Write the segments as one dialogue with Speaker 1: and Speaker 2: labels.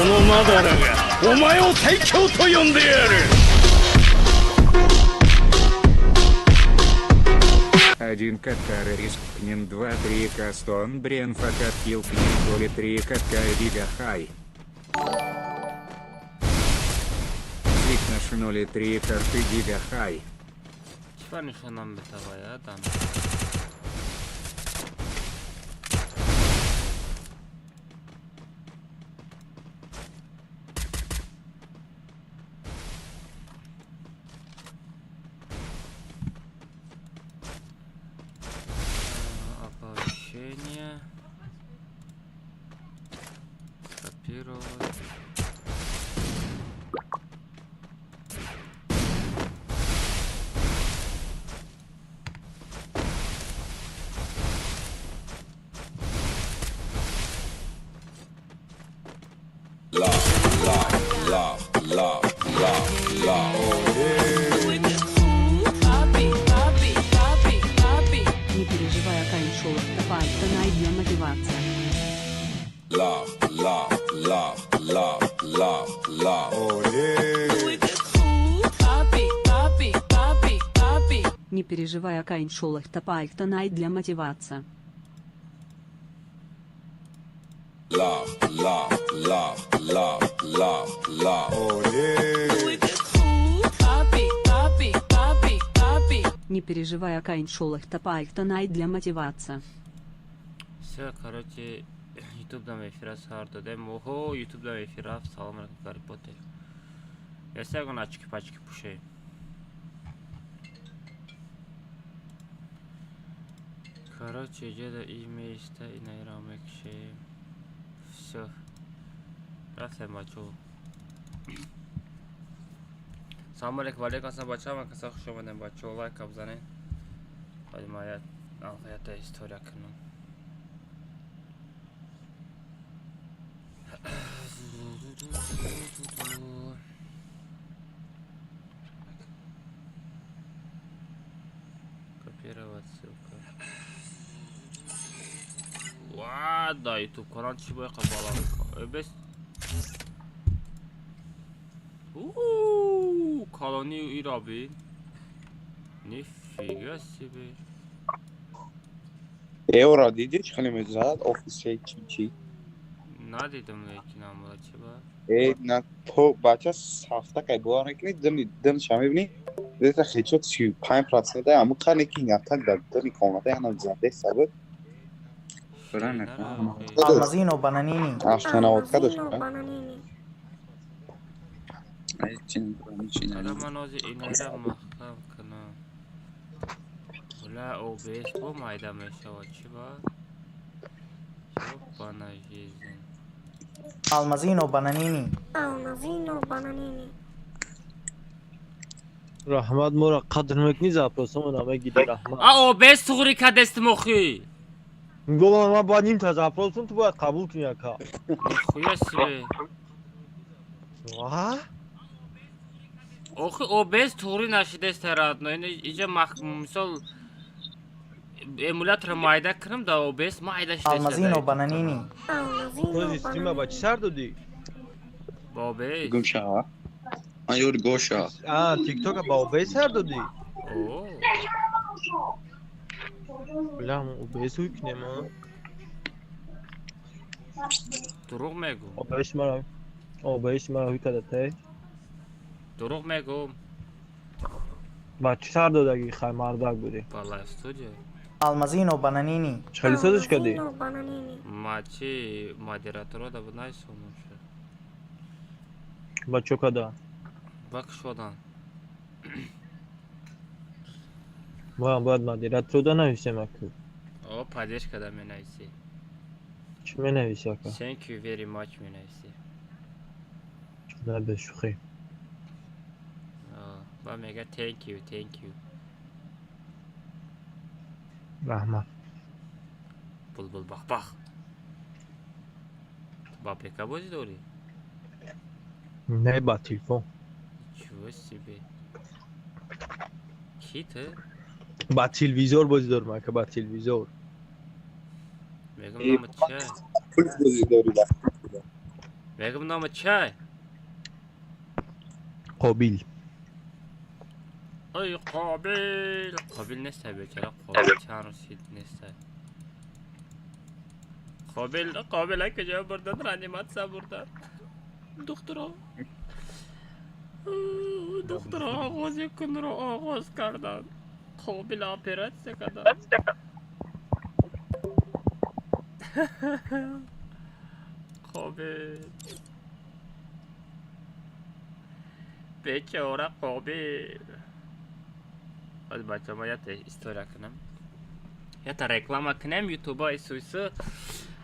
Speaker 1: のマダラがお前を最強と呼んでやる。
Speaker 2: Один катар рискнен, 2-3 кастон, брен факат килкнен, доли 3 катка дига хай. Клик на шиноли 3 карты дига хай.
Speaker 3: Чего нишанам бетавая, там? Оповещение. Копировать.
Speaker 4: Не переживай, Акань Шоу, Пальто найди мотивация. Не переживай, Акань Шоу, Пальто найди для мотивация. Не переживай, Акань Шоу, Пальто найди для мотивация.
Speaker 3: Все, короче, YouTube'dan эфира сардадем. Ого, YouTube'dan эфира. Салам алейкум, Гарри Поттер. Я сегодня очки-пачки пушаю. Короче, где-то имеется и наверное все. Раз я мочу. Салам алейкум, валейкум ассалам, бача, man kasa خوش اومدن بچه ها. لایک بزنین. بعد ما یه نهایت استوری کنم. Копировать ссылку. Ладно, YouTube канал чего я кабала. Без. Колония Ираби. Нифига себе.
Speaker 5: Евро دیدی خیلی مزاد office چی
Speaker 3: ندیدم لیکن عملا چه با
Speaker 5: نه تو بچه هفته که بواره کنی دم شما ببینی دیتا خیلی شد 35% ده اما خیلی که نفتن در دمی کامنده هم زنده سبب برای نکنم
Speaker 6: Almazino bananini.
Speaker 5: اشتانه وقت داشت
Speaker 3: حالا من از اینه را محکم کنم ولی او بیس با مایده میشه و چی با چه بانجیزن
Speaker 6: Almazino bananini.
Speaker 7: رحمت ما را قدر میکنی زپرسم نامه گیده رحمت
Speaker 3: او بیس تغری که دست مخی
Speaker 7: گفتم من با نیم تا زپرسم تو باید قبول کنی اکا
Speaker 3: خویا سیبه
Speaker 7: واه
Speaker 3: اوخی او بیس تغری نشده است هرات نه اینجا مثال ایمولاتور مایده کنم دا او بیس مایده شده است
Speaker 6: Almazino bananini.
Speaker 7: تو استریم با چی سر دادی؟
Speaker 3: با بیس
Speaker 5: گم شما من یور گوشا
Speaker 7: تیک توک با اوبی سر دادی؟
Speaker 3: اوه
Speaker 7: بله همون اوبی سوی کنیم ها
Speaker 3: دروغ میگم
Speaker 7: اوبیش مرا هوی کده تی
Speaker 3: دروغ میگم
Speaker 7: با چی سر داده اگه خیلی مردک بودی؟
Speaker 3: بالا استودیو
Speaker 6: Almazino bananini.
Speaker 7: چلی سازش کردی؟
Speaker 3: ما چی مادراتورا دا بنای سونم شد
Speaker 7: با چو کده؟
Speaker 3: بک شدن
Speaker 7: ما هم باید مدیرت رو دا نویسیم اکو
Speaker 3: او پادش کده می نایسی
Speaker 7: چی می نویسی اکا؟
Speaker 3: thank you very much می نایسی
Speaker 7: نه به شوخی
Speaker 3: با میگه thank you
Speaker 7: رحمت
Speaker 3: بلبل بخ بخ با پیکا بازی داری؟
Speaker 7: نه با تلفن
Speaker 3: چوه سیبه کیته؟
Speaker 7: با تلویزور بازی دارم اکا با تلویزور
Speaker 3: میگم نامت چه؟
Speaker 5: پول بازی داری
Speaker 3: بگم نام چه؟
Speaker 7: قابیل.
Speaker 3: ای قابل. قابل نیست بیچاره. قابل چند رسید نیست. قابل که جا بردن رانیمات سا بردن. دخترها آغاز کن رو آغاز کردن. قابل آپراسیون کردن. قابل بیچاره قابل. از بچه ما یه استوریا کنم یه تا رکلام کنم یوتیوب های سویسو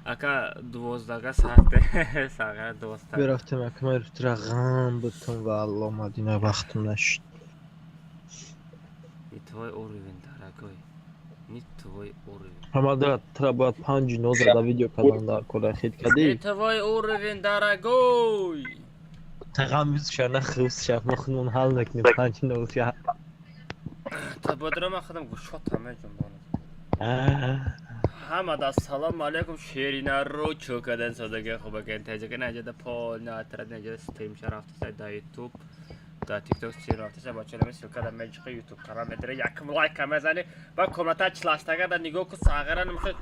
Speaker 3: اکا 12 ساعته ساعت 12
Speaker 7: برفتم اکمه رفتر غم بودم و الله مدینه وقتم نشد.
Speaker 3: نیتوای اوروین دارگوی نیتوای اوروین
Speaker 7: همه در ترا باید 5 نوزه در ویدیو کدام در کلا خید کدی
Speaker 3: نیتوای اوروین دارگوی
Speaker 7: تقامیز شرنه خوز شف مخنون حال نکنی 5 نوزه
Speaker 3: تا بدرم اخدم گوشت همه جنبانه همه دا سلام علیکم شیرینه رو چوکدن صدقه خوبه که انتجه که نجه دا پال ناترد نجه دا ستریم شرافته سای دا یوتیوب دا تیک توک ستریم رافته سای باچه دمی سلکه دا مجقه یوتیوب قرار میدره یکم لایک همه زنی با کمنت ها چلاشتگه دا نگاه که ساغره نمیخواد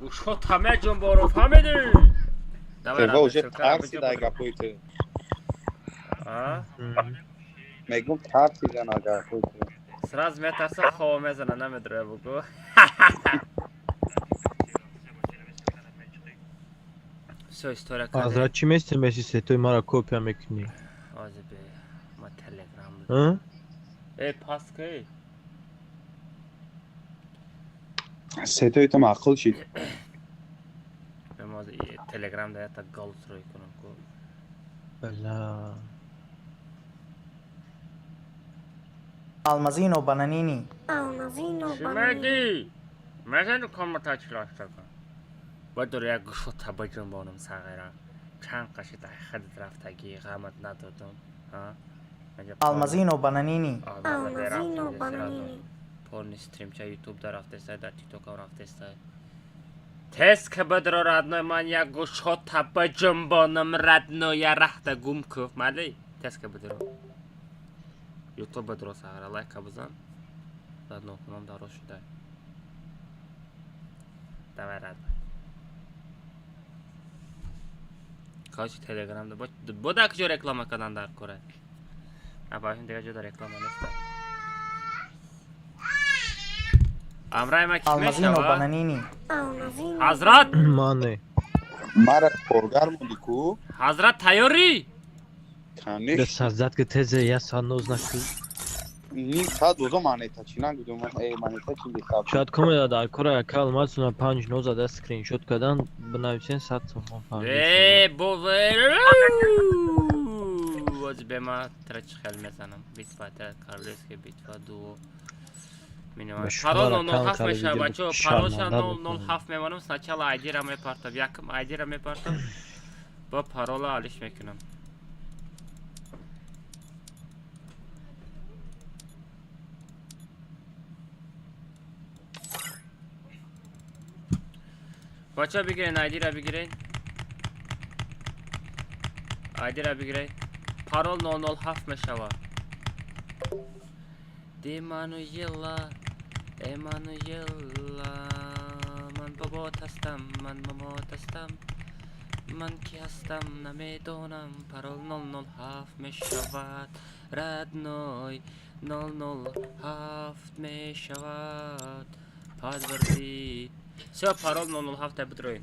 Speaker 3: گوشت همه جنبانو فهمیدی
Speaker 5: تیوا اوجه ترسی دا اگه پویته میگم ترسی جان اگه پویته
Speaker 3: سراز میترسه خواه میزنه نمیدره بگو سو استوریا کنه
Speaker 7: از چی میستیم بسی ستوی ما را کوپیا میکنی؟
Speaker 3: آزه به ما تلگرام بود ای پاس که
Speaker 5: ستوی تو معقل شید
Speaker 3: به ما تلگرام داید تا گالت روی کنم که
Speaker 7: بلا
Speaker 6: Almazino bananini.
Speaker 3: شمگی مزن کامتا چلاشتا کن باید دور یک گوشت تا بجن بانم ساغره چند قشی تا خدت رفتگی قامت ندادم
Speaker 6: Almazino bananini.
Speaker 3: پورن استریم چه یوتیوب در رفته سای در تیک توک هم رفته سای تست که بدر ردنوی من یک گوشت تا بجن بانم ردنوی رخت گم کف مالی تست که بدر یوتیوب بدر ساغره لایک بزن ردنو کنم دارو شده دوای ردنوی کاش تلگرام ده بود اک جو رکلام کردن در کره ابایشون دیگه جو در رکلام نیست امرای ما کی
Speaker 6: Almazino
Speaker 3: میشه
Speaker 6: bananini.
Speaker 3: حضرت
Speaker 7: مانه
Speaker 5: مرا پرگر موندی کو
Speaker 3: حضرت تیاری
Speaker 7: به
Speaker 5: تنش
Speaker 7: سازد که تزه یه سال نوز نکن
Speaker 5: نیم ساعت دوزا مانه تا چی نگودم ای مانه تا چی بیتاب
Speaker 7: شاید کمی در کره اکا المازونه 5 نوزه ده سکرین شد کدن بنویسین 100 سوم
Speaker 3: ای بوور از به ما ترچ خیل میزنم بیت فاتر کارلیس که بیت فا دو مینیمم پارول 007 میشه بچه پارولش 007 میمانم سچال آیدی را میپارتم یکم آیدی را میپارتم با پارول آلیش میکنم بچه بگیرین آیدی را بگیرین آیدی را بگیرین پارول 007 میشوه دیمانویلا ایمانویلا من بابات هستم من مامات هستم من کی هستم نمیدونم پارول 007 میشود ردنوی 007 میشود پاسوردی سه پارول 007 بدروین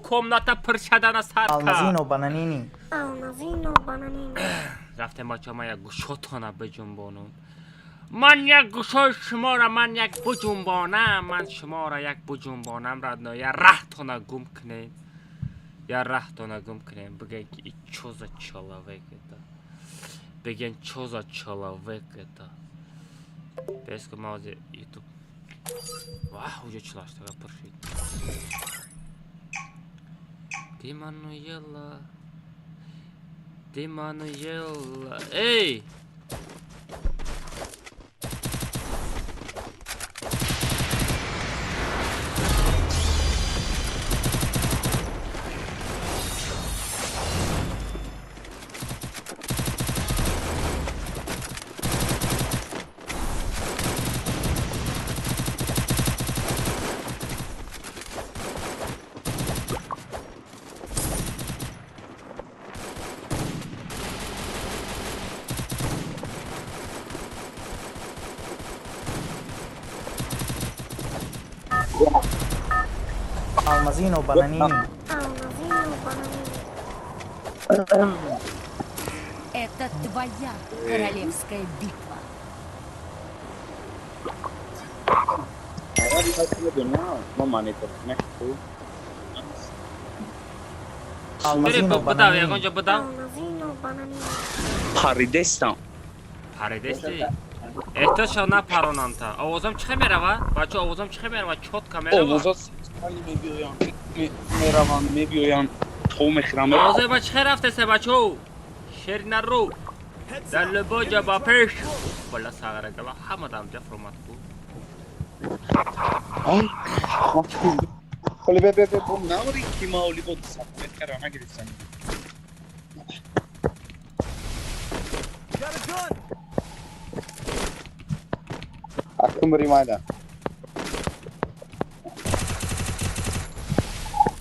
Speaker 3: کمناتا پر شدن سرکا
Speaker 6: Almazino bananini.
Speaker 3: رفته ما ما یک گوشتانه بجنبانم من یک گوشای شما را من یک بجنبانم من شما را یک بجنبانم ردنا یا رهتانه گم کنین یا رهتانه گم کنین بگین که ای چوزا چلاوکه دا بگین چوزا چلاوکه دا بیس که ما از یوتیوب واه اوجا چلاشتا گا پرشید دیمانویلا دیمانویلا ای
Speaker 6: Almazino Bananini.
Speaker 8: Это твоя королевская битва.
Speaker 5: Ara bir kaçına dönüyor ama mane ne bu?
Speaker 3: بری
Speaker 6: Almazino
Speaker 3: بداو یک
Speaker 6: Bananini.
Speaker 3: اونجا بداو
Speaker 1: پاریدستان
Speaker 3: پریدستی احتاج نه پرونانتا آوازم چه میروا بچه آوازم چه میروا چوت کاملا
Speaker 5: Oğuz'a sesli میبیویان میروان میبیویان تو میخرم
Speaker 3: آوازه با چه رفته سه بچه شیر نرو در لباجا با پیش بلا ساغره گلا همه دام جفر اومد بود
Speaker 5: Ay. Kole be bu ne var ki mauli bu sapmet karana girsen. Aklım rimada.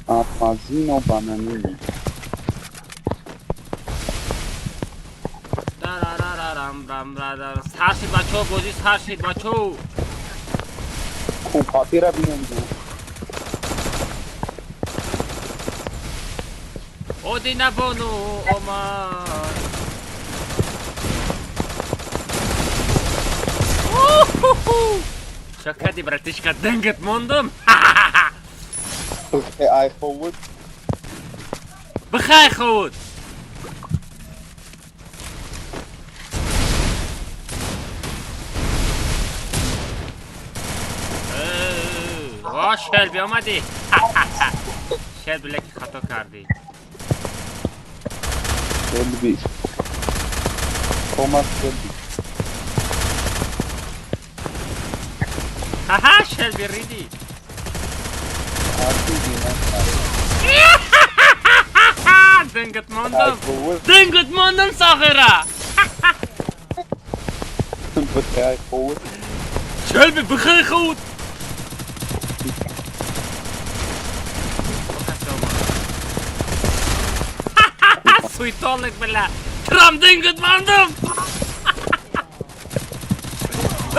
Speaker 5: Almazino Bananini.
Speaker 3: رام رام رام سرشید بچه گوزی سرشید بچه
Speaker 5: Ku patira binendu.
Speaker 3: اودی نبانو اومد شکردی براتشکا دنگت موندم
Speaker 5: Ay forward.
Speaker 3: بخای خود واه شلبی آمدی شلبی لکی خطا کردی
Speaker 5: Selby. Thomas Selby.
Speaker 3: هاها شلبی ریدی
Speaker 5: Artık yine.
Speaker 3: دنگت
Speaker 5: Ay
Speaker 3: موندم
Speaker 5: forward.
Speaker 3: دنگت موندم ساخره
Speaker 5: Ay forward.
Speaker 3: شلبی بخای خود سویتالک بلا ترام دنگت موندم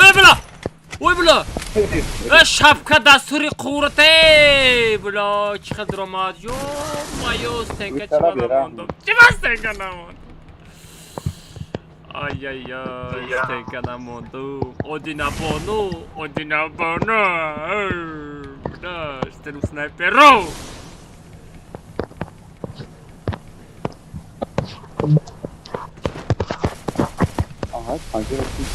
Speaker 3: ای بلا وای بلا شبکه دستوری قورته بلا چقدر آمد یو مایوس تنگه چرا نموندم چه بس تنگه نموند آی آی آی تنگه نموندم اودی نبانو اودی نبانو بلا استنو سنایپر رو
Speaker 5: Aha pancara bir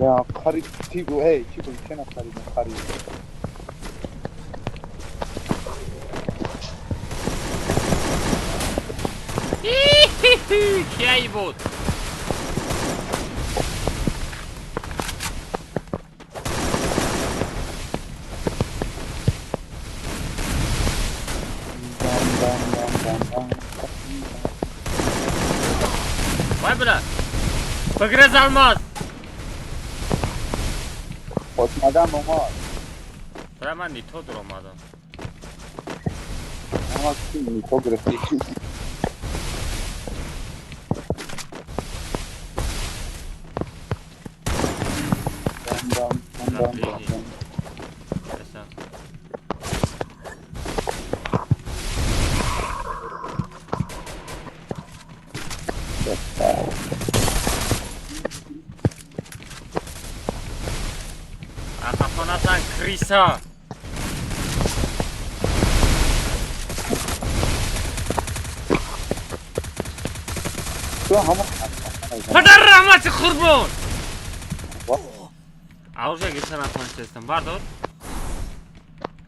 Speaker 5: Ya kari tibu hey tibu kena kari.
Speaker 3: کی ای بود وای بلا بگرز الماس
Speaker 5: Osmadan olmaz.
Speaker 3: برای من نیتو در آمدم
Speaker 5: Ama kim mitografi.
Speaker 3: بسن اتفانا سن کریسا
Speaker 5: Şu ama
Speaker 3: پدر رحمت قربون آوجا گیسن اتفان سیستم باردار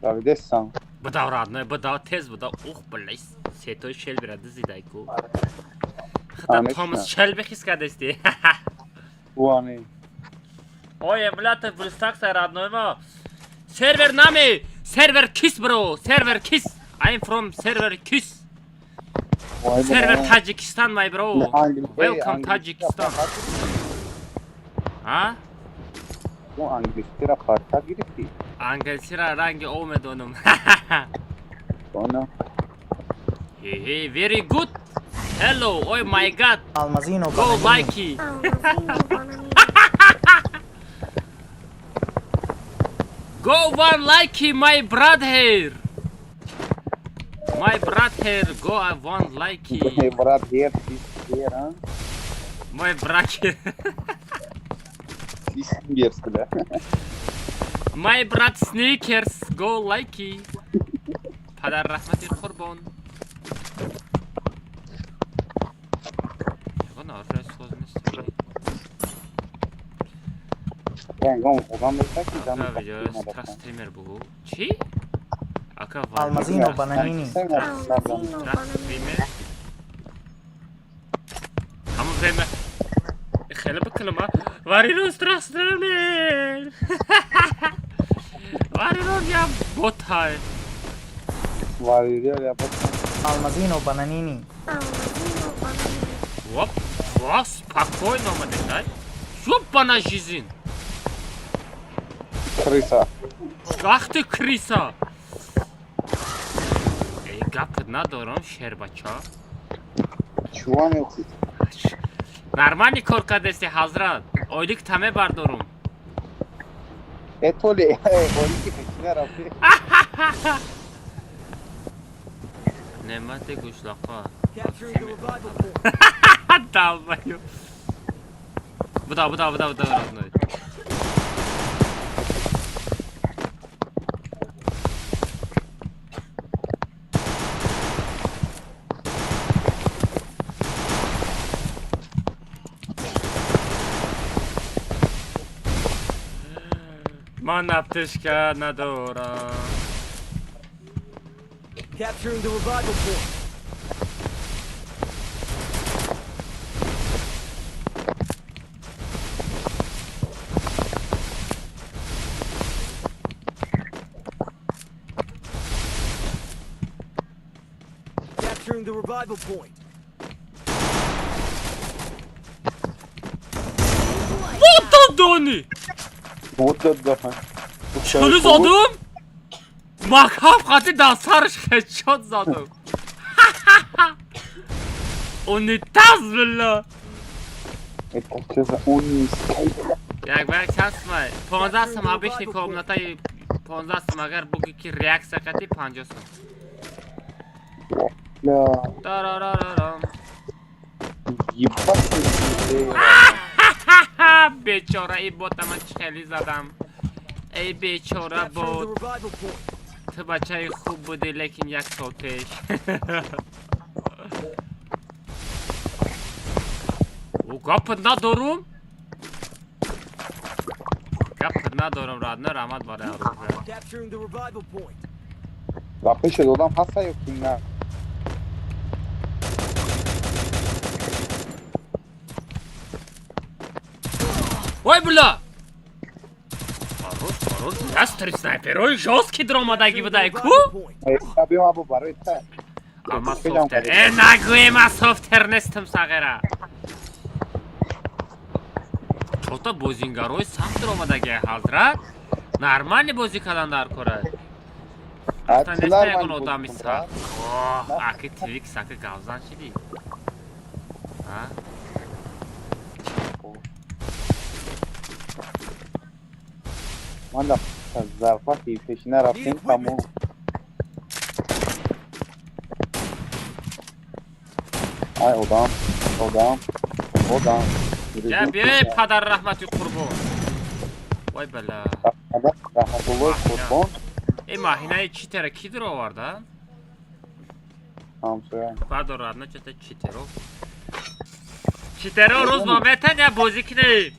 Speaker 5: Davidessan.
Speaker 3: بداو رادنه بداو تیز بداو اوخ بلیس سیتوی شل بیرده زیدایکو خطا
Speaker 5: آنش
Speaker 3: توماس
Speaker 5: نه.
Speaker 3: شل بخیز کدستی
Speaker 5: Bu anı.
Speaker 3: Oye, blate, vrstak se radno ima. Server name, server kiss bro, server kiss. I'm from server kiss. Server Tajikistan my bro. Welcome Tajikistan. Ha?
Speaker 5: Bu Anglistere parta girdi.
Speaker 3: Angelsira rangi omedonum.
Speaker 5: Sonra
Speaker 3: Hey, hey, very good. Hello, oh my god.
Speaker 6: Almazino
Speaker 3: Go
Speaker 6: Bananini.
Speaker 3: likey. Go one likey my brother. My brother go one likey.
Speaker 5: Brad here, this here, ha?
Speaker 3: My brother.
Speaker 5: İsim yersin bile.
Speaker 3: My brat sneakers go likey. Padar rahmeti kurban. Bana araya sözünü
Speaker 5: Ben odan bekler ki canım.
Speaker 3: Aka video strach streamer bu. Çi? Aka var.
Speaker 6: Almazino bananini.
Speaker 5: Sen yapmışlar ben.
Speaker 3: Strach streamer. Ama zeyme. خلي بكلمة وارينو strach streamer. وارينو ya bot hay.
Speaker 5: Var yürüyor yapasın.
Speaker 6: Almazino bananini.
Speaker 3: Оп, вас спокойно, маденай. Ёбана жизнь.
Speaker 5: Krisa.
Speaker 3: Ах ты криса. Эй, гап надорам шербача.
Speaker 5: Çuvan yok.
Speaker 3: Нормальный коркадеси хазрат. Ойлик таме бардорум.
Speaker 5: Etoli. 12 peşine rafı.
Speaker 3: Nemate guşlaqa. Dalmayım. Bu da radnoy. Mana ptyszka na dora.
Speaker 1: Capturing the revival point. Capturing the revival point.
Speaker 3: Вот Doni.
Speaker 5: Mutlu da.
Speaker 3: Şunu zadım. Makam hadi da sarış headshot zadım. Unitaz billah.
Speaker 5: Etkileşe 10
Speaker 3: Jak برای چند سمای 15 سما بیشتر کاملتای 15 سما اگر بگی که ریاکت سکتی 50 سما
Speaker 5: La.
Speaker 3: دارارارارام
Speaker 5: Yıpasın.
Speaker 3: بیچاره ای بوت من چخیلی زدم ای بیچاره
Speaker 1: Capturing the
Speaker 3: بود
Speaker 1: revival point.
Speaker 3: تو بچه خوب بودی لیکن یک سال پیش او گپ ندارم گپ ندارم رادنه رحمت باره روزه
Speaker 1: Capturing the revival point.
Speaker 5: Rapı şey olan hasta yok bunlar.
Speaker 3: Ой, бля! Хорош, я стри снайперой жесткий дромадаги выдай ку?
Speaker 5: Tabii ama bu var yeter.
Speaker 3: Ama software, нагуема software нестам сагера. Чото бозингарои сахт дромадаги ҳазрат? Нормальный бозӣ кардан дар кора. Рафта неста ягон одами сахт. Ох, аки твикс, аки гавзан шидӣ. А?
Speaker 5: من da zarfati peşine rafın tamam. Ay odam.
Speaker 3: Ya biri padar rahmeti kurban. Vay bela.
Speaker 5: Rahat olur kurban.
Speaker 3: Mahinayı çitere kidir o var da?
Speaker 5: Tamam söyle.
Speaker 3: Pardon radna çete çitero. Çitero roz mameten ya bozikne.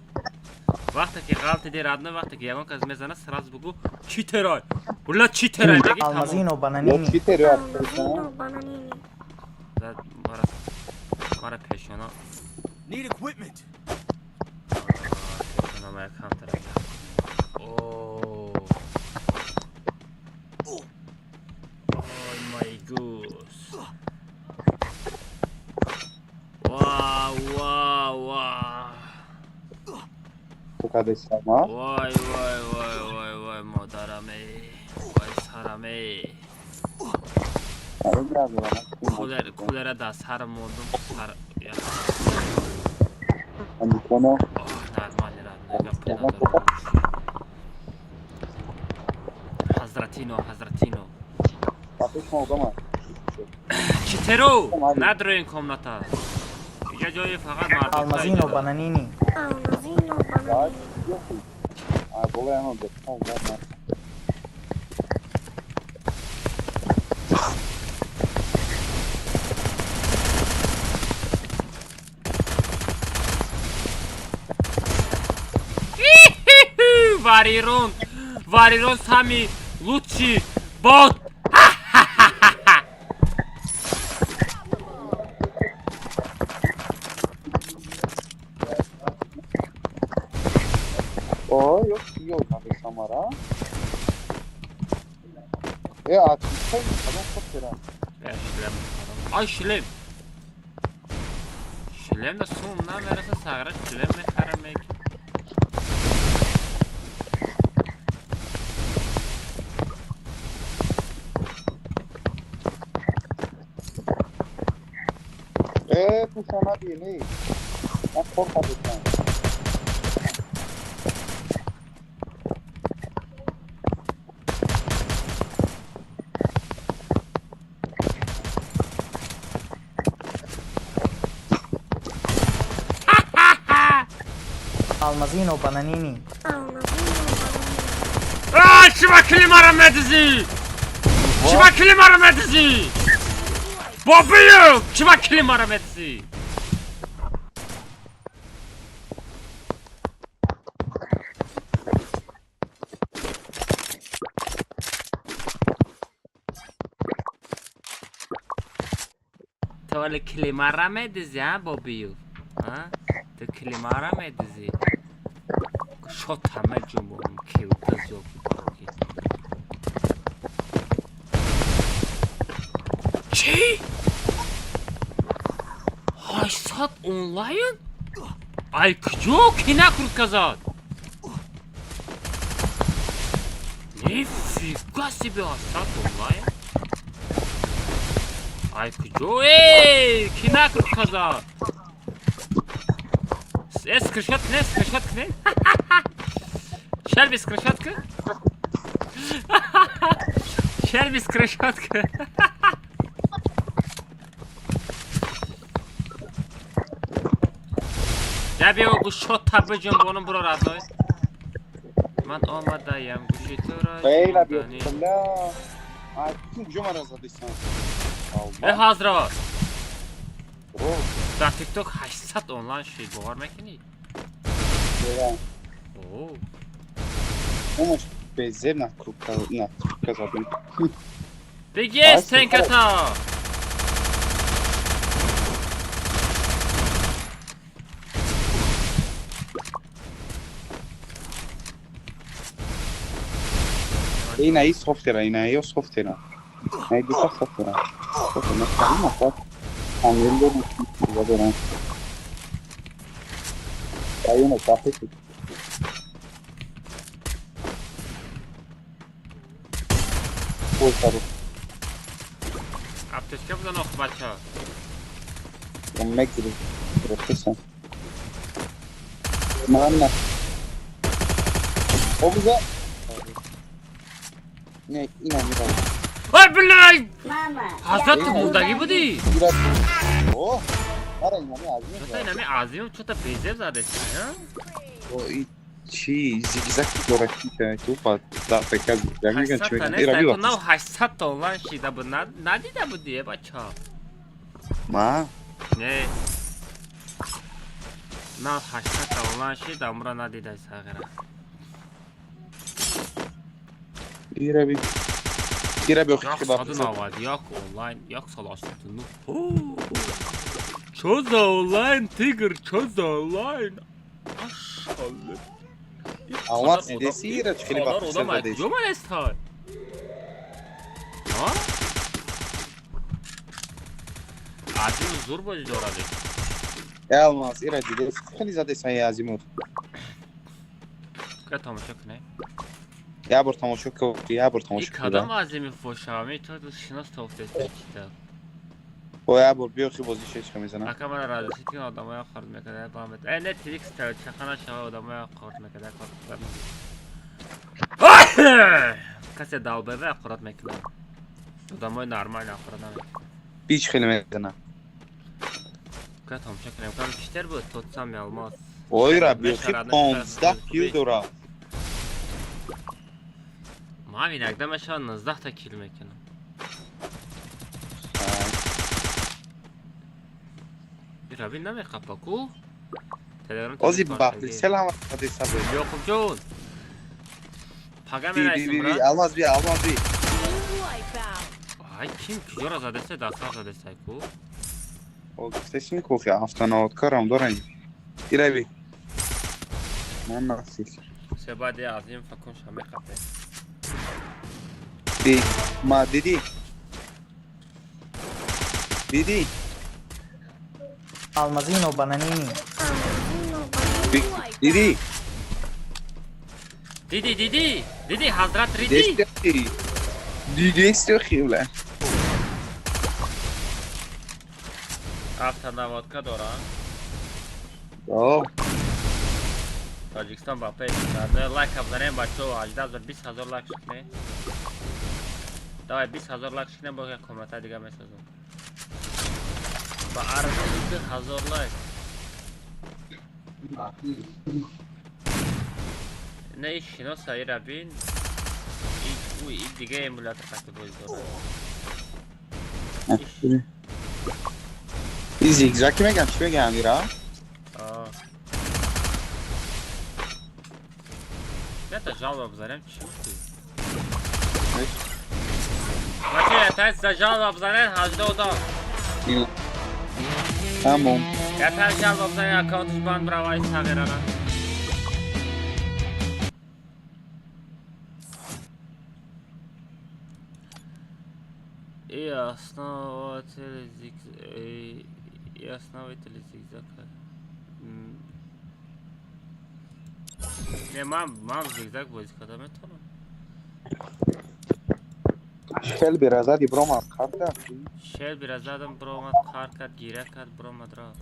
Speaker 3: وقتی که غلط دی رد نه وقتی که یگان کس میزنه سراز بگو چی ترای بلا چی ترای بگی تمام
Speaker 6: Almazino
Speaker 5: Yok
Speaker 6: bananini.
Speaker 5: bir teriyor artık.
Speaker 3: زد مارا پیشانا
Speaker 1: Need equipment.
Speaker 3: پیشانا ما یک هم ترای اوه مای گوس واو
Speaker 5: Bu kardeşler ama.
Speaker 3: وای مادرمه وای سرمه
Speaker 5: Abi biraz bana.
Speaker 3: کولر دست سر موندم سر
Speaker 5: Hani konu.
Speaker 3: نرمالی را نگاه پیدا دارم حضرتینو حضرتینو
Speaker 5: خفه شما آدم
Speaker 3: چطورو نداره این کامناتا یه جایی فقط مردم
Speaker 6: المازینو بانانینی
Speaker 5: باید یکی بابا همون بکنم
Speaker 3: Варирон самый лучший бот.
Speaker 5: yok iyi oynadı Samara. Açmışsın adam çok fena.
Speaker 3: Ay şilem. Şilem de sonundan verirse sağıra şilem mi karamek.
Speaker 5: Tu sana değil. Ben korkadım sen.
Speaker 6: المازینو بانانینی
Speaker 3: شبكلي مرة مدزي شبكلي مرة مدزي بابيو شبكلي مرة مدزي تولي كلي مرة مدزي ها بابيو ها تو كلي مرة مدزي شو همه جنبون کیل تزیوکی چی؟ 800 онлайн? Ай кجо ки накрутка зад? Нифига себе 800 онлайн? Ай кجо ки накрутка зад? Скриншот кне? Шерби скриншотка? Шерби скриншотка? Я бегу гушот табы жамбоном бро разной. Ман омадаям гуши тура.
Speaker 5: Бейла бля. Kim cumara zadıysan.
Speaker 3: Hazır var. در TikTok 800 онлайн شی باور میکنی؟ اوه
Speaker 5: Ama benzer nakruka zaten.
Speaker 3: دیگه سنکتا
Speaker 5: این ای software این ای software. Ne güzel software. Software nasıl Angello non si va Hai uno tappeto. Poi stavo.
Speaker 3: apteşke buradan oku baça.
Speaker 5: Non me chiedi. Professa. Manna. O güzel. Ne inanmıyorum.
Speaker 3: Ay billahi! Hazret buradaki bu değil.
Speaker 5: Biraz. Oh. Ara inanmı abi.
Speaker 3: Çota inanmı azim çota benzer zaten ya.
Speaker 5: O şey zigzag olarak tu pa da pekaz yani
Speaker 3: Hassat
Speaker 5: çünkü
Speaker 3: ne?
Speaker 5: era bir
Speaker 3: Sen hassat olan şey de bu nadi de bu diye baça.
Speaker 5: Ma.
Speaker 3: Ne? Na hassat olan şey de umra nadi de sağıra.
Speaker 5: Ira bir
Speaker 3: Yok
Speaker 5: ki
Speaker 3: sadın avadı yok online yok salaştın. Çoza online tiger çoza online. Maşallah.
Speaker 5: Allah desi ira çıkılı bak.
Speaker 3: O da diyor mu nestar? Ha? Azim zor boyunca oradı.
Speaker 5: Ya olmaz ira dedi. Hani zaten sen yazımı.
Speaker 3: Ka tamaşa ne?
Speaker 5: Ya bur tamaşa ko ya bur tamaşa.
Speaker 3: İlk adam azimi foşami to şinas tavsiye kitap.
Speaker 5: O ya bur bir ki bozu şey çıkamıyor.
Speaker 3: Akamara razı sitin adama yakard ne kadar devam et. Ne Trix tav çakana şava adama yakard ne kadar korktular. کسی داوبه اخورات میکنه آدمای نرمال اخورات نمیکنه
Speaker 5: هیچ خیلی میزنه
Speaker 3: که تماشا کنیم کم بیشتر بود تو سمی الماس
Speaker 5: وای ربی
Speaker 3: می‌شود،
Speaker 5: خیلی 15 کیل داره
Speaker 3: ما همین اقدامشان 19 تا کیل میکنم رابی نمیخواه کو تلگرام
Speaker 5: بازی بابل سل هم خواهد سبایی
Speaker 3: یوخب جون پاگه می
Speaker 5: بی
Speaker 3: نایستم برا
Speaker 5: الماس بی
Speaker 3: آی کیم کجا را زده سه دستا زده سه کو
Speaker 5: او گفتشین کوفی هفته نوت کارم دارن ایره بی من ناسیل
Speaker 3: سه باید عظیم فکن شمی خفه
Speaker 5: بی ما دیدی
Speaker 6: Almazino bananini.
Speaker 5: دیدی
Speaker 3: دیدی حضرت ریدی
Speaker 5: دیدی استیو خیوله
Speaker 3: هفته نوادکا دارن
Speaker 5: آه
Speaker 3: تاجیکستان با پیش کرده لایک افزارین بچه و 18,000 لایک شکنه دawای 20,000 لایک شکنه با یک کامنت دیگه میسازم با عرضه 20,000 لایک نه این شناس هایی را بین این دیگه ایمولاتر خطی بازی داره
Speaker 5: این زیگزاکی میگم چی میگم میرا
Speaker 3: نه تا جال ببزارم چی میگی بچه یه تا جال ببزارن 82
Speaker 5: همون
Speaker 3: یه تا جال ببزارن اکاونتش بند براوی صغیره را ای основа телезигзаг نه من زیگزاگ بازی کردم میتونم
Speaker 5: شل برازدی برام از کار کرد
Speaker 3: شل برازدم برام کار کرد گیره کرد برام را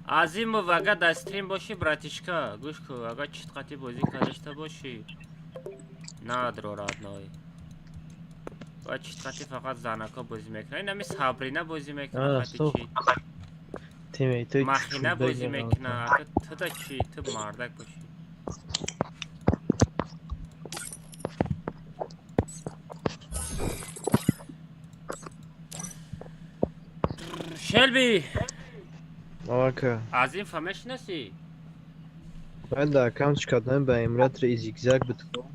Speaker 3: از این مو اگه دسترین باشی براتیشکا گوش کو اگه چیت قطعی بازی کردشته باشی نه درارات نایی و چیت قطعی فقط زنکا بازی میکنه این همی صبرینه بازی میکنه خطی چی
Speaker 7: تیمیتای
Speaker 3: مخینه بازی میکنه اگه تو دا چی تو مردک باشی شلبی
Speaker 7: اوکی
Speaker 3: از این فهمش نسی
Speaker 7: من در اکانتش کردم به امرات را زیگزاگ بتونم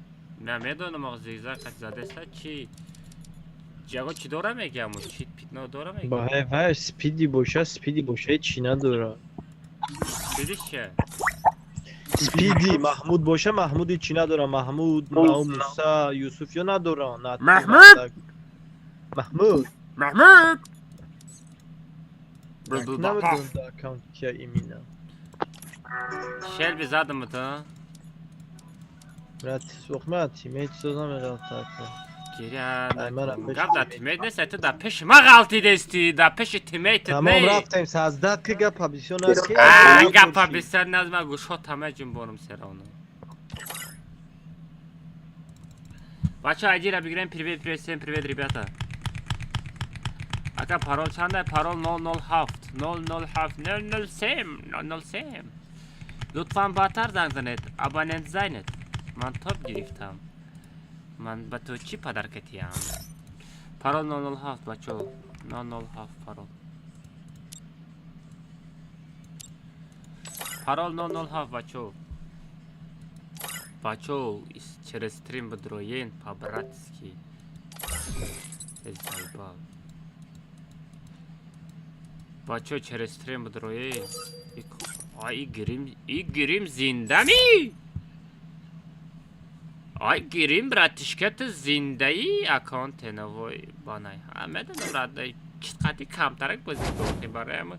Speaker 3: نمیدونم آقا زیگزاگ خط زده است چی جگه چی داره میگم چی پیتنا داره میگم
Speaker 7: با های سپیدی باشه چی نداره
Speaker 3: دیدیش چه
Speaker 7: سپیدی محمود باشه محمودی چی نداره محمود ناو موسا یوسف یا نداره
Speaker 3: محمود
Speaker 7: محمود نمیدونم در اکانت که ایمینه
Speaker 3: شلبی زدم تو
Speaker 7: مرات سوخمه تیمیت سازم مرات
Speaker 3: گیره
Speaker 7: من
Speaker 3: نکن گفت در تیمیت نیست تو در پیش ما غلطی دستی در پیش تیمیتت
Speaker 7: تمام
Speaker 3: نی
Speaker 7: رفتیم 16 که گپا بیسیون که
Speaker 3: گپا بیسر نظمه گوش ها تمه جنبانم سرانو بچه ها را بگیریم привет всем привет ребята اکا پارول چنده پارول 007 لطفا باتر زنگ زنید اباننت زنید من توپ گرفتم من به تو چی پدر کتیم پارول 007 بچه 007 پارول 007 بچه через стрим بدروین по-братски заебал بچه через стрим بدروین ای گریم زنده می ای گریم براتشکت زنده ای اکانت نوی بانای همه دونم رده چقدر کمترک بازی بکنیم برای همه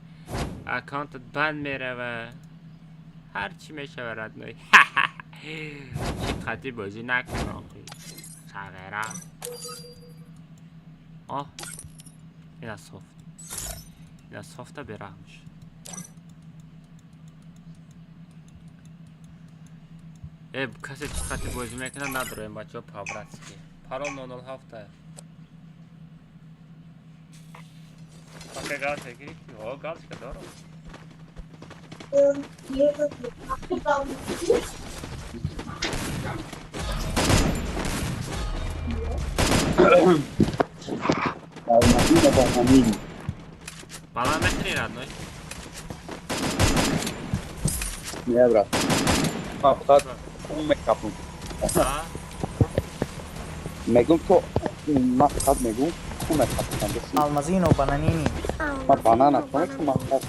Speaker 3: اکانتت بند میره و هرچی میشه برد نوی چقدر بازی نکنم صغیره آه این از صفت برهمش 1 کسی چقدر بازی میکنه نداریم بچه ها پاوراتسکی پارول 007 پاکه گاز بگیری؟ اوه گاز که دارم
Speaker 5: المدينة بهامين
Speaker 3: بالا نکنی راد
Speaker 5: يا برا افتاد میکاپم میگم تو ما خود میگم تو میکاپم بس
Speaker 6: Almazino, bananini.
Speaker 5: ما بانانا کنه ما خود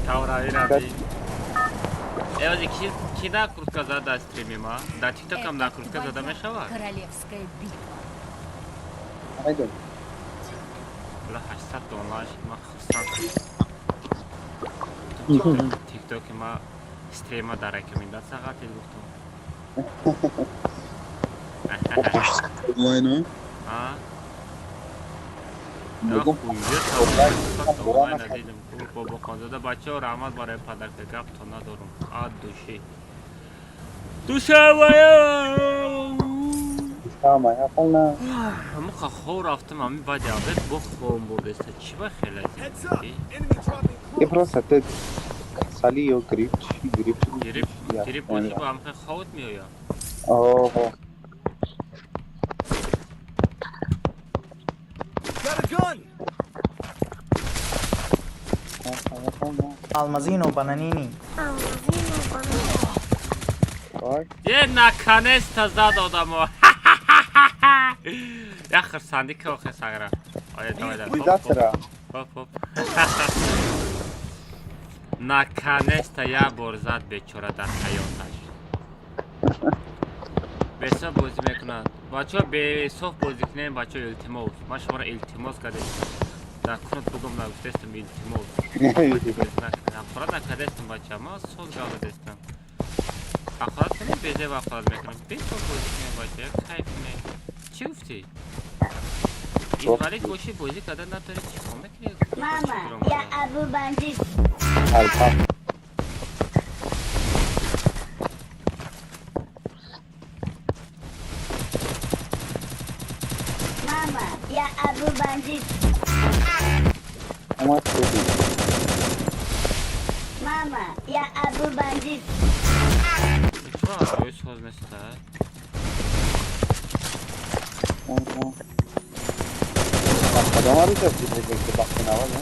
Speaker 3: Taurari rabi. Эвази ки накрутка зада стримима? Да тиктокам накрутка зада мешава?
Speaker 8: Королевская битва.
Speaker 5: Haydi.
Speaker 3: Ла 800 донлар ма хурсанд. Тикток ма стрима да рекомендация гатил гуфтам.
Speaker 5: Война.
Speaker 3: А?
Speaker 5: میگم
Speaker 3: با خانزاده بچه ها رحمت برای پدر که گفت تا ندارم دوشی
Speaker 5: سامایا خلنا
Speaker 3: همه خور رفتم همین باید یابت بخورم بودسته چی با خیلی زیادی؟
Speaker 5: یه پروسه تد سالی یا
Speaker 3: گریب بازی با همه خود میایا
Speaker 5: اوه
Speaker 6: Almazino, bananini.
Speaker 3: یه نکنست زد آدم ها یه خرسندی که آخه سگره آیا
Speaker 5: دسترا
Speaker 3: نکنست یه بار زد بیچاره در حیاتش به حساب بازی میکنن بچه ها به حساب بازی کنیم بچه ها التماس من شما را التماس کرده در کنت بگم نگفتستم التماس اخورات نکردستم بچه ها ما سال گاوه دستم اخورات کنیم بیزه و اخورات میکنم به حساب بازی کنیم بچه ها کیف کنیم چی گفتی؟ این ولی گوشی بازی کرده نداری چی کام میکنی؟
Speaker 8: Мама, я Абу Бандит.
Speaker 5: الفا
Speaker 8: Мама, я Абу Бандит.
Speaker 5: اما چیزی
Speaker 8: Мама, я Абу Бандит.
Speaker 3: چرا روی ساز نسته؟
Speaker 5: آدم ها رو جا بگید که بخش نواز نه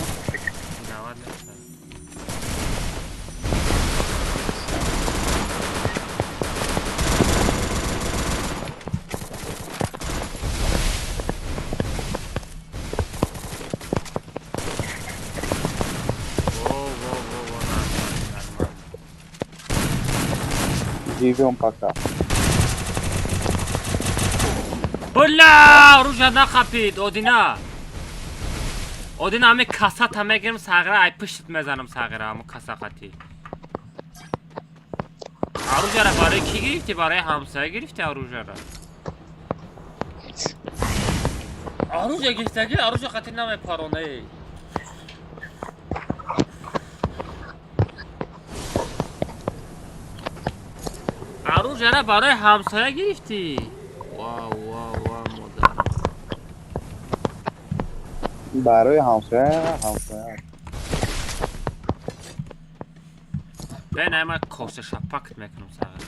Speaker 3: نواد نسته
Speaker 5: جیبه اون پاکا
Speaker 3: بلا روژا نخپید اودینا همه کسات همه گرم ساغره ای پشت میزنم ساغره همه کساقتی روژا را برای کی گرفتی؟ برای همسایه گرفتی روژا را روژا گرفتگی روژا خطی نمی پارونه روژا را برای همسایه گرفتی واو مادر
Speaker 5: برای همسایه
Speaker 3: بینه من کاسه شپکت میکنم ساغره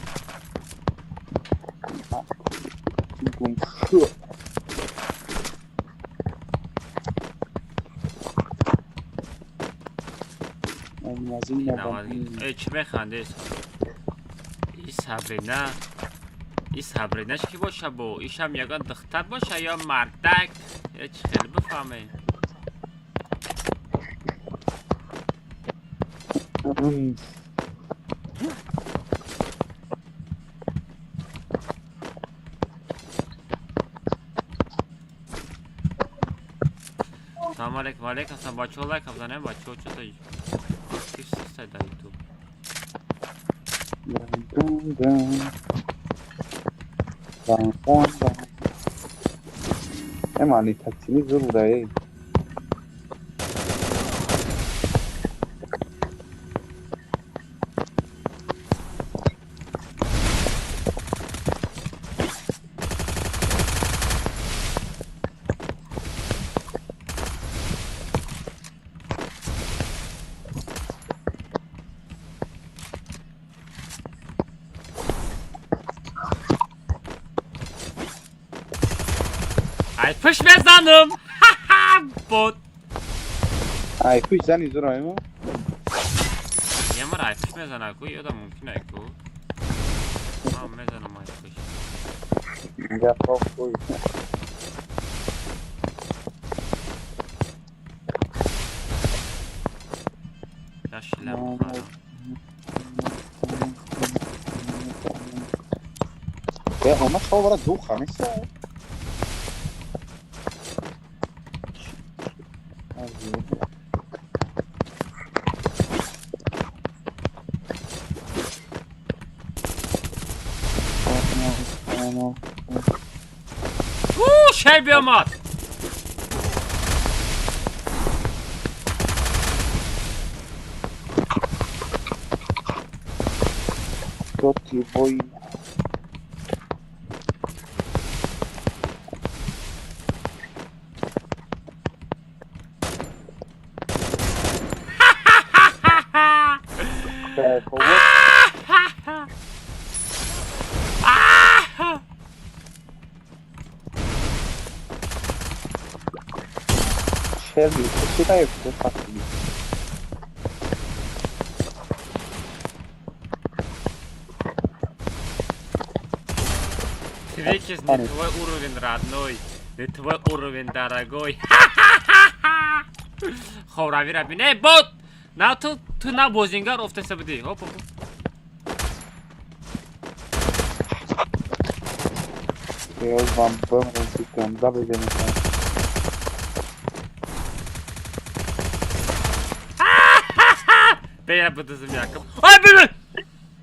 Speaker 5: گم شو
Speaker 3: ای چی میخنده این صبرینه چی باشه با ایش هم یکان دختر باشه یا مردک یا چی خیلی بفهمه سلام علیکم علیکم سلام بچه ها لایک بزنیم بچه ها چطوری کیف سیسته در یوتیوب
Speaker 5: امانی تکتیلی زور بوده
Speaker 3: Ay pış mezanım. Bot.
Speaker 5: Ay kuş zani zor mu?
Speaker 3: Yemar ay pış mezana koy ya da mümkün ay koy. Tamam mezanım ay pış.
Speaker 5: Ya çok koy.
Speaker 3: Yaşlılar bu kadar.
Speaker 5: Ya ona sonra du khamisa.
Speaker 3: Şey bir amat.
Speaker 5: Toki boy. Shelby, você tá aí, eu faço isso.
Speaker 3: Твекис не твой уровень, родной. Не твой уровень, дорогой. Хо, рави, рави. Не, бот! На tu на бозингар офтеса буди. Хоп, хоп.
Speaker 5: Eu vamos ficando, dá pra ver no
Speaker 3: Beyler bıdızım yakım. Ay beni!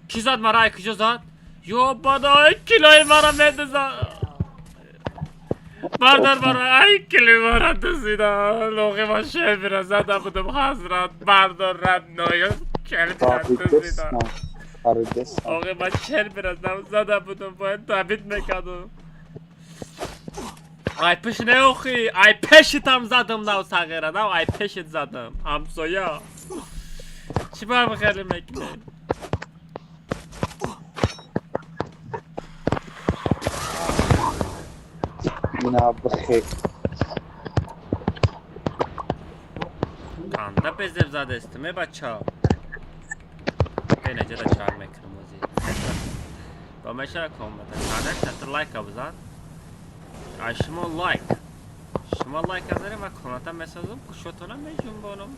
Speaker 3: Kizat maray kizat. Yo bana 2 kiloyu mara medza. Bardar mara ay kilo mara dızida. Logi ma şebra zada budum hazrat. Bardar radnoyu. Kelbra dızida. Logi ma şebra zada budum bu tabit mekadu. Ay peş ne oxi? Ay peşi tam zadım da o sağıra da. Ay peşi zadım. Hamsoya. Çibar mı kelimek ne?
Speaker 5: Yine bakayım.
Speaker 3: Kanda bezev zade istime bachao. Bence de çağırmak kırmızı. Domeşa komata. Kader çatır like abzan. Ay şuma like. Şuma like azarım ve konata mesajım kuşotona mecbur bonum.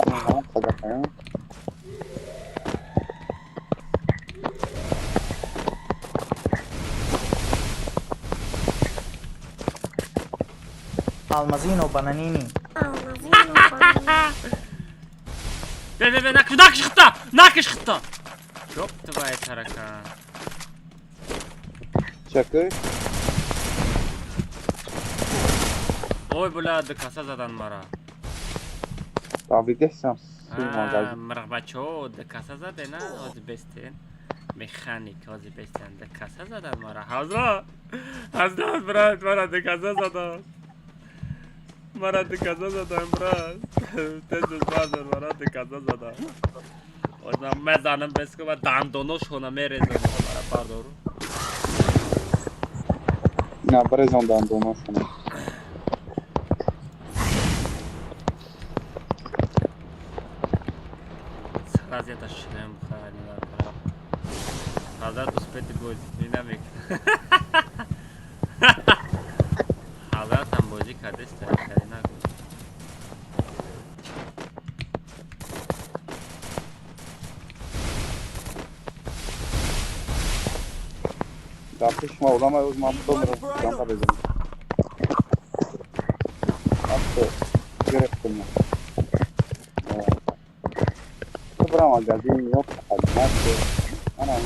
Speaker 5: Tamam, kadar.
Speaker 6: Almazino bananini.
Speaker 3: Ve nakış kıtta. Nakış kıtta. Çok tıvay taraka.
Speaker 5: Çakır.
Speaker 3: Oy buladı kasa zadan mara.
Speaker 5: Abi desem.
Speaker 3: Mrbaço de kasa zadena Özbekistan. Mekanik Özbekistan de kasa zadan mara. Hazra. Hazra brat mara de kasa zadan. Mara de kasa zadan brat. Tezes bazar mara de kasa zadan. O zaman mezanın beski ve dandonoş ona merezon mara pardon.
Speaker 5: Na brezondan domasına.
Speaker 3: Razia taşıyorum khanilar. Hazrat uspeti goz dinamik. Hazrat tam bozi kardeş taraflarına.
Speaker 5: Yapışma olamaz o zaman sonra ben bezem. Attı. Gerektim ya. Bravo geldiğim yok. Hadi nerede? Ana ana.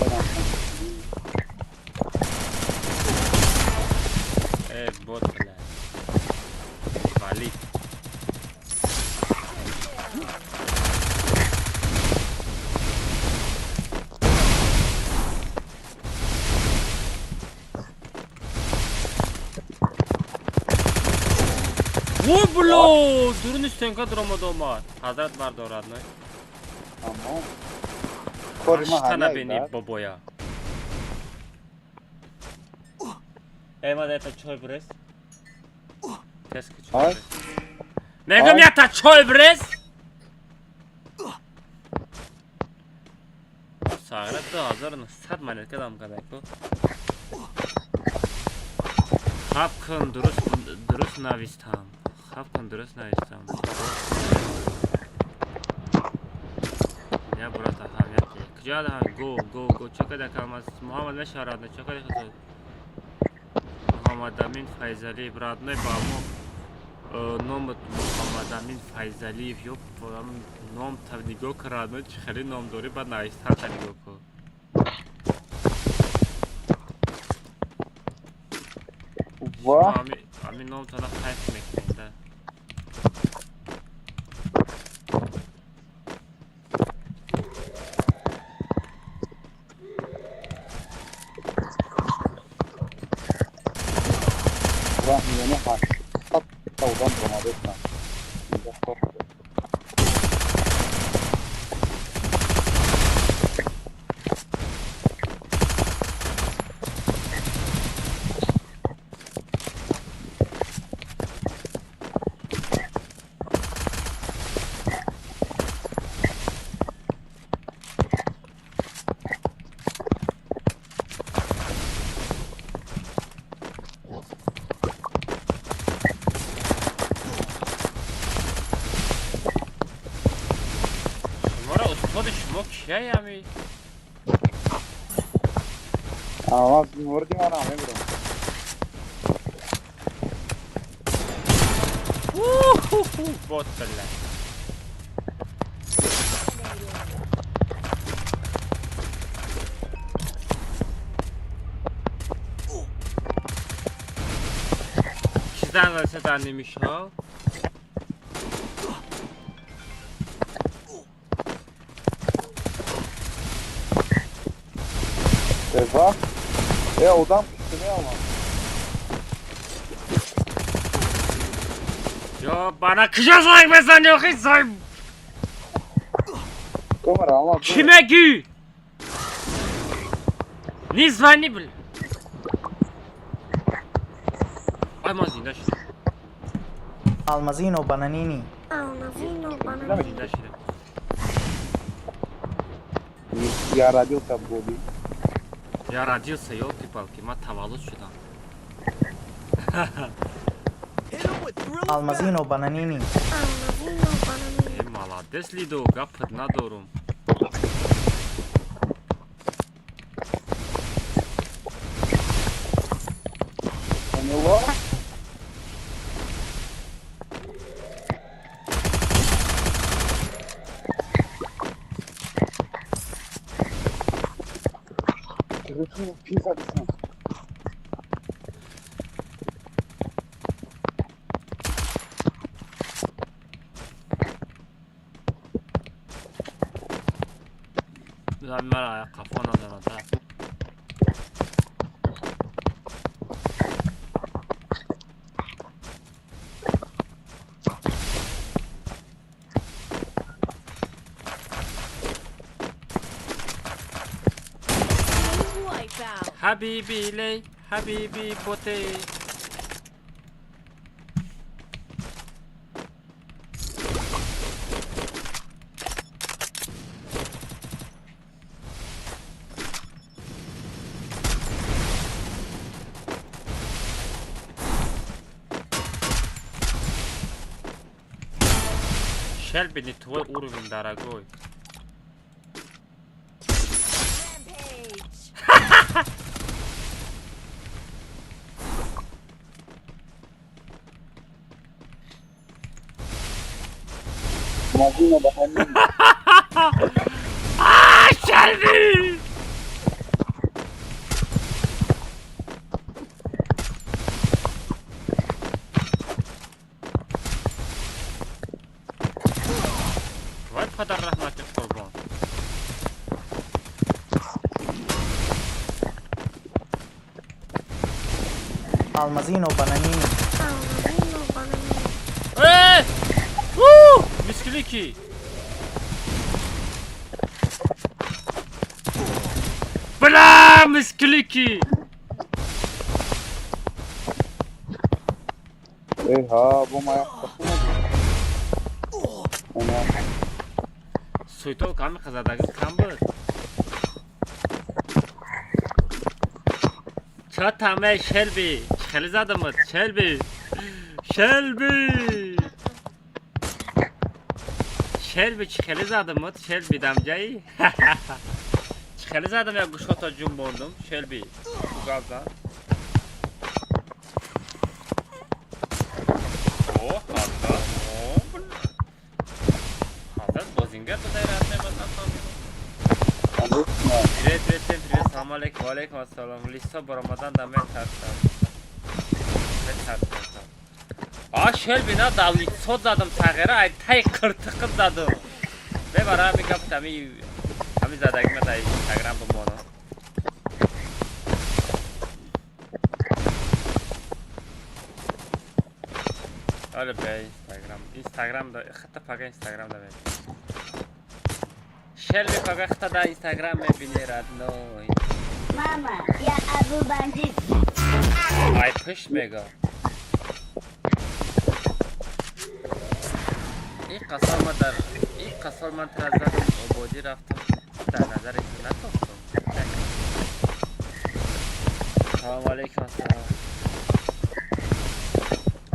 Speaker 3: Bot la. Vali. Wo blo! Durun üstten kadromu doma. Hazret var doradlı.
Speaker 5: Tamam. Koruma
Speaker 3: Kaç tane
Speaker 5: hala
Speaker 3: beni
Speaker 5: var.
Speaker 3: baboya. Eyvallah ya ta çöl brez. Keşke çöl
Speaker 5: Ay.
Speaker 3: brez. Megam ya ta çöl brez. Sağla 2100 manet kadam kadar ko. Hapkın durus navistam. Hapkın durus navistam. Ya burası hamiyet. Kıca da go çok kadar kalmaz. Muhammed ve şaradne çok kadar kızı. Muhammed Amin Fayzali bradne bamu. Nom Muhammed Amin Fayzali yok. Nom tabdigo karadne çıkarı nom dori bad navistam tabdigo ko.
Speaker 5: Vah.
Speaker 3: Amin nom tada kayf mekminde.
Speaker 5: Vah yeni haç. Hatta odan domadı etmem.
Speaker 3: Şumara ustadı şumok ya yami.
Speaker 5: Ama vurdum ana ne bro.
Speaker 3: Bot bella. Sizden zaten demiş ha.
Speaker 5: Vah. Odan üstüne ama.
Speaker 3: Yo bana kıcaz like mesela yok hiç say.
Speaker 5: Kamera ama.
Speaker 3: Kime gü? Nizvani bil. Ay mazinda şimdi.
Speaker 6: Almazino bananini.
Speaker 3: Mazinda şimdi.
Speaker 5: Ya radyo tablobi.
Speaker 3: Я родился, ёлки-палки, мотовалу сюда.
Speaker 6: Almazino bananini.
Speaker 3: Молодец, Лидо, гапот надорум.
Speaker 5: Поняла? Писаться.
Speaker 3: Zammara kafana dönada. Habibi ley, Habibi bote. Shelby, не твой уровень, дорогой.
Speaker 5: Mazina bahannem.
Speaker 3: Shelby! Vay kadar rahmetli kurban.
Speaker 6: Almazino bananini.
Speaker 3: Hey! Woo! Miskiliki. Bla miskiliki.
Speaker 5: ها بو ما انا
Speaker 3: سویتو کم خزادگی کم بود چه تمه شلبی خیلی زدمت شلبی چه خیلی زدمت شلبی دمجایی چه خیلی زدم یا گوشتا جون بوندم شلبی گازان اوه حضرت بازینگر تو دایی رفته بازن Привет, салам алейкум, алейкум ассалам. Лиса барамадан да мен тартам. Шелби на да лицо задам тағира, ай тай қыртықы задам. Бара мигам тами задагима да инстаграм бумоно. Оле бе инстаграм да хата пага инстаграм да бе. Шелби пага хата да инстаграм мебини родной.
Speaker 8: Мама, я Абу бандит.
Speaker 3: Ай пыш мега. این قصال من ترزدم عبادی رفتم در نظر ایتون نتافتم سلام علیکم السلام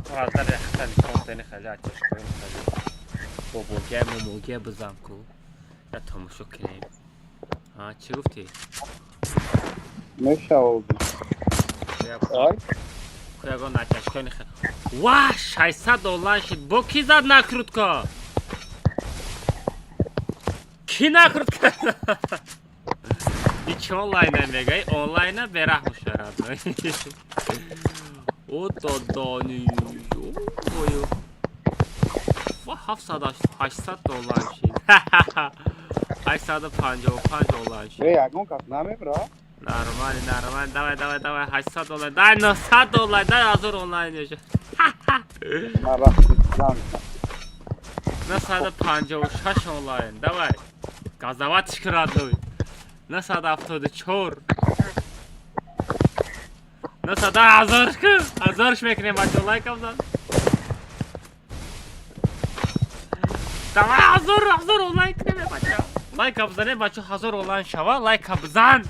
Speaker 3: تو حضر خیلی کامتینی خیلی عچش کنیم خیلی با بوگه موگه بزن کو یا تماشو کنیم چی گفتی؟
Speaker 5: نشاو
Speaker 3: کویگان عچش کنی خیلی واه 600 دلار شد با کی زد نکرد که کی نکرد که هیچ آنلاین نمیگه آنلاین براه مشارد او دادانی و 700 دلار شد 855 دلار شد
Speaker 5: اگون کس نمی برا
Speaker 3: نرمال давай 800 دلار дай 900 دلار дай 1000 آنلاین شد
Speaker 5: ما رفتیم
Speaker 3: 956 آنلاین давай газовать крадой 974 1000 میکنیم بچه لایک هم زن давай 1000 آنلاین کنیم بچه لایک هم زنه بچه 1000 آنلاین شوا لایک هم زن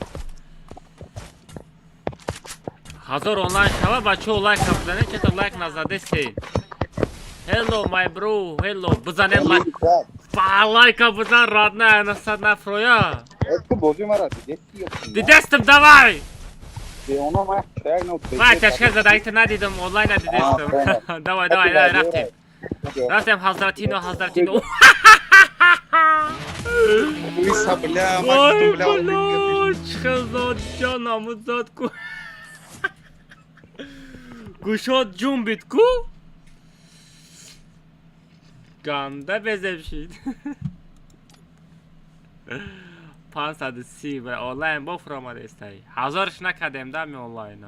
Speaker 3: 1000 آنلاین شوا بچه لایک هم زنه چطور لایک نزده سین hello my bro hello بزنه لایک لایک هم بزن رادنه نصد نفرویا
Speaker 5: اسکو بوزی مرا
Speaker 3: دیدستم давай
Speaker 5: اونا ما چه نو
Speaker 3: ما چشکه زده ایت ندیدم آنلاین ندیدستم давай رفتیم حضرتینو
Speaker 5: Лиса, бля,
Speaker 3: وای بلا چه زاد جانمو زاد کو گوشات جون بید کو گنده بزمشید 530 و آنلاین بفرماده استایی 1000ش نکردیم دمی آنلاین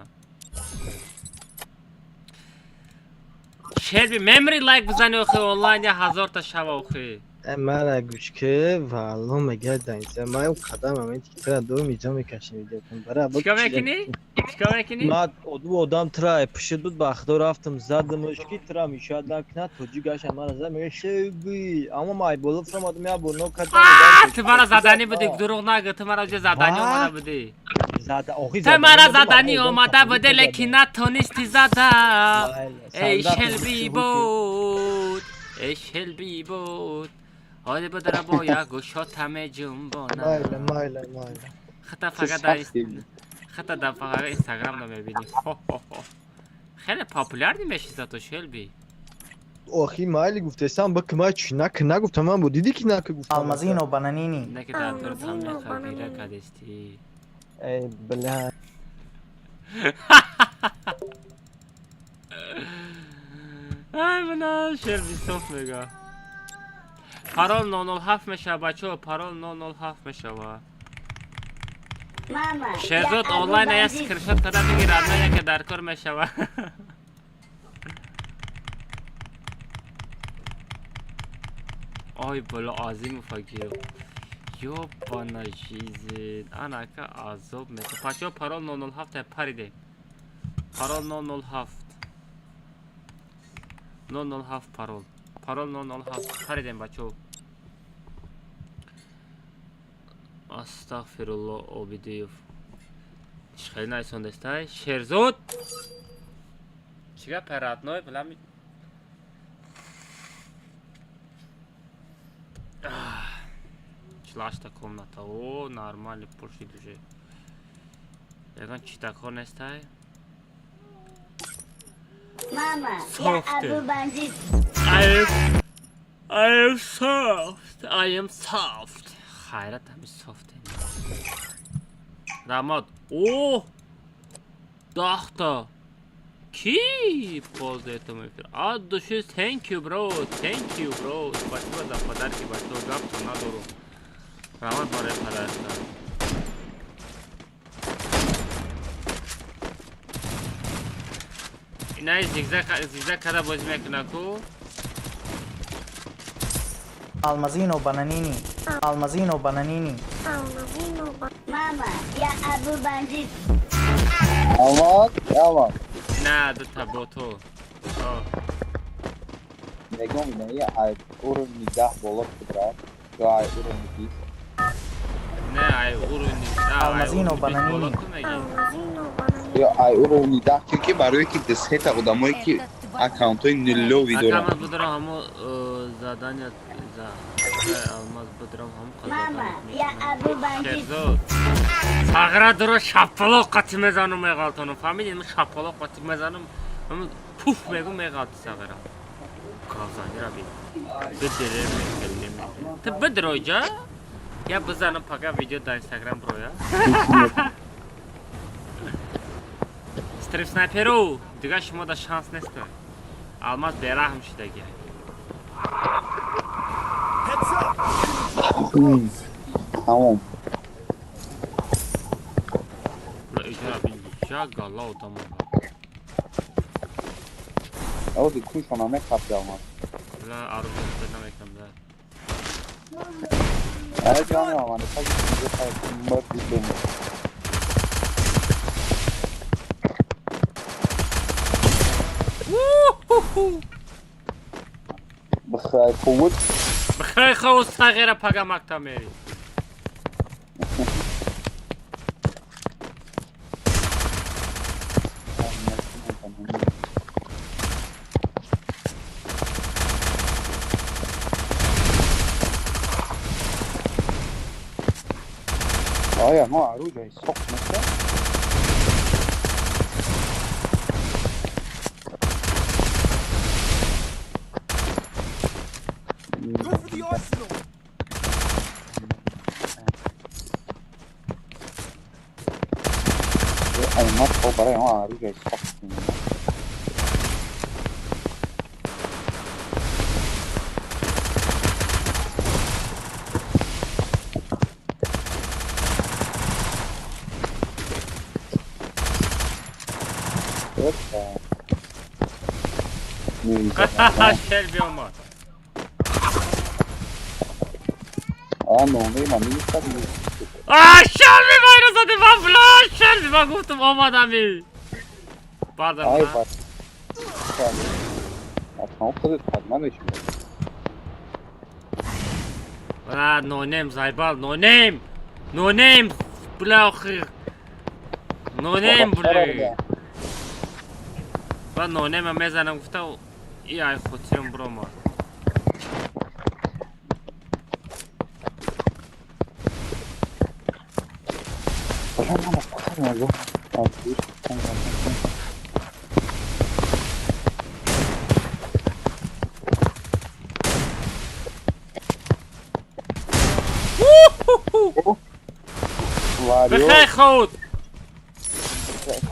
Speaker 3: شلبی ممری لایک بزنی اوخی آنلاین یا 1000 تا شب اوخی
Speaker 7: من گوش که والله مگه دنیزه من اون قدم همه تیتر دو میجا میکشیم ویدیو کن برای
Speaker 3: چیکار میکنی؟
Speaker 7: من او آدم ترا پشت بود بخدا رفتم زدمش که ترا میشاد نکنه توجی گشم من ازم میگه شبی اما مای بولو فرم آدم یا بونو کردم
Speaker 3: تو مرا زدنی بودی دروغ نگه تو مرا زدنی اومده بودی
Speaker 7: تو
Speaker 3: مرا زدنی اومده بودی لیکن نتونستی زدم ای شلبی بود حالی بدر با یا گوشات همه جنبانه
Speaker 7: مایل
Speaker 3: خطا فقط اینستاگرام رو میبینی خیلی پاپولار نیمشی زد تو شلبی
Speaker 7: آخی مایلی گفتستم با کمای چنک نگفتم من بود دیدی که نکه گفتم
Speaker 6: المزين وبنانيني
Speaker 3: نکه در طور همه خبیره کدستی
Speaker 7: ای بلا
Speaker 3: ای بنا شلبی صف میگه پارول 007 میشه بچه پارول 007 میشه
Speaker 8: Мама,
Speaker 3: شهزاد
Speaker 8: я Абу
Speaker 3: آنلاین یا
Speaker 8: бандит.
Speaker 3: سکرشات کده بگیر آنلاین که در کار میشه آی بلا عظیم فاگیرو یو بانا جیزید انا که عذاب میشه پچه پارول 007 پریده پارول 007 007 parol. Parol 007. Xaridin bachov. Astagfirullah Obidiyev. Ishqay nayson destay. Sherzod. Chiga paradnoy bilan Члашта комната. О, нормально пошли уже. Яган читако нестай.
Speaker 8: Мама, я
Speaker 3: Софты.
Speaker 8: Абу бандит.
Speaker 3: I am soft. I am soft. Хайрат ами soft. Рамад. О! Доктор. Ки поза этому эфир. От души thank you bro. Thank you bro. Спасибо за подарки большой. Гапто надору. Рамад баре подарка. Инай зигзаг када боз мекуна ку.
Speaker 6: Almazino bananini. Almazino bananini.
Speaker 8: Мама, я Абу бандит.
Speaker 5: Aman, aman.
Speaker 3: Na do taboto.
Speaker 5: Nigam ne ay urun nigah bolak kudra. Yo ay urun nigis.
Speaker 3: Ne ay uruni.
Speaker 6: Almazino bananini.
Speaker 5: Yo ay urun nigah çünkü barıyor ki desheta udamoy ki аккаунтои нулло видео.
Speaker 3: Акамат будорам ҳамо задания за алмаз будорам ҳамо
Speaker 8: Мама, я Абу бандит.
Speaker 3: сағра дуро шапалоқ қати мезанум меғалтонум фамилия шапалоқ қати мезанум пуф мегу меғалти сағра казани раби бидире мекелнем ты бидроҷа я бизанам пага видео да инстаграм броя стрим снайперу дига шумо да шанс нестой алмаз бераҳм шидаги
Speaker 5: Tamam.
Speaker 3: Ja galla odamı
Speaker 5: O di kuş ona ne kaptı ama.
Speaker 3: la arzu etmem da
Speaker 5: Evet canım ama ne kadar güzel sayfamlar izledim. بخير قوت
Speaker 3: بخير خوز صغيرة پاگا مکتا میری
Speaker 5: آیا ما عروج های سخت مثل المات خب برای ما عروج های سخت
Speaker 3: شلبی اومد
Speaker 5: نومه من نیستم
Speaker 3: شلبی باید زده من بلا شلبی من گفتم آمدمی بردم
Speaker 5: آی
Speaker 3: من
Speaker 5: بس اصلا خودت حتما نشون
Speaker 3: نو نیم زایبال نو نیم نو نیم بلا آخر نو نیم بلا و نو نیم هم میزنم گفتم ای ای خودتیم برو ما بخیر خود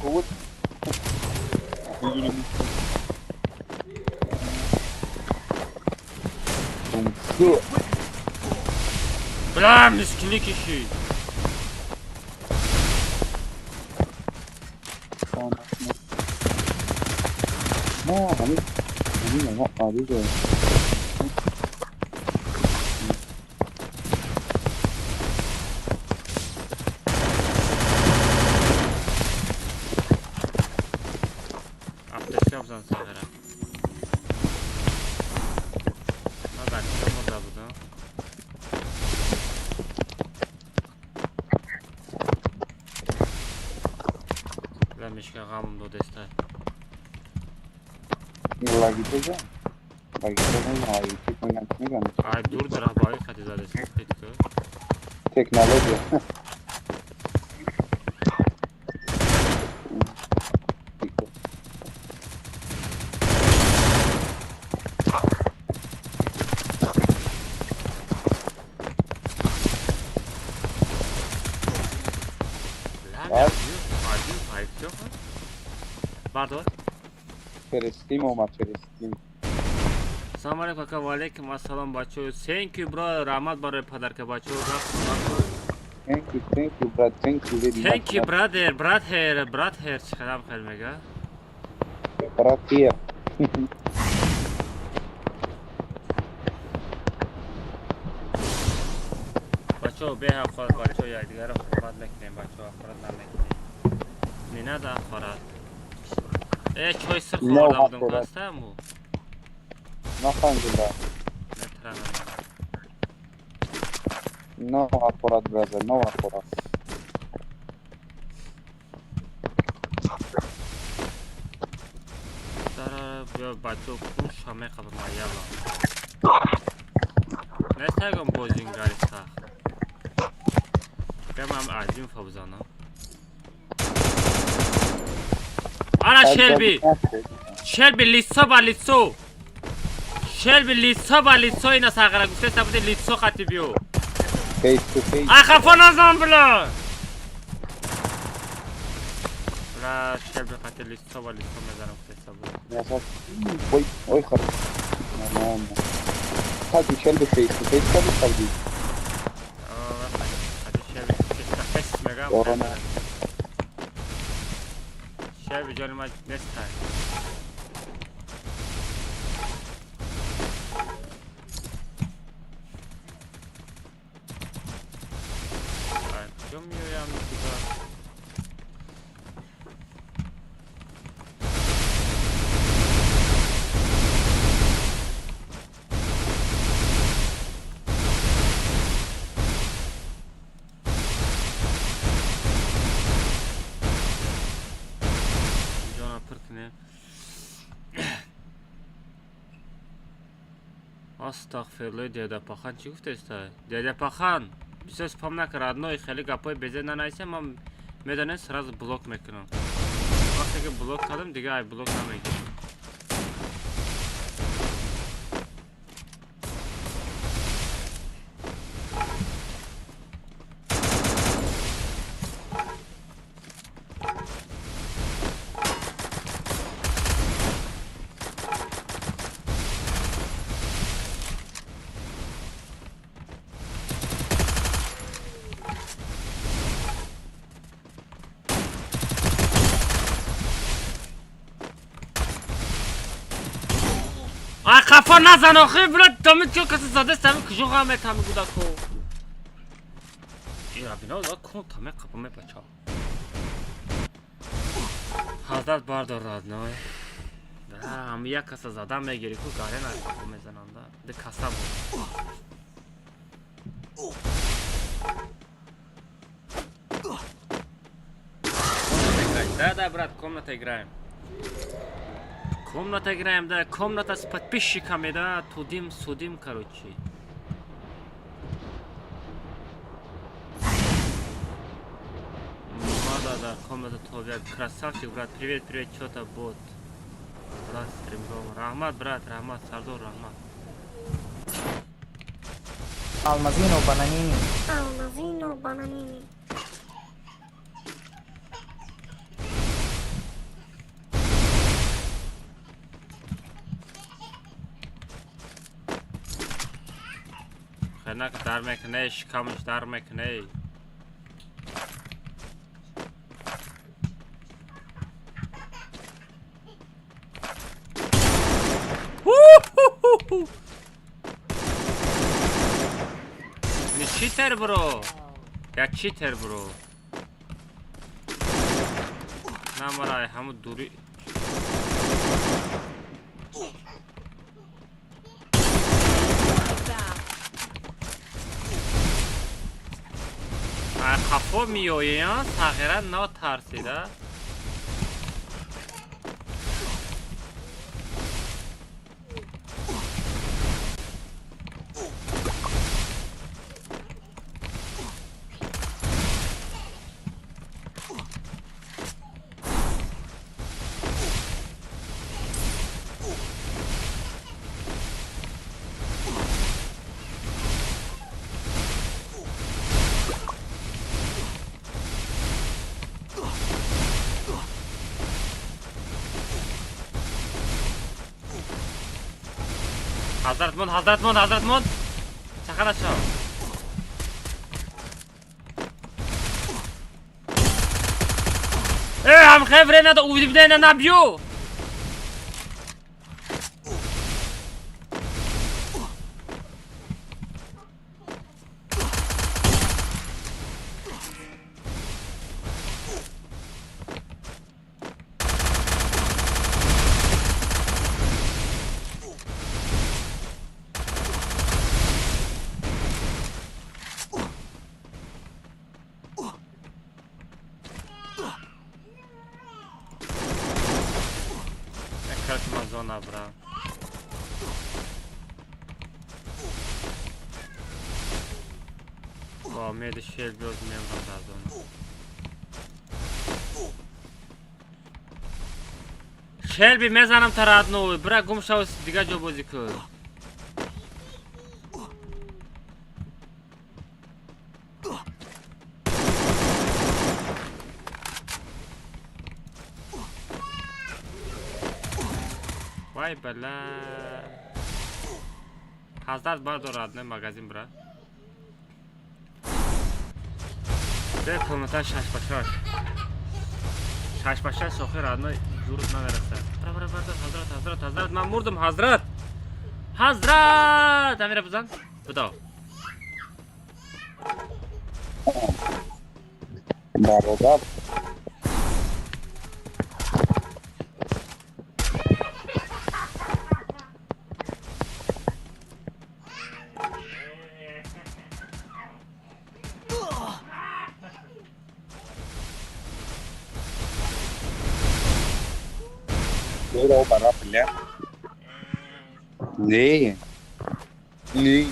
Speaker 5: خود
Speaker 3: بلا مسکینی کشی
Speaker 5: نه همین ما عروضه
Speaker 3: aptesi yapsan sağlara زده بودم میشکه غمم دو دسته
Speaker 5: لگی تو جان لگی تو نمیدونم چی کنم میگم
Speaker 3: آی دور داره با این خطی زده است
Speaker 5: تکنولوژی
Speaker 3: بردار
Speaker 5: فرستیم اومد فرستیم
Speaker 3: سلام علیکم کاکا و علیکم السلام بچه thank you bro رحمت برای پدر که بچه
Speaker 5: thank you brother thank you very much
Speaker 3: thank you brother چقدر خیلی میگه
Speaker 5: برات here
Speaker 3: بچه به خود بچه یا دیگر خورد نکنیم بچه خورد نکنیم نه ده خورد چای سر خورده بودم کاسته مو
Speaker 5: نخواهیم No apparat brother, no apparat.
Speaker 3: Dara bia bacho kun shame qab mayala. Nestagam bozing garista. Tamam azim fawzana. Ana Shelby liso ba liso. Shelby liso ba liso ina sagara guste sabde liso khatibio.
Speaker 5: Face to face.
Speaker 3: اخافون ازم بلا لا شلبي قتل لیستا و لیستا میزنم خیستا بود
Speaker 5: اوی خرد نام خلدی شلبي face to face خلدی
Speaker 3: خلدی شلبي خیست میگم شلبي جانی ما نستا استغفرالله دیده پاخان چی گفته است؟ دیده پاخان بیشتر سپام نکرد ادنای خیلی گپای بزه ننایسه من میدانم سراز بلوک میکنم وقتی که بلوک کردم دیگه ای بلوک نمیکنم خفا نزن آخه برد دامت که کسی زده سمی کجا غمه تمی بوده کو ایرا بینا دا کن تمی قبامه بچه حضرت باردار رادنای همه یک کسی زده میگیری که گاره نای قبامه زننده ده کسا بود ده برد комната играем комната играем, да, комната с подписчиками, да, судим, короче. Да, комната твоя, красавчик, брат, привет, что-то бот. Брат, стримгом, Рахмат, брат, Рахмат, Сардор, Рахмат.
Speaker 6: Алмазино бананини.
Speaker 3: خناك دار مکنه شکمش دار مکنه نه چیتر برو یا چیتر برو نه مرای همون دوری دفاع میآیند تغییرا نترسیده. Hazratmon. Chaqar aşağı. هم خبره نده او بدونه نبیو. Zona, bra. O, mnie do siebie odmieniam na zona. Shelby mezanam taradno, bra gumshao diga jo bozi kar. Vay bela. Hazard bar doradne magazin bra. De komentar şaş soxir adna zurut naverasa. Bra Hazrat man murdum Hazrat. Amira buzan. Buda.
Speaker 5: برادر برو برا پله نه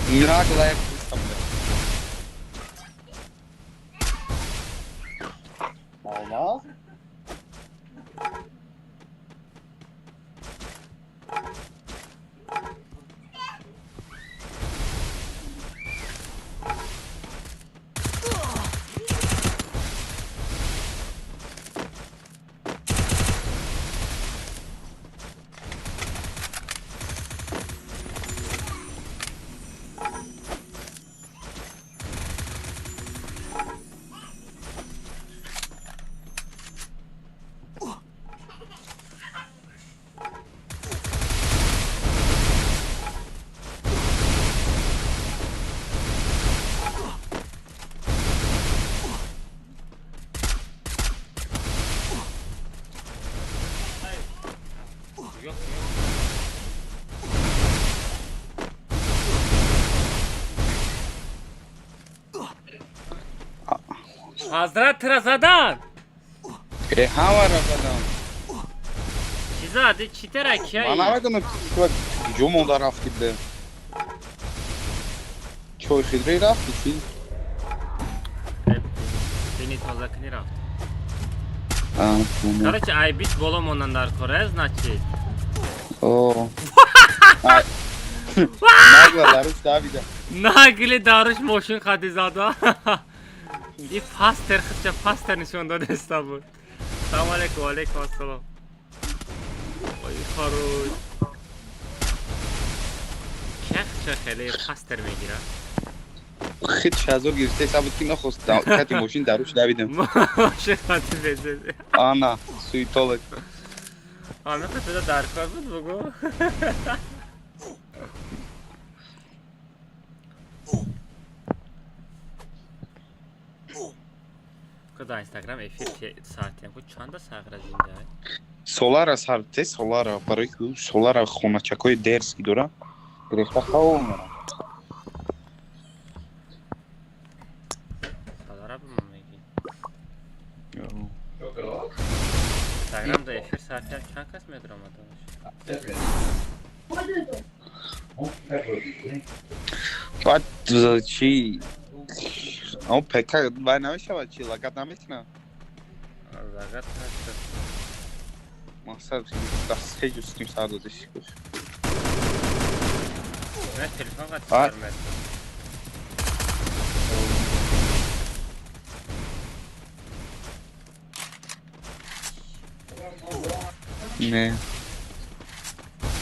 Speaker 5: میرا کلاک ماما
Speaker 3: Hazrat trazadan.
Speaker 5: همه را بدم
Speaker 3: Çizade çiterek ya.
Speaker 5: من نمیدونم جو مونده رفتی به چوی خیدری رفتی چی؟
Speaker 3: Beni tozakini raft. Короче, айбис болом онан дар коре, значит.
Speaker 5: О. Нагла даруш давида.
Speaker 3: Nagli darush motion khadi zada. Ye faster khcha faster nishon dode istabul. Salam alaikum, alaikum assalam. Oy kharosh. Khcha khale faster megira.
Speaker 5: خیلی شازور گرفته ثابت کی نخواست کتی ماشین دروش دویدم
Speaker 3: Motion khadi bezede.
Speaker 5: آنا سویتولک
Speaker 3: Ahmet de dar kar bud bugu. Kıda Instagram efir saati bu çanda sağra zinda.
Speaker 5: سولارا سارته سولارا برای که سولارا خونچکای درس کی دورم گرفته خواه
Speaker 3: اینستاگرام دا افیر ساعتی هم چند کس میاد آمده باشه
Speaker 5: بعد چی اون پکر باید نمیشه چی لگت نمیتونه
Speaker 3: لگت هست
Speaker 5: مقصد دست هی جستیم ساعت دادشی کش
Speaker 3: نه تلفن قد سر میاد
Speaker 5: نه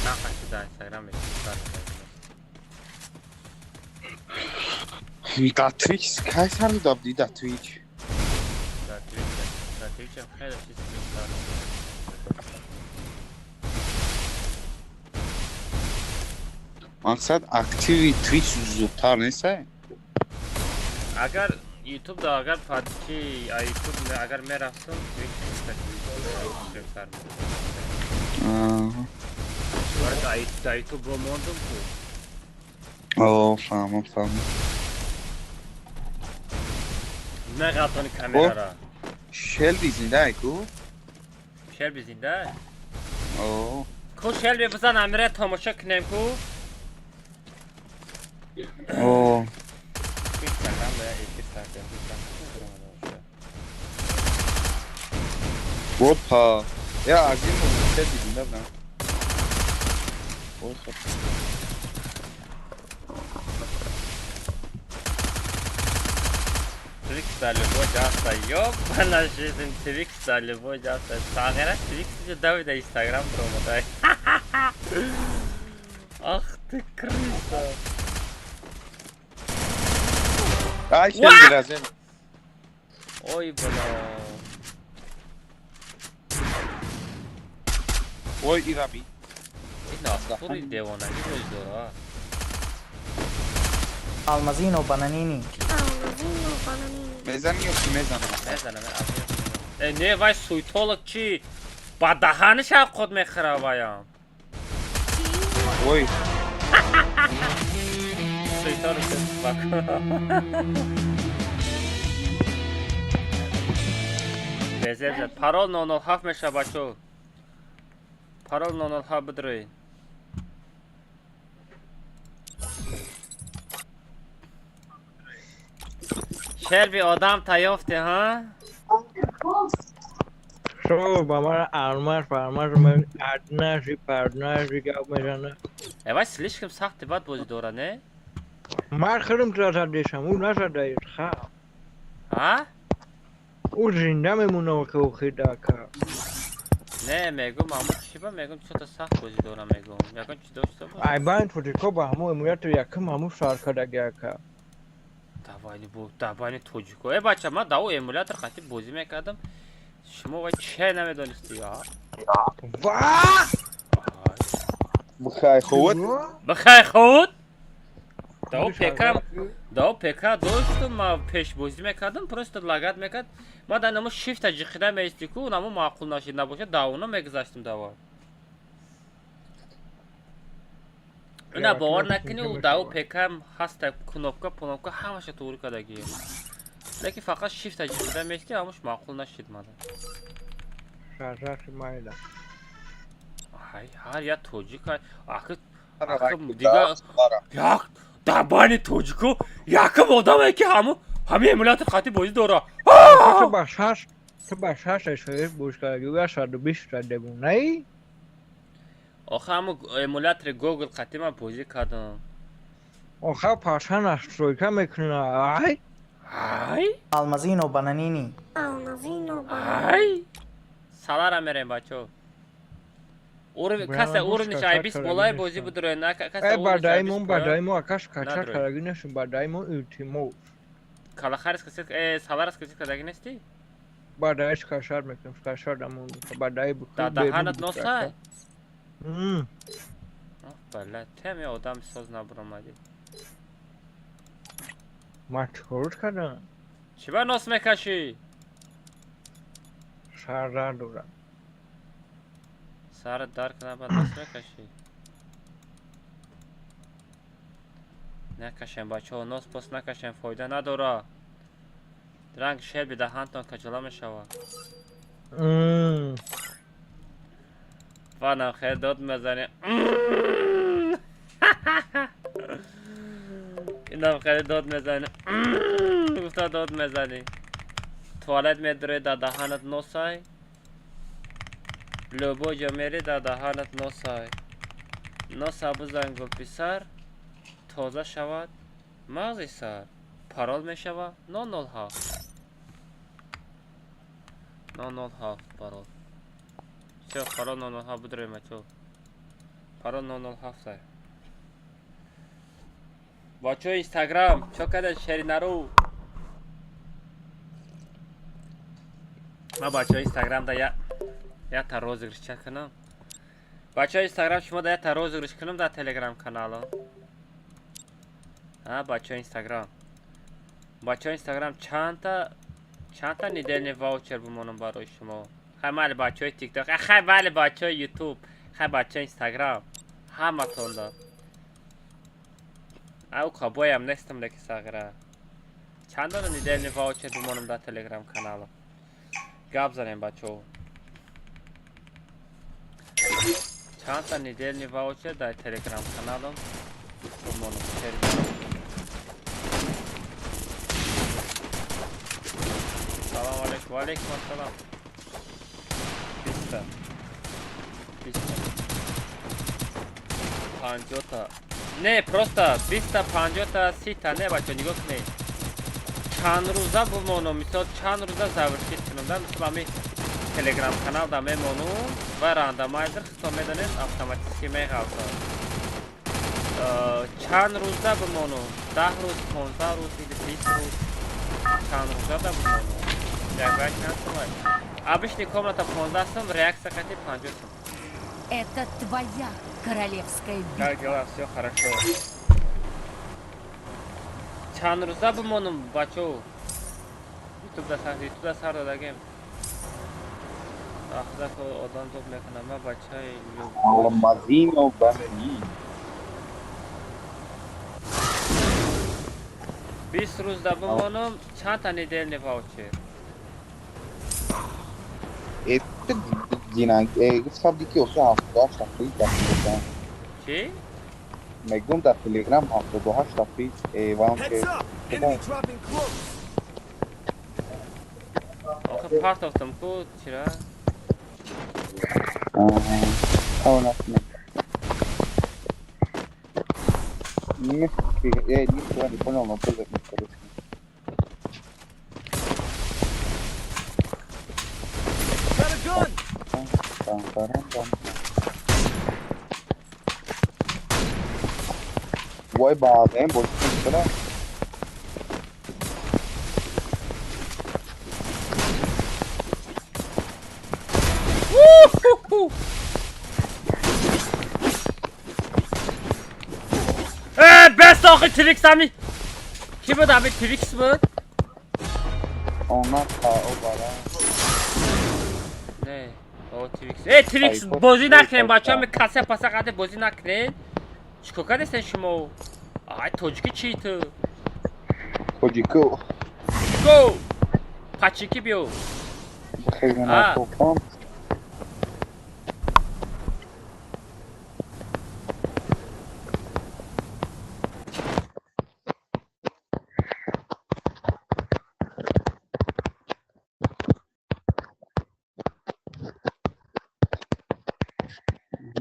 Speaker 3: نه قصد دا اینستاگرام میشه
Speaker 5: دا تریکس که سر دابدی دا تویچ
Speaker 3: دا تویچ هم خیلی چیز میشه
Speaker 5: مقصد اکتیوی تویچ زودتر نیسته؟
Speaker 3: اگر یوتیوب دا اگر پادکی یوتیوب اگر میرفتم تویچ میشه سر میاد دا یوتیوب رو موندم کو
Speaker 5: اوه فهمم
Speaker 3: نگاتونی کامیرا را
Speaker 5: شلبی زنده ای کو؟
Speaker 3: شلبی زنده
Speaker 5: اوه
Speaker 3: کو شلبی بزن امیره تماشا کنیم کو
Speaker 5: اوه
Speaker 3: اینستاگرام یا ایکی ساعتی
Speaker 5: بود پا یا از این موضوع شلبی زنده بودم اوه خب
Speaker 3: Twix da любовь yok bana жизнь Twix da любовь Sağera Twix davi da Instagram promoday. Ah ты крыса.
Speaker 5: Ay şelbi lazım
Speaker 3: Oy bana.
Speaker 5: Oy irabi
Speaker 3: Furi devona gidiyoruz doğru.
Speaker 6: Almazino bananini.
Speaker 5: Mezan yok ki mezan
Speaker 3: Ne vay suytoluk çi Badahanı şak kod me kharabayam
Speaker 5: Oy
Speaker 3: Suytoluk bak Bezevzet parol 007 meşa bacho Parol 007 bidroy شلبی آدم تایفته ها؟
Speaker 7: شو با من آرمار من اردناشی پردناشی که میزنه
Speaker 3: وای سلیش کم سخته باد بازی دوره نه؟
Speaker 7: من خیلیم ترازد دیشم او نشده اید خواه
Speaker 3: ها؟
Speaker 7: او زنده میمونه که او خیده که
Speaker 3: نه میگم همون چی با میگم چطور سخت بازی دوره میگم میگم چی داشته با؟
Speaker 7: ای باید فوتیکو با همون امولیت یکم همون سارکده گه که
Speaker 3: دبانی توجیکو ای بچه من داو ایمولیاتر قطعی بازی میکردم شما وای چه نمیدانستی ها؟
Speaker 7: واه
Speaker 5: بخای خود
Speaker 3: بخای خود؟ داو پیکا دوستم ما پیش بازی میکردم پرست لگت میکرد ما در نمو شیفت جخیده میستی که اونمو معقول نشید نباشه داونو میگذاشتم داوا نه باور نکنی او داو پیکم هست کنوپکا همش طوری کدگی لیکن فقط شیفت جخیده میستی همش معقول نشید مادر
Speaker 7: شرشش مایده
Speaker 3: هر یا توجیکا دیگه یک دبانی توجیکو یکم آدمه که همه ایمولیات خطی بازی داره
Speaker 7: تو با شش شویش بوش کردگی و 120 شده بون نه؟
Speaker 3: آخه همون ایمولیاتر گوگل خطی من بازی کردم
Speaker 7: آخه پاشن استرویکا میکنه ای؟
Speaker 6: Almazino bananini.
Speaker 3: ای سالارا میریم بچه کسی اورنش ای 20 بالای بازی بدره نه کسی اورنش ای 20
Speaker 7: badaimu akash kaçar karagüneşin badaimu ultimo.
Speaker 3: Kalakharis kesi salaras kesi kadar nesti?
Speaker 7: Badaiş kaçar mekim kaçar da mun badai bu.
Speaker 3: Da hanat nosa. Balla tem ya adam söz nabramadı.
Speaker 7: Maç olur kadar.
Speaker 3: Çiba nos mekaşi?
Speaker 7: Şarra dura.
Speaker 3: Sarı dark na bad nos mekaşi? نکشم بچه ها ناس پس نکشم فایده نداره درنگ شیر به دهانتان کجلا میشوه خانم خیر داد میزنه. اینم خیلی داد میزنه. گفتا داد میزنی. توالت میدره در دهانت نوسای. لوبو جا میری در دهانت نوسای. نوسا بزن گل پسر. تازه شود مغزی سر. پارول میشود 907. 907 پارول. چه پارول 907 بدره چو. پارول 907 ای. بچه اینستاگرام چو کده شری نرو. ما بچه اینستاگرام دا یا تا روزگرش چه کنم. بچه اینستاگرام شما دا یا تا روزگرش کنم دا تلگرام کانال. ها بچه اینستاگرام. بچه اینستاگرام چند تا نیدل واوچر بمونم برای شما. خیلی مال بچه تیک تاک. خیلی مال بچه یوتیوب. خیلی بچه اینستاگرام. همه تون دا. او کابوی هم نیستم لکی ساگره. چند تا نیدل واوچر بمونم در تلگرام کانال. گاب زنیم بچه. چند تا نیدل واوچر در تلگرام کانالم بمونم. سلام علیکم. و علیکم السلام. 20 50 تا نه پروستا 20 تا 50 تا 30 تا نه بچه نگاه کنید. چند روزه بمونم مثلا چند روزه زورشید کنم در مثل همی تلگرام کانال دا میمونم و راندمایزر خطا میدانید اتوماتیکی میغوزد. چند روزه بمونم 10 روز 15 روز 20 روز چند روزه دا بمونم. یک وقت چند سمای обычный комната 15 сом, реакция коты 50 сом.
Speaker 9: Это твоя королевская битва.
Speaker 3: Как дела? Все хорошо. چند روزه بمونم بچو. یوتیوب دا سر دادگیم. آخده که آدم توب میکنم من بچه
Speaker 5: آلمازین و بنی
Speaker 3: 20 روز دا بمونم چند تا نیدل نواوچه.
Speaker 5: ایت جینان گفتم دیگه اوسه 78 تفریج داشتم.
Speaker 3: چی؟
Speaker 5: میگم در تلگرام 78 تفریج وام که
Speaker 3: آخه پارت افتم کو چرا؟
Speaker 5: اون است نه که نیست ولی کنم مطلب نیست. وای بعدين بولش کنه
Speaker 3: بس آخه تریکس همی کی بود همی تریکس بود؟
Speaker 5: اونا تا او بالا
Speaker 3: نه او تریکس تریکس بازی نکنیم بچه همی کسه پسه قده بازی نکنیم چیکو کده سن شما؟ آی توجیکی چی تو؟
Speaker 5: توجیکو
Speaker 3: پاچیکی بیو
Speaker 5: خیلی نکوکم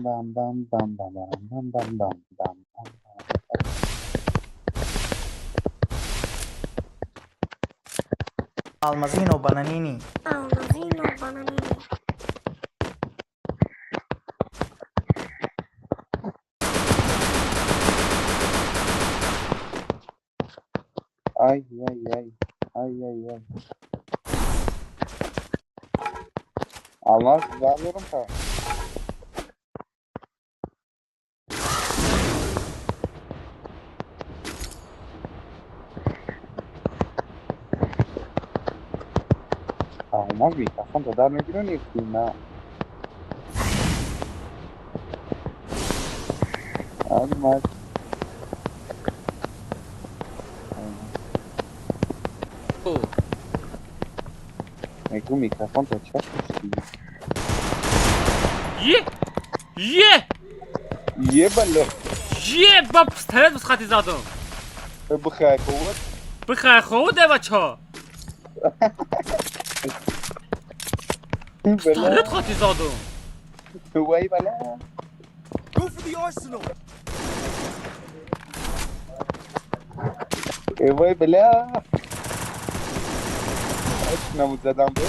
Speaker 5: bam bam bam bam bam bam bam bam bam.
Speaker 6: Almazino bananini.
Speaker 5: Ay ay ay ay ay ay. Allah varıyorum da. Olmaz mı? Kafam da dar ne diyor ne yapayım ha? Olmaz. Ne bu mikrofon da çok güçlü.
Speaker 3: Ye!
Speaker 5: یه بله
Speaker 3: با پسترت بس خطی زدم
Speaker 5: بخیر بود
Speaker 3: بخیر خوده بچه پسترت خطی زدم
Speaker 5: وای بله وای بله نمود زدم بود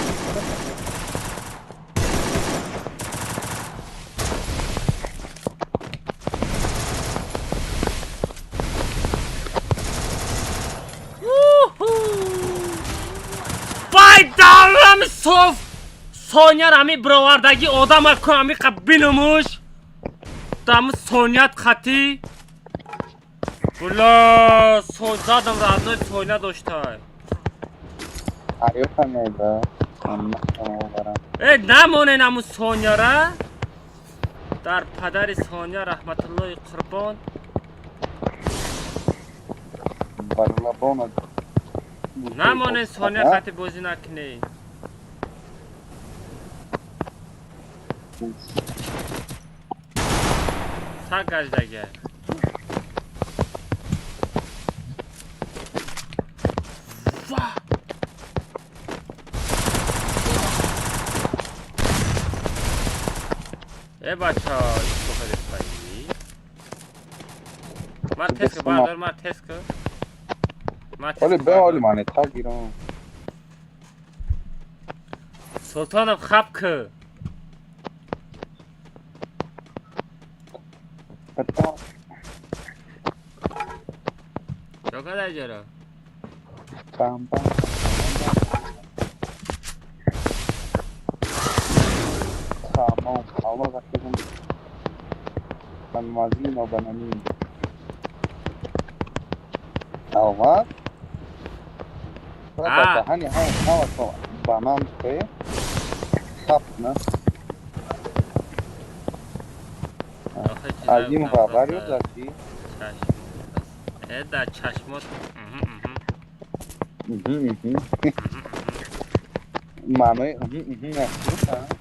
Speaker 3: Baydarım sof Sonya rami brovardagi odam ako ami qabilumush Damı Sonyat khati Bula Zadam radnoy Sonya doştay
Speaker 5: آره فهمیده
Speaker 3: نمونه نمو سونیا را در پدر سونیا رحمت الله قربان
Speaker 5: والا بونا
Speaker 3: نمونه سونیا خطی بازی نکنی سگش دیگه بچه ها این بخیر اسپایی من تسک بردار من تسک
Speaker 5: ولی به حال منه تا گیرم
Speaker 3: سلطانم خب که چه کده جرا
Speaker 5: تمام حالا رفتم من مازین و بنامین آمد
Speaker 3: آه
Speaker 5: هنی ها تو بانام که خب نه از این خبری داشتی
Speaker 3: در چشمات
Speaker 5: معنی نشید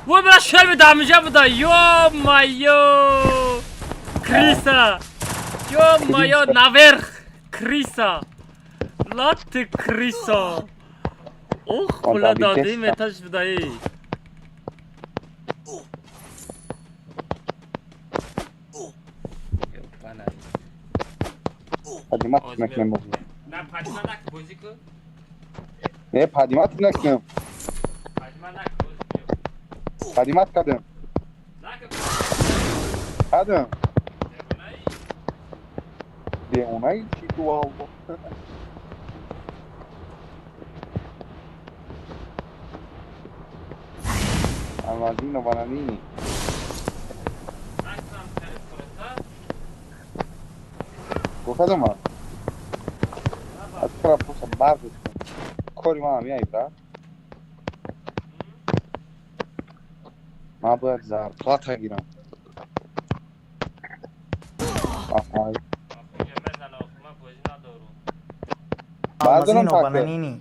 Speaker 3: وای برای شرم دمیجه بوده یا مایو کریسا یا مایو نورخ کریسا لات کریسا اوه خلا دادی میتاش بدهی
Speaker 5: پادیمات نکنم بازی
Speaker 3: نه پادیمات نکن بازی کن
Speaker 5: نه پادیمات نکنم پادیمات کدم کدم دیونایی چی تو آلو المازین و بانانینی گفتم من از طرف پوشم بردش کن کاری ما همیایی برد ما باید زرقات گیرم آهای
Speaker 6: Almazino bananini.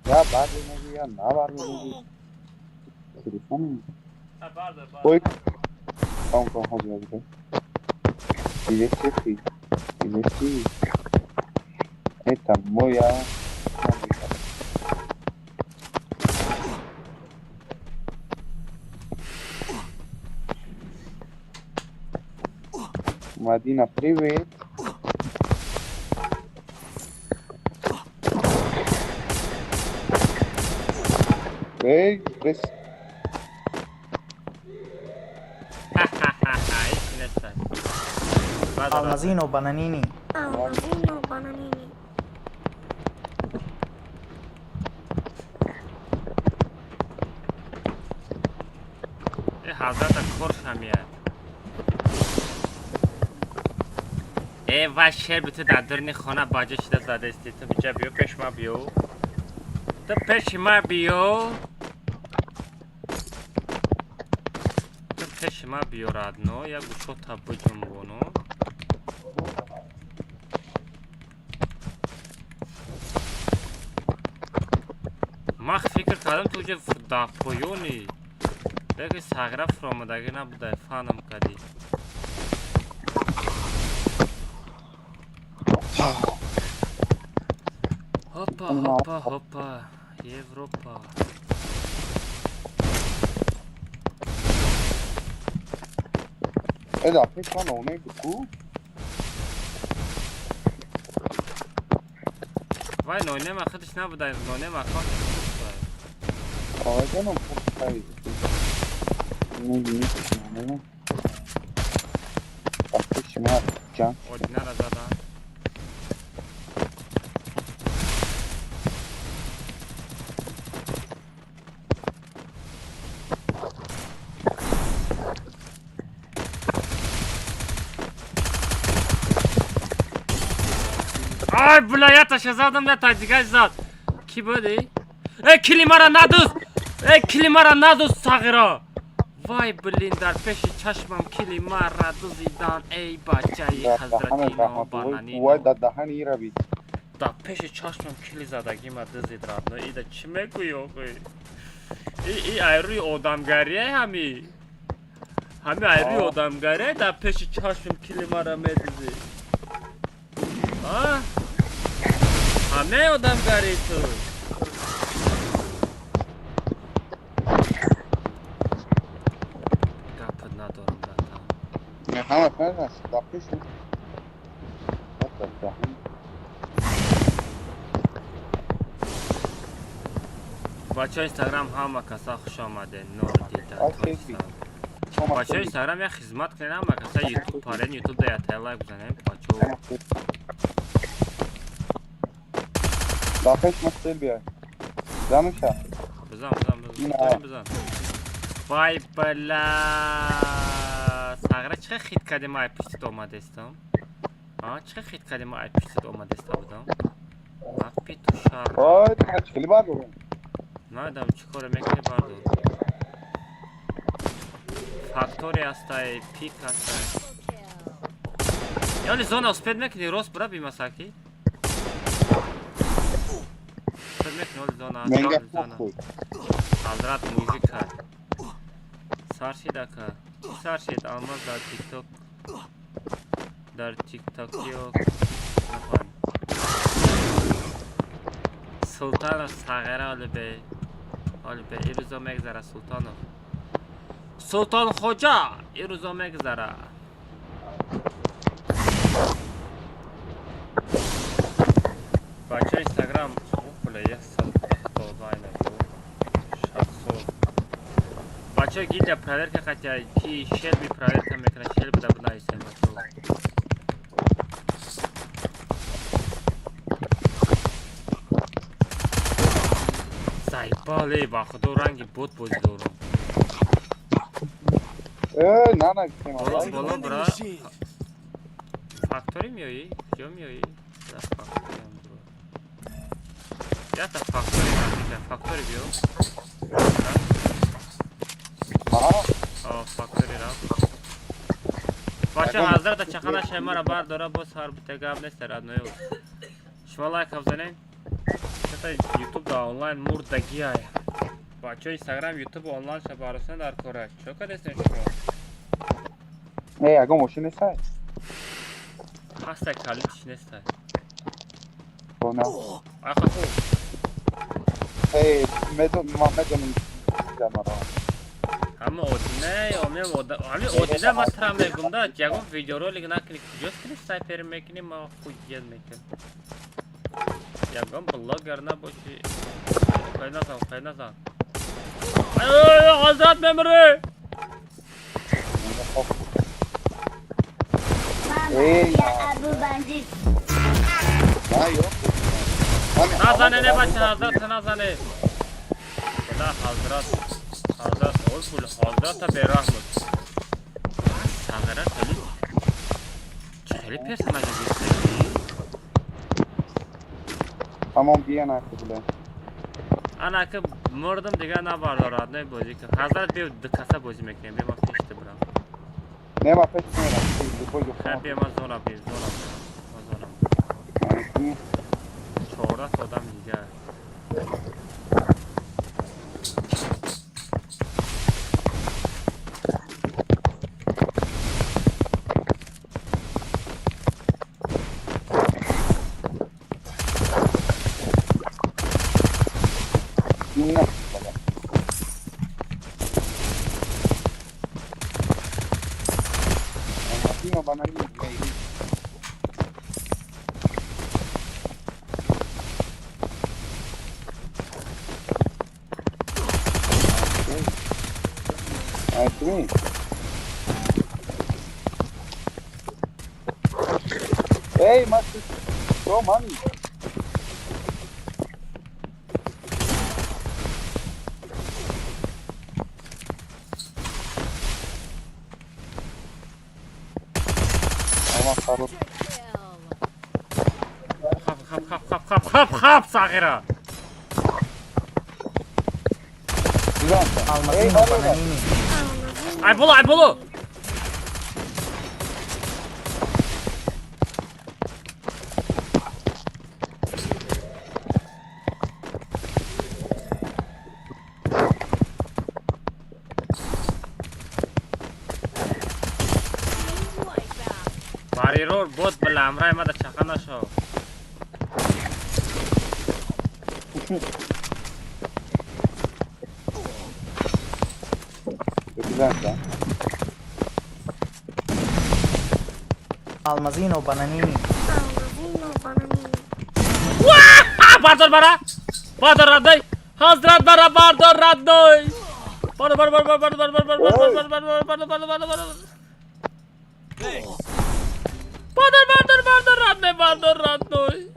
Speaker 5: یا بعد نگی یا نه بعد نگی تلفن کوئی کام हो गया अभी electric esta muy a Madina привет Эй, пресс.
Speaker 6: Almazino bananini.
Speaker 3: حضرت کورش همیه و شهر بیتو در درنی خانه باجه شده زده استی تو بجا بیو پیش ما بیو تو پیش ما بیو پیش ما بیارد نو یا گوشو تا بجنبونو ما فکر کردم تو چه داپویونی لیکن ساغره فرامدگی نبوده فانم کدی هوپا هوپا هوپا یوروپا
Speaker 5: Eda, fez só não, né? Do cu?
Speaker 3: Vai, não nem mais خدش نبوده não nem mais خواهد
Speaker 5: Ó, eu não posso sair. Não vi isso, não. Tá fechado, já.
Speaker 3: ordinar azada Ay بلایتش زدم یا تاجیگش زد کی بودی؟ ای کلیما را ندوز ای کلیما را ندوز صغیرا وای بلین در پیش چشمم کلیما را دوزیدن ای بچه حضرتی نابانانی
Speaker 5: Uai, da dahani rabi.
Speaker 3: در پیش چشمم کلی زدگی ما دوزید را نو ایده چی میگوی آقای ای ایروی آدمگریه همی ایروی آدمگریه در پیش چشمم کلیما را میدوزی آه همه آدمگری تو گپت ندارم رفتم
Speaker 5: Ne, hamar fazla, da fechado. Da dahani.
Speaker 3: بچه اینستاگرام همه کسا خوش آمده نور دیده
Speaker 5: اوکی.
Speaker 3: بچه اینستاگرام یا خدمت کنیم همه کسا یوتیوب پارین یوتیوب ده یا تایلایک بزنیم بچه
Speaker 5: Da fechado, mas ele Zanuşa.
Speaker 3: بزن وای بلا ساغره چه خید کردیم ای پیشت اومده استم چه خید کردیم ای پیشت اومده استا بودم اپی تو شار
Speaker 5: Oy, kaç kili var bu?
Speaker 3: نایدم چیکار میکنی باردو فاکتوری هستای پیک هستای یعنی زون اسپید میکنی روز برا بیما ساکی اسپید میکنی ولی زون
Speaker 5: Menge
Speaker 3: زون
Speaker 5: koy.
Speaker 3: حضرت موزیکا سارشید که سارشید آماز در تیک تاکیو نخواهیم سلطان و ساغره حالی به ای روزا میگذره سلطان خوجا ای روزا میگذره بچه اینستاگرام بله یک سال داینه بچه گیل پرادر که خطیه کی شیل بی پرادر که میکنه شیل بده بنایی سیم بچه سایپالی با خودو رنگی بود بودی دورم
Speaker 5: نه نه kim
Speaker 3: بالا برا فاکتوری میایی؟ کجا میایی؟ در فاکتوری هم برو یا تا فاکتوری هم فاکتوری بیو فاکتوری را بچه حضرت چخانه شما را برداره باز هر بتگاب نیست راد نویو شما لایک افزنین چطور یوتیوب دا آنلاین مردگی های بچه اینستاگرام یوتیوب آنلاین شبارستان در کره چو کدستین شما
Speaker 5: Ey, agam o ne sai?
Speaker 3: هسته کالیتش نیسته
Speaker 5: Ona.
Speaker 3: آخه
Speaker 5: Hey, medon zamara.
Speaker 3: همه اودینه همه اودینه ما ترا میگم دا جگم ویدیو رو لیگ نکنی کجاست کنی سایپر میکنی ما خود گید میکن جگم بلاگر نباشی خیلی نزن حضرت میمره
Speaker 8: یا ابو بندیت
Speaker 3: نزنه نه بچه حضرت نزنه خدا حضرت اول پول حضرت بیرحمت ساغره خیلی پرسناجی بیسته
Speaker 5: Tamam diyen artık bile.
Speaker 3: انا که مردم دیگه نباردارد نه بازی که حضرت بیو دو کسا بازی میکنیم بیما پیشت برم
Speaker 5: نما فکر کنم
Speaker 3: خب ما زونا بیر زونا بیر 14 آدم دیگه
Speaker 5: نه bana niye Aytmi. Hey, Master. Go, man.
Speaker 3: خب صغیره
Speaker 6: Almazino Bananini.
Speaker 3: ای بولو باری بود بله امرای ما در چخه نشو
Speaker 6: Almazino Bananini.
Speaker 3: باردار برا باردار ردای حضرت برا باردار ردای باردار ردای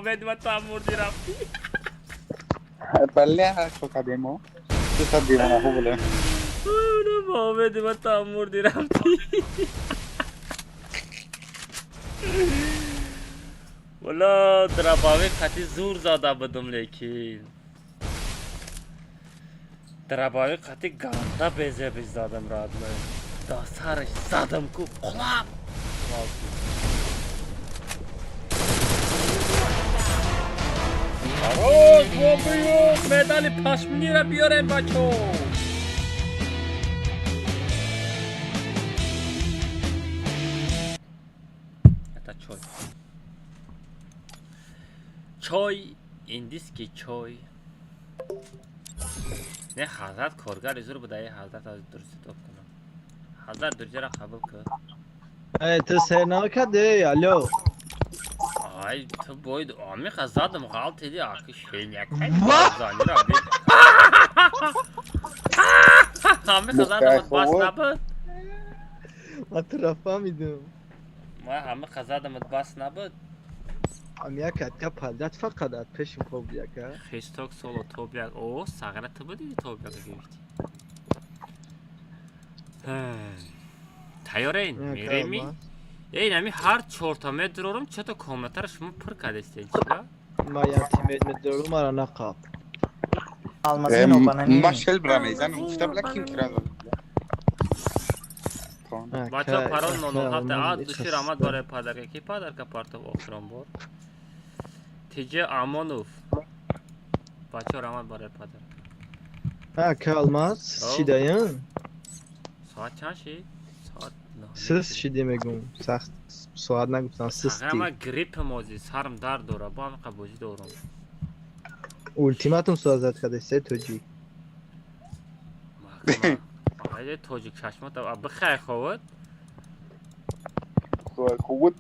Speaker 3: باید و تاموردی رفتی
Speaker 5: بله هر چه کدیمو چه دیوانه هو بله
Speaker 3: باید و تاموردی رفتی والا درباوی خطی زور زاده بدم لیکن درباوی خطی گانده بیزه بیز دادم راد من دا سرش زدم کو قلاب آروز بابیو میدان پشمینی را بیاریم بچو اتا چای این دیسکی چای نه حضرت کارگر زور بوده حضرت از درستی تو کنم حضرت درجه را قبول کرد
Speaker 7: ای تو سرنامه کرده الو
Speaker 3: آی تو باید آمی خزادم غلط دی آکی شین یکی زانی را بید آمی خزادم باس نبود
Speaker 7: من تو رفا میدم
Speaker 3: ما همه خزادم باس نبود
Speaker 7: امیا کتکا پلدت فقط پیشم خوب یکا
Speaker 3: خیستوک سولو توبیاک او ساغره تو بودی توبیاک گیفتی تایورین میرمی ای نمی هر 4 تا متر دورم چطور کامنتر شما پر کردید چرا
Speaker 7: ما یا تیمت مدرو مرا نقاب
Speaker 6: Almazino Bananini.
Speaker 5: ماشل برمیزن گفتم لکیم کرد
Speaker 3: بچه پرال نونو هفته عاد دوشی رامد برای پادر کی پادر که پارتو آخرام بار تیجه آمانوف بچه رامد برای پادر
Speaker 7: ها کالماز چی دایم؟
Speaker 3: ساعت چند شی؟ ساعت
Speaker 7: سس چی دیمگم سخت ساعت نگفتن سستی
Speaker 3: اما گریپ موزی سرم درد داره با هم قبوزی دارم
Speaker 7: اولتیماتوم سازد کده سه توجی
Speaker 3: آقای توجیک چشمات بخیر خواهد
Speaker 5: خوبت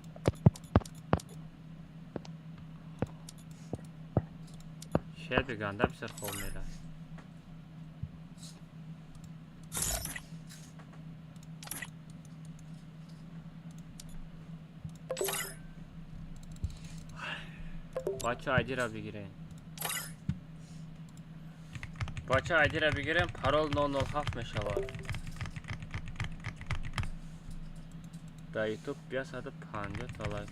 Speaker 3: شاید بگنده بسر خوب میره بچه آیدی را بگیرین بچه آیدی را بگیرین پارول 007 می شود در یوتیوب 50 تا لایک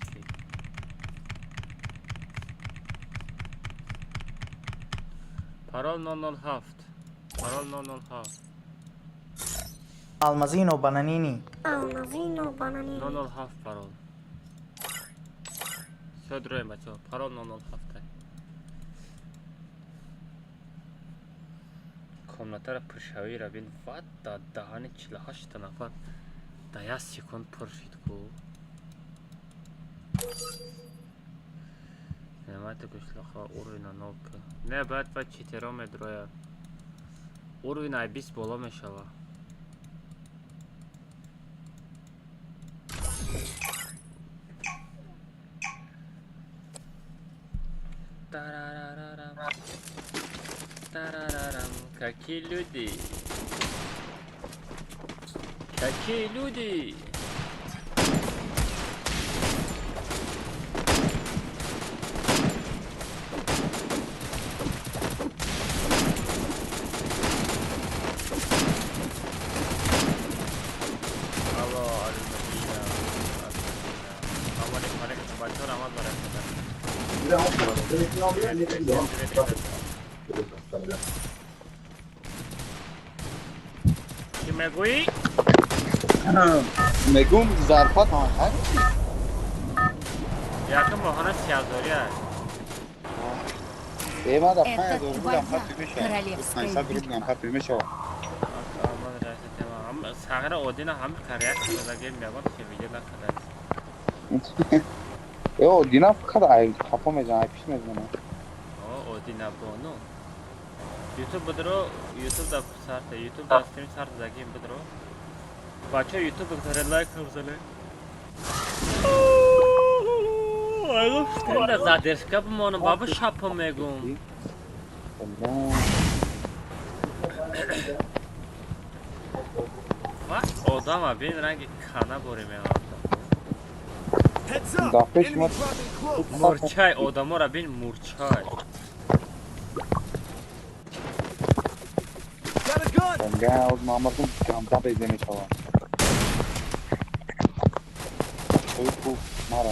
Speaker 3: Parol 007. Parol 007.
Speaker 6: Almazino bananini.
Speaker 3: 007 parol. Södröym bachcha. Parol 007. Komnatara pırshavi rabin vat da dahani 48 nafar daya sekund pırshidku. Nemate kuşlaha urvina nolka. Ne bat bat chiterom edroya. Urvina bis bolameshava. Тарарарарам. Тарарарам. Какие люди? Какие люди? Алло, Аль-Мадина. Амалик, бачор амал барак. چی میگویی؟
Speaker 5: میگم ظرفات ها هست
Speaker 3: یکم ماهانه سیازوری هست
Speaker 5: ایما دا
Speaker 9: Это
Speaker 5: 5000
Speaker 9: твоя
Speaker 5: روبل هم خط میشه
Speaker 9: королевская
Speaker 5: 500 روبل هم خط میشه
Speaker 3: ساغر اودینا هم کاریت بزرگی میگم که ویدیو نکرده
Speaker 5: ایو دینا فقط ای خفا میزنه پیش میزنه
Speaker 3: اودینا بونو یوتیوب بدرو یوتیوب دا سارت یوتیوب دا استریم سارت زگیم بدرو بچه یوتیوب بگذاره لایک بزنه آیگو استریم دا زادرشکا بمانم بابا شاپا میگم و آدم ها بین رنگ کانا بوری میگم
Speaker 5: دافش مد
Speaker 3: مرچای آدم ها را بین مرچای
Speaker 5: بنگه از مامرکم کمتا بیزه شوا شوی خوب مارا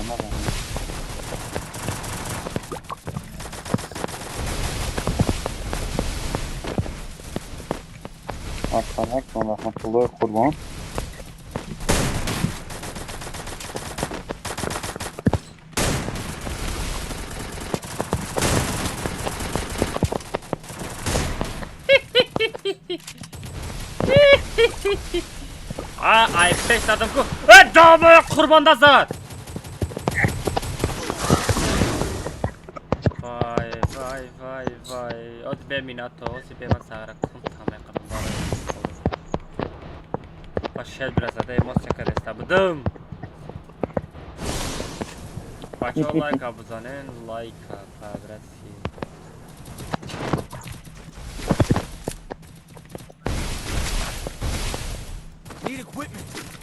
Speaker 5: السلام عليكم ورحمة الله قربان
Speaker 3: ay beş adam ku dava qurbonda zat vay od be minato si be masara kum tamam qildim bashal biraz aday mosikada istabdim bachcha like abuzanen like fabrasi
Speaker 1: Need equipment.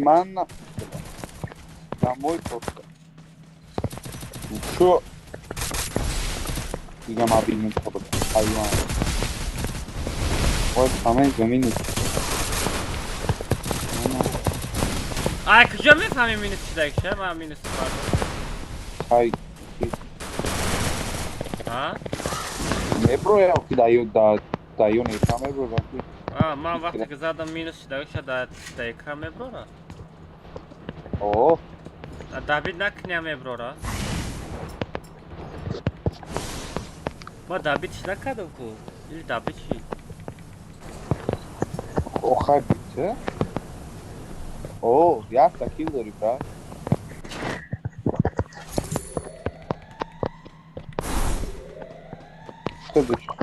Speaker 5: من نموی پرسه شو دیگه ما بیمون خود حیوان باید همه زمینی
Speaker 3: ay kujya میفهمی مینوس چی دکشه من مینوس
Speaker 5: های
Speaker 3: ها
Speaker 5: مبرو یا که دایو نیسا مبرو وقتی
Speaker 3: من وقتی که زدم مینوس چی دکشه در اکرام مبرو را
Speaker 5: اوه
Speaker 3: دابید نکنیم مبرو را ما دابید چی نکردم که این دابید چی
Speaker 5: آخر بیته اوه یک تکیل داری برای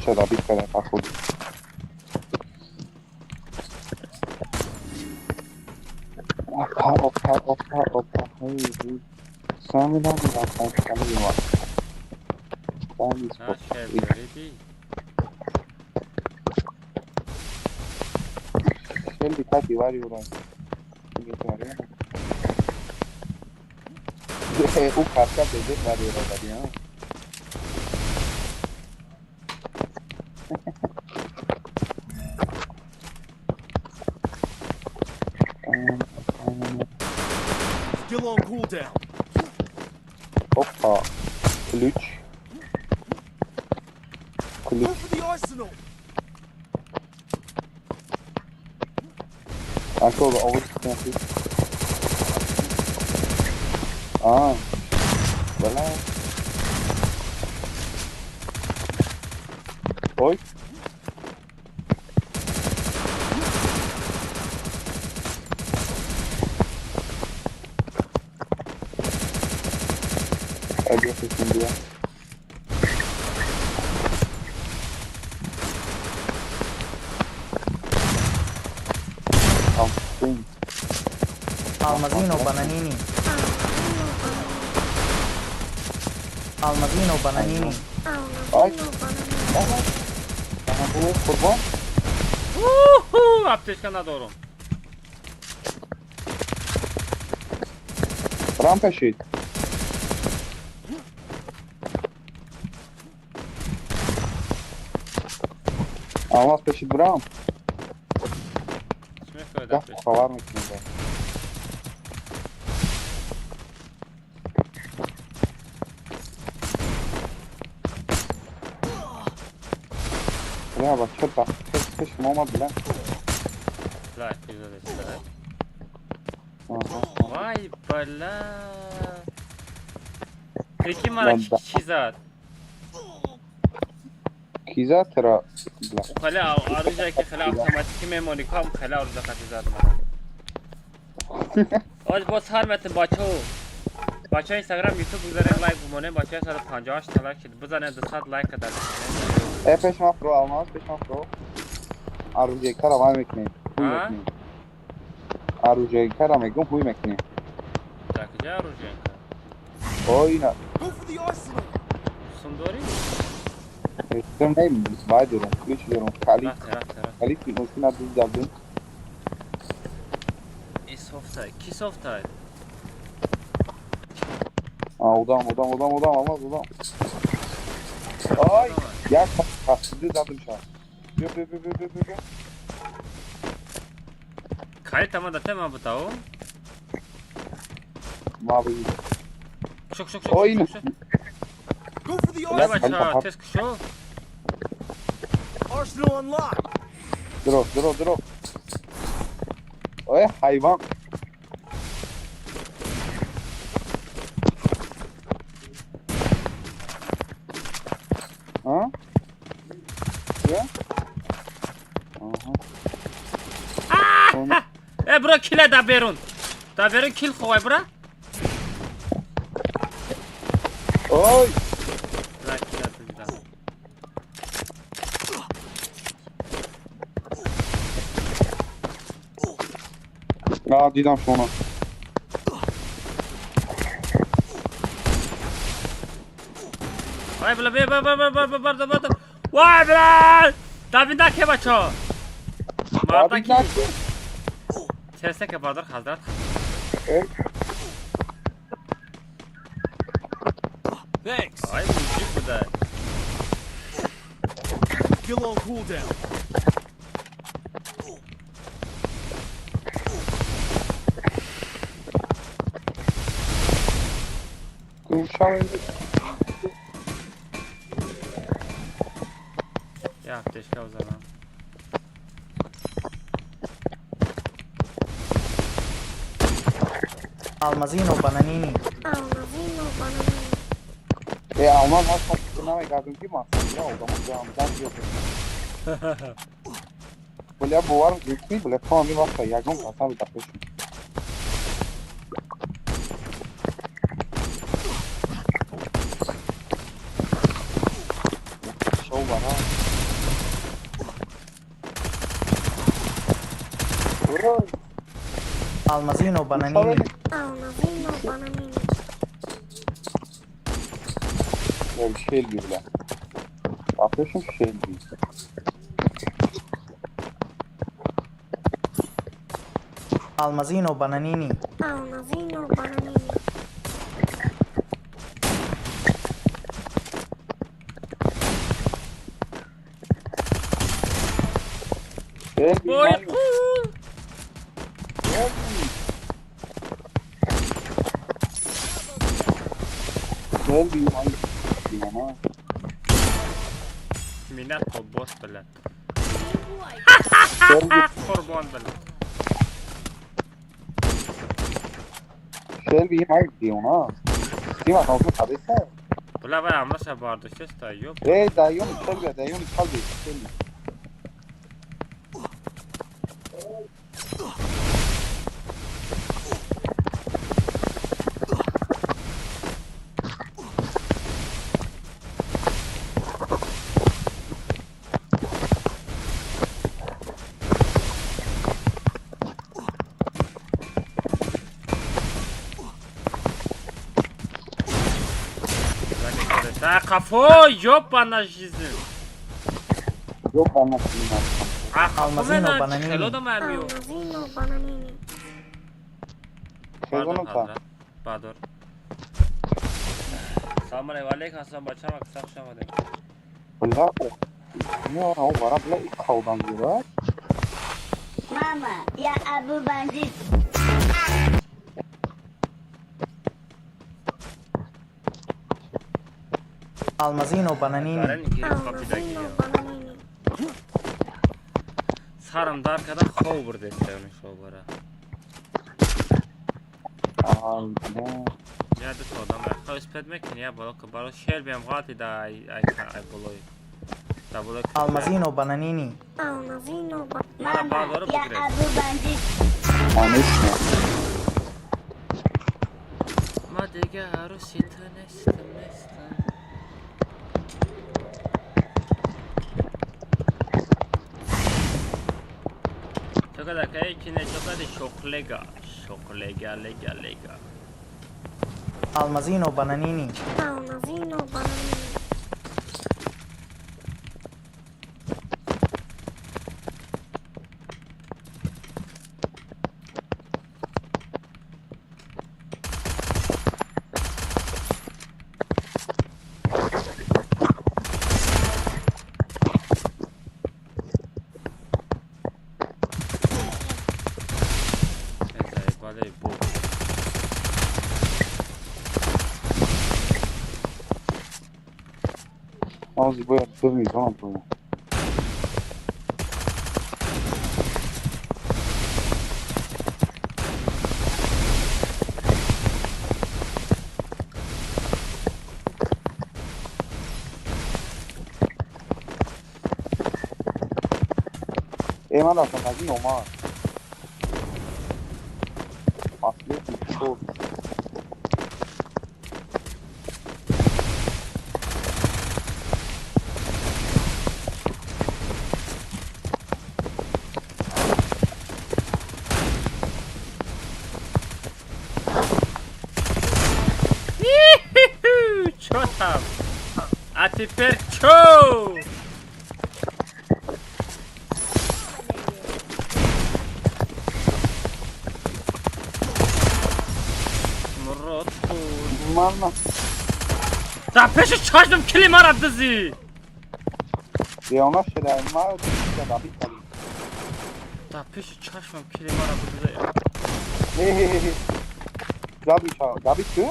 Speaker 5: چه دابید کرده تا خود opa hey sami na mi kami wa sami
Speaker 3: ها چه بریدی
Speaker 5: خیلی تا دیواری رو دیگه تو او کارکا بده واری رو دادی ها
Speaker 1: Still on cooldown.
Speaker 5: Hoppa. Kılıç. Kılıç.
Speaker 1: Go for the arsenal.
Speaker 5: Kanka o avuç yapıyor. Aa. Böyle. Oy. Hadi yapıyorsun diye. Tamam.
Speaker 6: Almazino bananini. Almazino bananini.
Speaker 5: Ay. Aha bu kurban.
Speaker 3: Uhu, apteşkana doğru.
Speaker 5: Rampa şey. Almaz peşi Bram.
Speaker 3: Śmiech to
Speaker 5: Ya
Speaker 3: da apteşkana.
Speaker 5: kovar mı şimdi? Ya bak çok bak. Peş olmadı lan.
Speaker 3: Like, güzel işte.
Speaker 5: Aha.
Speaker 3: Vay bala. Peki bana
Speaker 5: Ben de-
Speaker 3: çizat.
Speaker 5: Kiza tera.
Speaker 3: Xale arıca ki xale avtomatik memori kam xale arıca xatizat ma. आज बहुत सार में बच्चों बच्चों Instagram YouTube गुजरे लाइक घुमाने बच्चे सारे 50 तलाक के बजाने 10 लाइक का दर
Speaker 5: Peş pro almaz peş pro. Arıcı karavan ekmeği.
Speaker 3: Ha?
Speaker 5: Arıcı karavan ekmeği huy ekmeği.
Speaker 3: так जा оружие
Speaker 5: Oyna.
Speaker 1: Go for the arsenal.
Speaker 3: Sundari
Speaker 5: İstem neyim? Bay diyorum. Kılıç diyorum. Kali.
Speaker 3: रात
Speaker 5: Kali bir olsun adı yazdım.
Speaker 3: इस सॉफ्ट की सॉफ्ट है
Speaker 5: Aa odam almaz odam. Ay. Ya kastırdı zaten şu an. Yok.
Speaker 3: खाली तमा दते मैं बताओ
Speaker 5: Mavi.
Speaker 3: शुक
Speaker 5: Oyna.
Speaker 1: Go for the
Speaker 3: ये
Speaker 1: arsenal.
Speaker 3: बच्चा test show
Speaker 1: Arsenal unlocked.
Speaker 5: Dur. Oy hayvan. Ha? Ya? Aha.
Speaker 3: ए bro kill da berun kill khoy bro
Speaker 5: Oy.
Speaker 3: la kill da
Speaker 5: Aa didam sonra.
Speaker 3: Vay bla be Vay bla Davinda ke बच्चों मारता की जैसे के बर्दर हजरत
Speaker 1: Thanks.
Speaker 3: भाई मुझे खुदा
Speaker 1: Still on cooldown.
Speaker 5: Kuşağın
Speaker 3: या तेज का उजाला
Speaker 6: Almazino bananini.
Speaker 5: almaz hakkına ve kadın kim aslında ya o zaman camdan diyorsun. Böyle bu var yüksek böyle falan bir vakta yakın kasar bir takış. Şov var ha. Vurun.
Speaker 6: Almazino bananini.
Speaker 5: Ya bir şey gibi lan. Bakıyorsun şey gibi.
Speaker 6: Almazino bananini.
Speaker 3: Boy
Speaker 5: Gel. Selvi ay diyorlar.
Speaker 3: Minat o bot bilan.
Speaker 5: Selvi
Speaker 3: Qurbon bilan.
Speaker 5: Selvi ay diyorlar. Kim var kaldı kadese?
Speaker 3: Bular var hamma sabarda şesta yo'q.
Speaker 5: Dayon Selvi dayon kaldı. Selvi.
Speaker 3: Da kafo yok bana şizim.
Speaker 5: Yok bana şimdi.
Speaker 6: Almazino bananini.
Speaker 3: Hello da mermiyor.
Speaker 5: Sezonun ta.
Speaker 3: Badur. Selamun aleyküm aslan başlamak sakşamadım.
Speaker 5: Valla o. Ne var o var abla ilk kaldan diyorlar.
Speaker 8: Mama, ya Abu Bandit.
Speaker 6: Almazino bananini.
Speaker 3: Karen girip kapıda gidiyor. Sarım da arkada hover desteğini şovara.
Speaker 5: Ne?
Speaker 3: Ya da toda mer. Xos pedmek ya balok balok şel bem gati da ay boloy. Da bolok.
Speaker 6: Almazino bananini.
Speaker 3: Mana badur
Speaker 8: Ya
Speaker 3: bugre.
Speaker 8: Abu Bandit.
Speaker 5: Anlaşma.
Speaker 3: Madega rusita nestem. Çokada kaya içine çokada şoklega. Şoklega lega.
Speaker 6: Almazino bananini.
Speaker 5: Vamos ver, vamos ver. Mano, tá aqui normal. Show.
Speaker 3: Čo tam? A teper čo? Mrotu.
Speaker 5: Mama.
Speaker 3: Da peşi çaşdım kilim aradızi.
Speaker 5: Ya ona şeyler var. Da bir tane.
Speaker 3: Da peşi çaşmam kilim aradızi ya.
Speaker 5: David tu?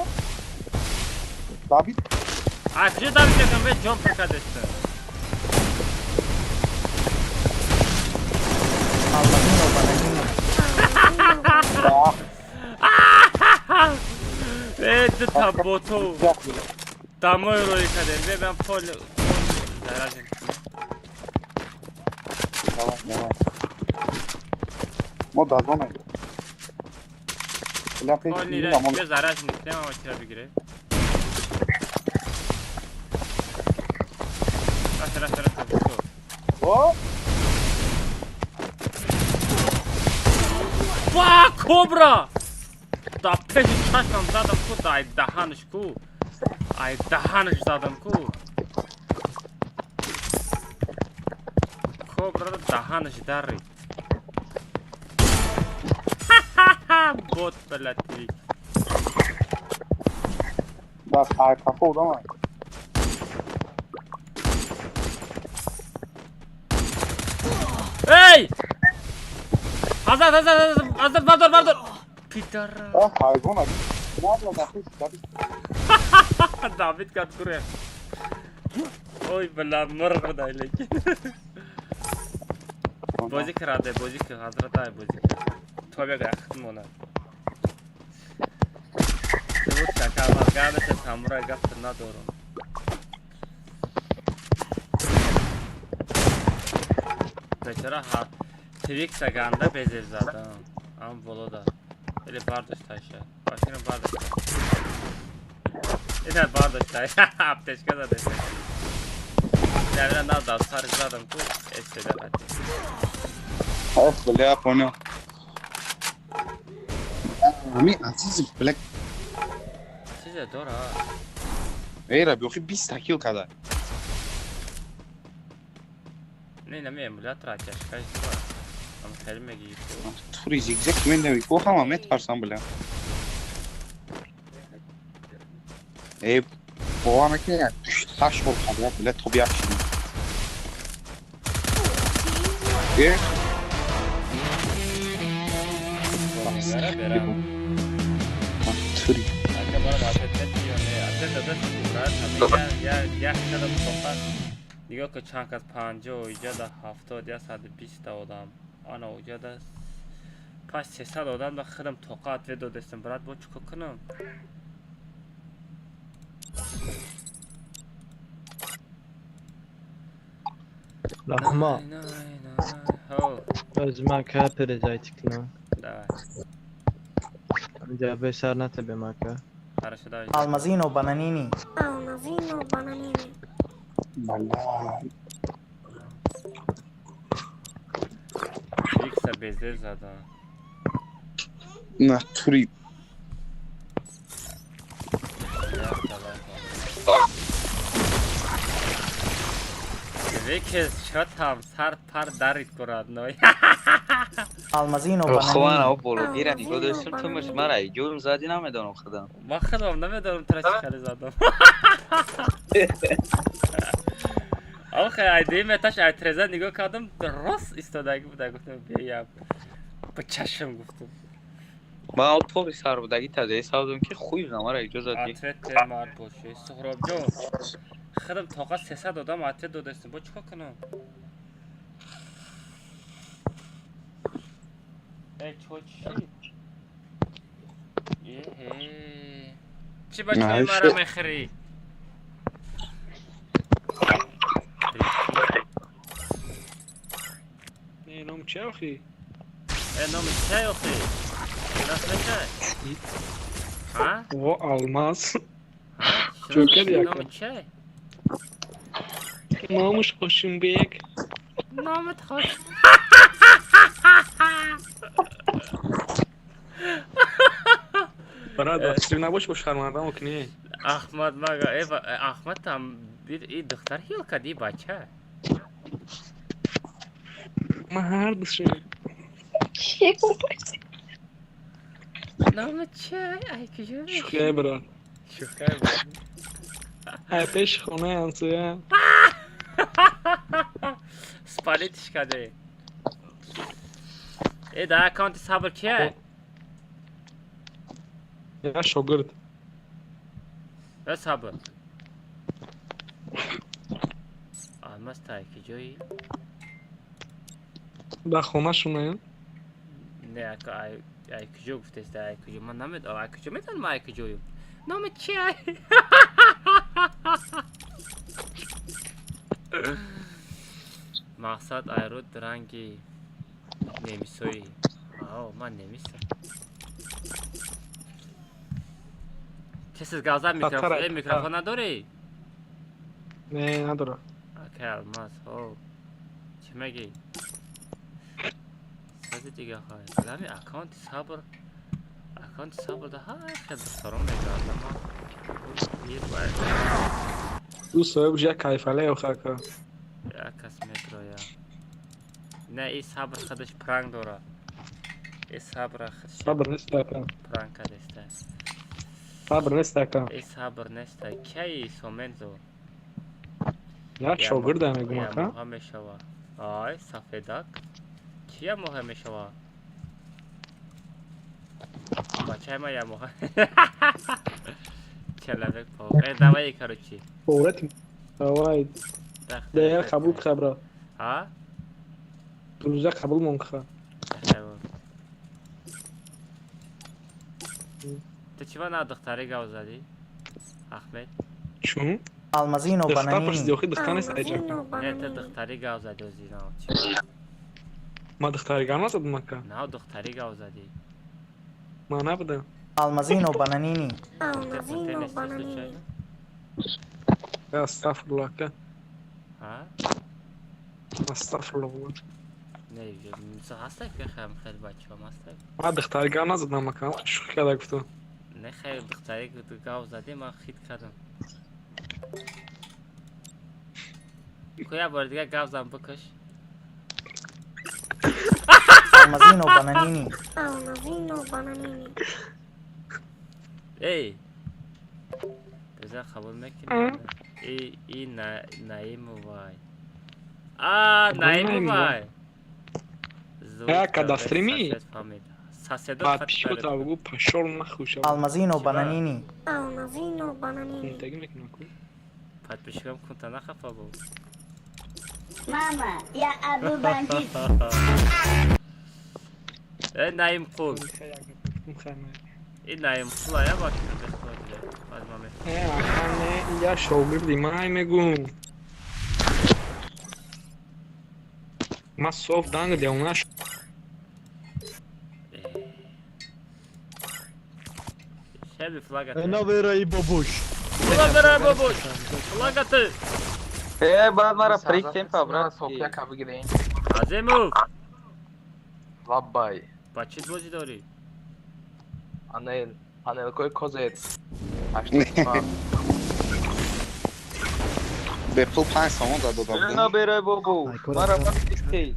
Speaker 5: David?
Speaker 3: A gdzie Dawid jakam ve jump kadeste?
Speaker 6: Almazino bananini.
Speaker 3: Ed taboto. Tamam öyle kadar ve ben pol zarajım.
Speaker 5: Tamam. Moda zona. La pe
Speaker 3: Pol nire ve zarajım niklem ama kira bir gire. Rastır.
Speaker 5: O?
Speaker 3: Fuck Cobra! Da peşi çaşmam zaten ku da ay dahanış zaten ku. Cobra da dahanış darri. Bot belatrik.
Speaker 5: Da ay kafa oldu ama.
Speaker 3: Hey! Hazır vardır. Pidara.
Speaker 5: Hayvan abi. Ne yapıyor David?
Speaker 3: David kat kuruyor. Oy bela مرغ دای لیکن بازی کرده بازی که حضرت های بازی تو بگه اخت مونه بود شکر مرگه مثل سامورای گفت ندارم بچرا ها تویک سگنده بزیر زدم اما بلو دا بلی باردش تایشه باشینم باردش تایشه اینه باردش تایشه اپتشکه زده Devre daha da sarıkladım bu esede hadi.
Speaker 5: Of böyle yapını. Ami azizim black.
Speaker 3: Size doğru ha.
Speaker 5: Eyra bir 20 kill kadar.
Speaker 3: Ne mi emülatör açacak kaç var. Ama kelime giyip.
Speaker 5: Turi zigzag ben de bu ama met varsan bile. Bu ana ki ya taş ol kadar bile tobi yapsın. Ye. Turi.
Speaker 3: Anne bana bahsetmek diyor ne? Aslında da sıkıntı ya şurada bir sokak. Diyor ki çankas 50 oyca da hafta ya saat 20 odam. Ana oyca da pas 300 odam da خودم توقعات ویدیو دستم برات با چیکار کنم؟
Speaker 7: Lakma.
Speaker 3: Ho.
Speaker 7: Özüme kapır zaytıkla.
Speaker 3: Давай.
Speaker 7: Önce beşer ne tabi maka.
Speaker 3: Хорошо, давай.
Speaker 6: Almazino bananini.
Speaker 5: Vallahi.
Speaker 3: Yükse bezir zaten.
Speaker 5: Na Turi.
Speaker 3: Vekes شاتم سر پر درید کرد نوی
Speaker 6: Almazino
Speaker 10: خوان
Speaker 6: bananini.
Speaker 10: او بولو دیرانی گذاشتم تو مش مرای جورم زدی نمیدونم خودم
Speaker 3: ما خودم نمیدارم ترش خیلی زدم آخه ایده متاش ایترزه نگاه کردم درست ایستادگی بوده گفتم بیام با چشم گفتم
Speaker 10: با او تو سر بودگی تازه حسابم که خوی مرای جو زدی
Speaker 3: عطرت مار باشه سهراب جان خودم طاقت 300 دادم عطر دادستم با چیکار کنم ای چوچی چی بچه های مرا میخری
Speaker 1: نام چه آخی؟
Speaker 3: نام چه آخی؟ نام چه؟ ها؟
Speaker 1: و آلماس
Speaker 3: نام چه؟
Speaker 1: نامش خوشیم بیگ
Speaker 3: نامت خوش
Speaker 1: برای دستری نباش با شرمندم کنی
Speaker 3: احمد مگه احمد هم این دختر هیل کدی بچه
Speaker 1: ما هر دستری
Speaker 3: نام چه؟ ای کجا
Speaker 1: شوخیه برا
Speaker 3: شوخیه برا
Speaker 1: ای پیش خونه انسویه
Speaker 3: سپالیتش کده ای ده اکانت صبر کیه؟
Speaker 1: یا شاگرد
Speaker 3: یا صبر آلماس تا ای کجایی؟
Speaker 1: در خونه شونه
Speaker 3: نه ای کجا گفته است ای کجا من نمیدونم ای کجا میدونم ای کجاییم نام چیه؟ مقصد ایرود رنگی نمیسوی آه من نمیسم کسی گازه میکروفون نداری؟
Speaker 1: نه ندارم
Speaker 3: اوکی الماس او چی میگی؟ سازی دیگه خواهی کلامی اکانت صبر ده های خیلی دختران میگردم یه باید
Speaker 1: او صاحب جا کایفاله او خاکا
Speaker 3: یا کس میدرویا نه ای صبر خودش پرنگ داره ای صبر خودش
Speaker 1: صبر نیست اکا
Speaker 3: پرنگ کدسته
Speaker 1: صبر نیست اکا
Speaker 3: ای صبر نسته کی سومنزو
Speaker 1: یا شاگرد هم میگم
Speaker 3: یا
Speaker 1: اکا
Speaker 3: موها میشوا آی سفیدک چیه موها میشوا بچه ما یا موها Kelebek pavuk. Davay короче.
Speaker 11: Öğretim. Davay. Değer kabul kabra.
Speaker 3: Ha?
Speaker 11: Duruza kabul monka.
Speaker 3: Ты чего на докторе гавзади? Ахмед.
Speaker 11: Чун?
Speaker 6: Алмазино
Speaker 11: Дохтар
Speaker 6: бананини.
Speaker 11: паши дохи дохтар нест айҷа.
Speaker 3: Это докторе гавзади озина.
Speaker 11: Ма дохтари гарма зад мака.
Speaker 3: На докторе гавзади.
Speaker 11: Ма набуда.
Speaker 6: Алмазино бананини.
Speaker 11: Астафируллах ка.
Speaker 3: Ha?
Speaker 11: Астафируллах.
Speaker 3: Ne bileyim, hasta ki hem bacham hasta.
Speaker 11: Ма дохтари гарма зад мака. Шух када гуфту.
Speaker 3: Ne xeyr doktori gavzadi man xit qildim. Qo'ya bordiga gavzam biqish.
Speaker 6: Алмазино бананини.
Speaker 3: Ey. Güzel kabul mekin. İyi Naim vay. Naim vay.
Speaker 11: кадастрими?
Speaker 3: Sasedo
Speaker 11: Пишо тавгу пашор нахуша.
Speaker 6: Алмазино бананини.
Speaker 11: Интаги мекунам ку.
Speaker 3: Подписчикам кунта нахафа бу.
Speaker 8: Мама, я Абу бандит.
Speaker 3: Naim qul. Naim qulaya bak.
Speaker 11: Я шогирди май мегум. Ма соф данг деунаш.
Speaker 3: Şebi flagat.
Speaker 7: Ena verayı babuş.
Speaker 3: Flagat babuş. Flagatı.
Speaker 10: بعد مرا پریکتیم پا برات
Speaker 12: Sofya kabı gideyim.
Speaker 3: Azimov.
Speaker 12: Vabbay.
Speaker 3: Bachit bozi dori.
Speaker 12: Anel koy kozet.
Speaker 5: به پول 5 سامان داد دادم.
Speaker 10: نه برای بابو مرا پریکتی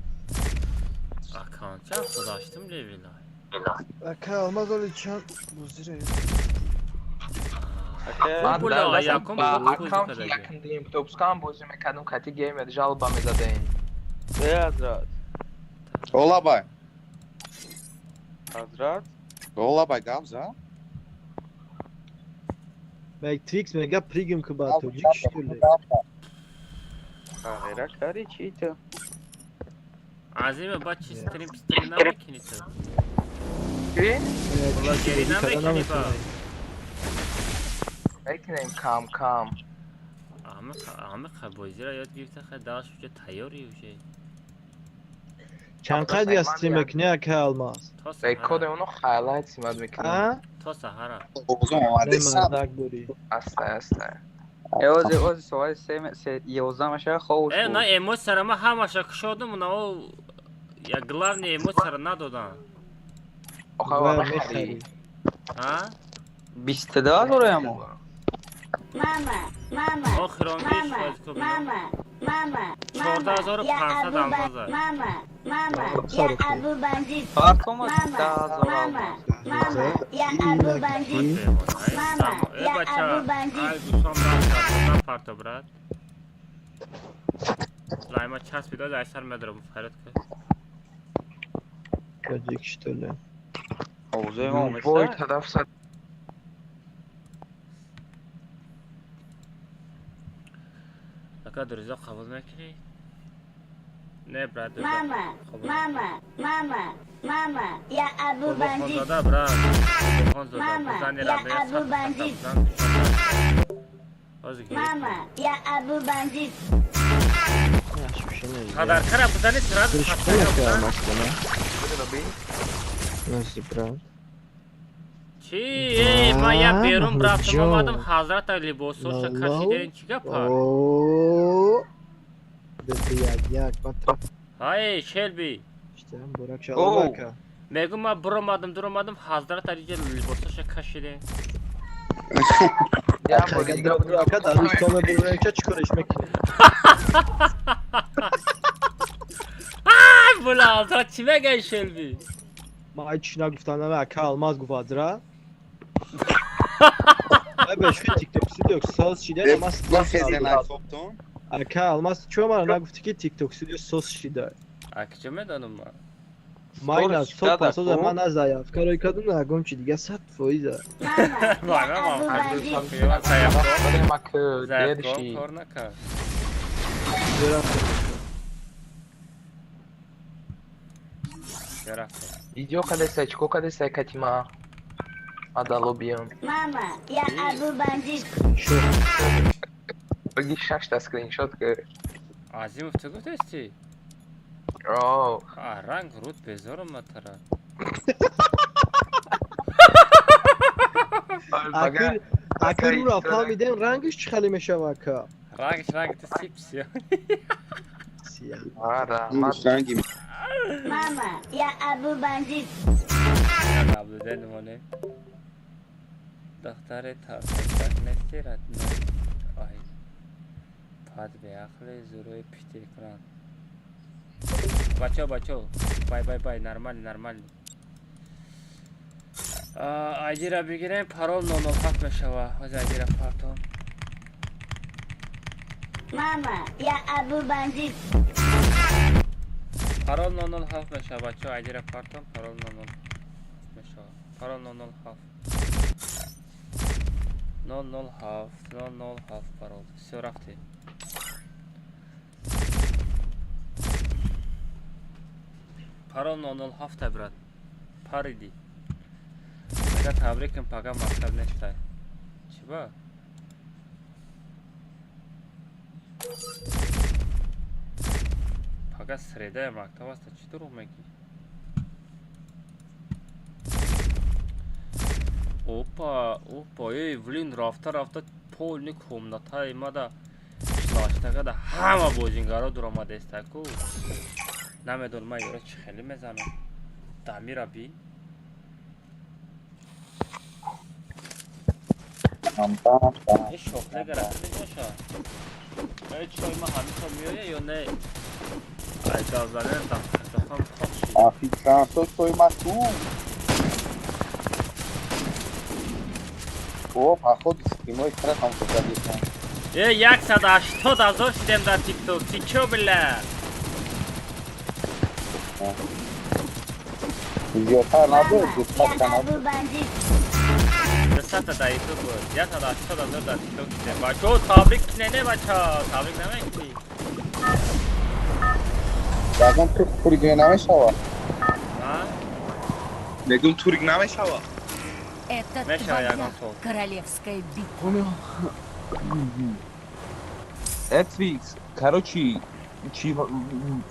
Speaker 3: Akan çal kod açtım levila.
Speaker 7: Aka almaz öyle çan. Buzire.
Speaker 12: من
Speaker 3: Pula ayakom
Speaker 12: با
Speaker 3: bu koydu
Speaker 12: اکانت
Speaker 3: kadar.
Speaker 12: yakındayım. Topskan bozum ekadım kati game edeceğim. Alba mezadayım.
Speaker 10: به حضرت
Speaker 5: Ola bay.
Speaker 10: حضرت
Speaker 5: Ola bay gavza.
Speaker 7: Matrix mega premium kıbatı. Cik
Speaker 10: غیره کاری چی تو
Speaker 3: Azime bachi stream namekini to.
Speaker 12: چی؟
Speaker 3: Ula geri namekini ba.
Speaker 12: بکنیم کام کام.
Speaker 3: Ahmet bozira yad girdi daş uca tayori uje.
Speaker 7: Çan qad ya stream ekne aka almaz.
Speaker 12: به کد اونو highlight سیماد میکنیم.
Speaker 7: Ha?
Speaker 3: To sahara.
Speaker 5: Obuzum اومده
Speaker 7: Ne
Speaker 5: سم.
Speaker 7: mazdak dori.
Speaker 12: استه.
Speaker 10: اوزی سوال سه یوزدمشه خوش
Speaker 3: Na emo sarama hamaşa kışodu na o ya glavni emo sara nadodan.
Speaker 12: آخه
Speaker 7: Var
Speaker 12: واقعا
Speaker 7: mexari.
Speaker 3: Ha?
Speaker 10: 20 دلار oraya mı?
Speaker 8: Mama, mama.
Speaker 3: O xirombiş
Speaker 8: Mama,
Speaker 3: vazko.
Speaker 8: mama, mama.
Speaker 3: 14,500
Speaker 8: Mama, mama, ya Abu bandit.
Speaker 10: Parkom
Speaker 8: Mama,
Speaker 10: 10,000
Speaker 8: mama, mama, ya Abu bandit. Mama, ya Abu bandit.
Speaker 3: Ay gusam parto brat. Laima ças video da eser medrum Ferhat kı.
Speaker 7: Gecik işte öyle.
Speaker 10: اوزه ما
Speaker 12: وای
Speaker 10: مثل
Speaker 12: هدف زد.
Speaker 3: Aka dürüze kabul mekri. Ne brat?
Speaker 8: Mama, mama, mama, mama, ya Abu bandit.
Speaker 3: Khonzada brat. Khonzada.
Speaker 8: Mama, ya Abu bandit. Mama, ya Abu bandit.
Speaker 7: Yaş bir şey ne?
Speaker 3: Kadar kara bu tane sıra.
Speaker 7: Kırışıkta yapıyor aslında.
Speaker 12: بده رو بی.
Speaker 7: Nasıl bro?
Speaker 3: Çi, ma ya berum bıraktım
Speaker 7: Hocam.
Speaker 3: amadım Hazret Ali Bosso
Speaker 7: Allah.
Speaker 3: şakası derin çıka par.
Speaker 7: Oo. Dedi ya bak.
Speaker 3: Hay Shelby.
Speaker 7: İşte Burak
Speaker 10: Oo.
Speaker 7: Şalabaka.
Speaker 3: Meguma duramadım Hazret Ali Bosso şakası derin.
Speaker 12: یا
Speaker 7: Aka
Speaker 12: بودی.
Speaker 7: gandra Burak'a da sonra Burak'a çıkar ekmek.
Speaker 3: Ay bu la Hazret çime gel Shelby.
Speaker 7: Ma içine guftanlar Aka almaz gufadra. Abi şu TikTok stüdyo sos şide ama
Speaker 5: La خزانه صبحتون.
Speaker 7: Aka almaz çoğu ama ne gufti ki TikTok stüdyo sos şide.
Speaker 3: Akıcı mı danım var?
Speaker 7: Майна صبح صبح من از ضعیف کارای کدوم نگم چی دیگه 100%.
Speaker 3: کار نکرد.
Speaker 12: Идё, когда сачко, когда сакатима. Адалобион.
Speaker 8: Мама, я Абу бандит.
Speaker 12: Баги шашта скриншот ка.
Speaker 3: Азимов ты гуфтасти?
Speaker 12: О.
Speaker 3: Ранг рут безором матара.
Speaker 7: اکر رو رفت میدن رنگش چه خیلی میشوه که
Speaker 3: رنگ تو سیاه
Speaker 12: آره
Speaker 8: ماما یا ابو بندید
Speaker 3: ابو دنمونه دختر تافتک نستیرد نه آی پاد به اخلی زروی پیتی کرن بچه بای نرمال آیدی را بگیریم پارول 007 میشوه از آیدی را پارتون
Speaker 8: ماما یا ابو بندید
Speaker 3: پارول 007 میشوه بچه آیدی را پارتون پارول 007 میشوه پارول 007 پارول سو رفتی پارول 007 برات پاریدی اگر تبریکم پاگا مکتب نشته چی با؟ پاگا سریده مکتب است چی دروغ میگی؟ اوپا ولین رافته پول نی کومناتا ایماده شلاشتگه ده همه بوجینگارا در آمده استکو نمیدون من یورا چی خیلی میزنم دمی را بین یه شغله گرفته باشه ای چای ما همیشه میایه یا نه ای گازانه دفعه خوشی
Speaker 5: آفیسان تو چای ما تو او پاخود سکیمای کرد هم کجا دیدن
Speaker 3: 180,000 شدیم در تیک توک تیکو بله
Speaker 5: زیادتر نبود دوستت
Speaker 8: ابو بندید
Speaker 3: دسته در یوتیوب بود 180,000 در تیک توک شدیم بچه تابریک نه بچه تابریک نمیکنی
Speaker 5: بگم تو توریگ نمیشوه
Speaker 10: بگم توریگ نمیشوه
Speaker 9: Это твоя королевская битва.
Speaker 10: اتویکس کاروچی چی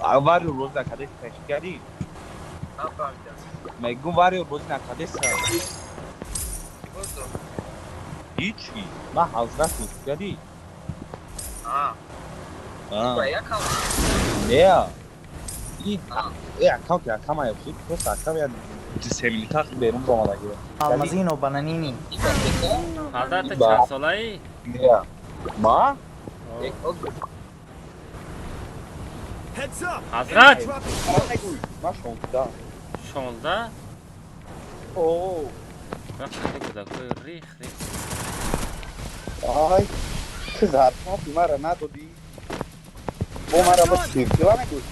Speaker 10: اول روز نکرده تشکیلی میگم واری روز نکرده سر هیچی ما حضرت تشکیلی نه ای اکاونت یا کما یفتی تو اکاونت یا جسمی تاخت بیرون با ما لگیره
Speaker 6: المازین و بنانینی
Speaker 3: حضرت چند ساله‌ای؟
Speaker 10: نه ما
Speaker 3: حضرت
Speaker 5: ما
Speaker 3: 16
Speaker 5: اوه
Speaker 3: وقتی کودکای ریخ
Speaker 5: آی چه ظرفاتی مرا ندادی با مرا با سیرکیلا نگوش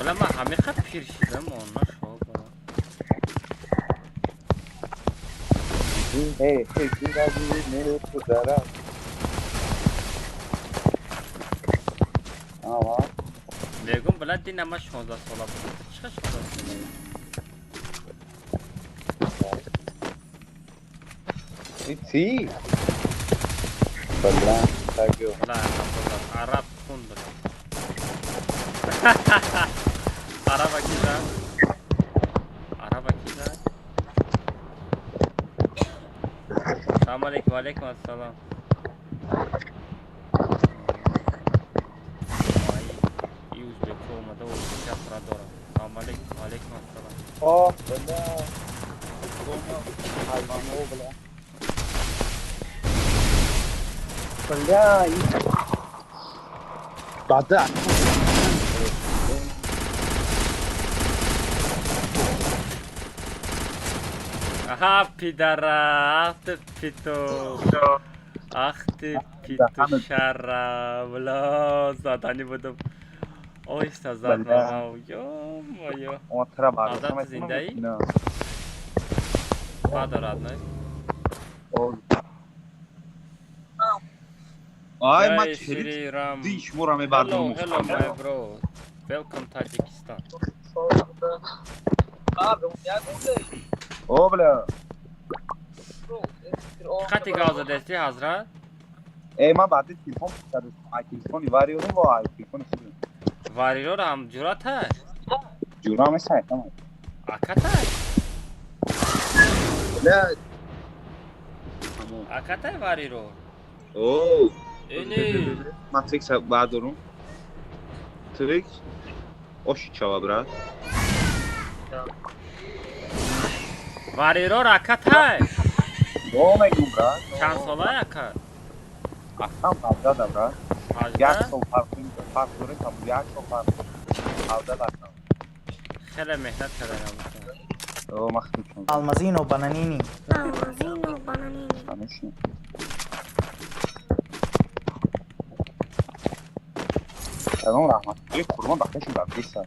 Speaker 3: بله من همه خب پیر شدم آنها شابه
Speaker 5: هی دیگه میره تو دارم آوا
Speaker 3: بگم بلد دین اما 16 ساله بود چه 16 ساله
Speaker 5: چی؟ بله تاگیو
Speaker 3: بله عرب خون بله عرب اکی زن سلام علیکم و علیکم السلام ای اوزبکو اومده و کس را دارم سلام علیکم و علیکم السلام
Speaker 5: آه بله حیوانو بله بله این بعد
Speaker 3: آها پیدره اخت پیتو اخت پیتو شره بلا زادانی بودم آیسته زد ما یا
Speaker 5: اما ترا بعد
Speaker 3: حضرت زنده ای؟
Speaker 5: نه
Speaker 3: بعد دارد نه؟
Speaker 5: آی ما
Speaker 3: Jai
Speaker 5: چریت
Speaker 3: Shri Ram.
Speaker 5: دیش مورم بردم
Speaker 3: Hello my bro. Welcome Tajikistan.
Speaker 5: او بله
Speaker 3: خطی گازه دستی حضرت؟
Speaker 5: ای ما بعد تلفن کردم تلفنی واریدم با تلفن
Speaker 3: واری رو هم جورات هست؟
Speaker 5: جورام سایت تمام
Speaker 3: اکت هست؟
Speaker 5: نه
Speaker 3: اکت هست واری رو؟
Speaker 5: او
Speaker 3: اینی
Speaker 5: ماتریکس بردارم تریک oši čava, brat.
Speaker 3: Variror akat hai?
Speaker 5: Olmaydu, brat.
Speaker 3: Çand sola akat?
Speaker 5: Akşam havda da, brat.
Speaker 3: Havda?
Speaker 5: Yak sol farkları tam, yak sol farkları. Havda da akşam.
Speaker 3: Xele mehnat kederim.
Speaker 5: O, maxtum şun.
Speaker 6: Almazino bananini.
Speaker 8: Almazino bananini.
Speaker 5: Tanışın. Tamam rahmat. Bir kurban bakmışım ben bir saat.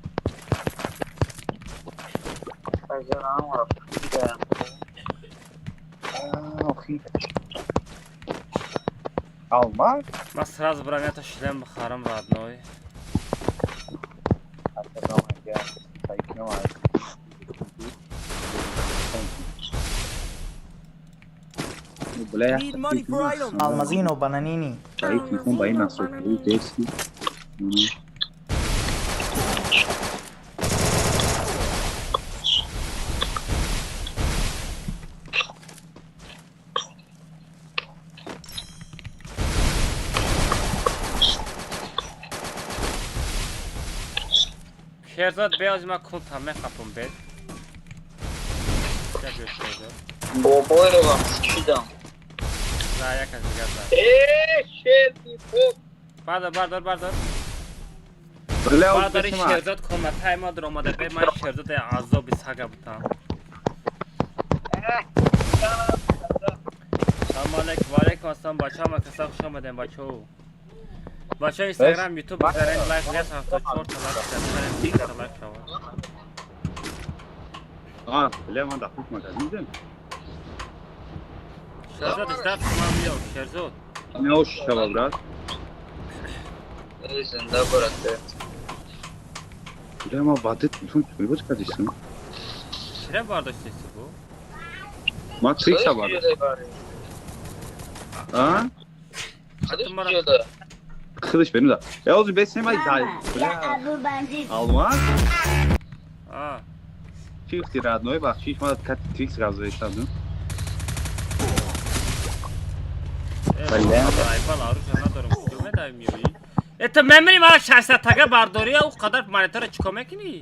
Speaker 5: Alma?
Speaker 3: من سراز برام تا شلم بخارم رادنوی.
Speaker 6: Almazino bananini.
Speaker 5: Aí ficam bem na sua desse.
Speaker 3: شهرزاد بیاز ما کل تامه خپم بید. چه بیش شهرزاد؟
Speaker 12: بابا رو هم سکیدم.
Speaker 3: نه یک از دیگر زد.
Speaker 12: شهردی خوب.
Speaker 3: بردار. برداری شهرزاد کمتای ما در آمده بید. من شهرزاد عذابی سگه بودم. سلام علیکم و علیکم السلام بچه ها کسا خوش آمدین بچه ها. بچه اینستاگرام یوتیوب بزنین لایک نیست 74 تا لایک بزنین 30 تا لایک شما
Speaker 5: بله من دفعه مدنیدم
Speaker 3: شهرزاد ازداد شما بیاو شهرزاد
Speaker 5: نه اوش شما براد
Speaker 12: زنده برده
Speaker 5: بله ما بعد تلفن توی بود کدیستم
Speaker 3: چرا بارداشتی بو؟
Speaker 5: ما تریکس ها بارداشت ها؟ Kılıç benim de. Ya oğlum ben seni Alman?
Speaker 3: А.
Speaker 5: Чифти родной, бах, чиф надо как твик сразу это, ну.
Speaker 3: Это memory mara şahsiyete bardori o kadar monitöre çıkamak ni.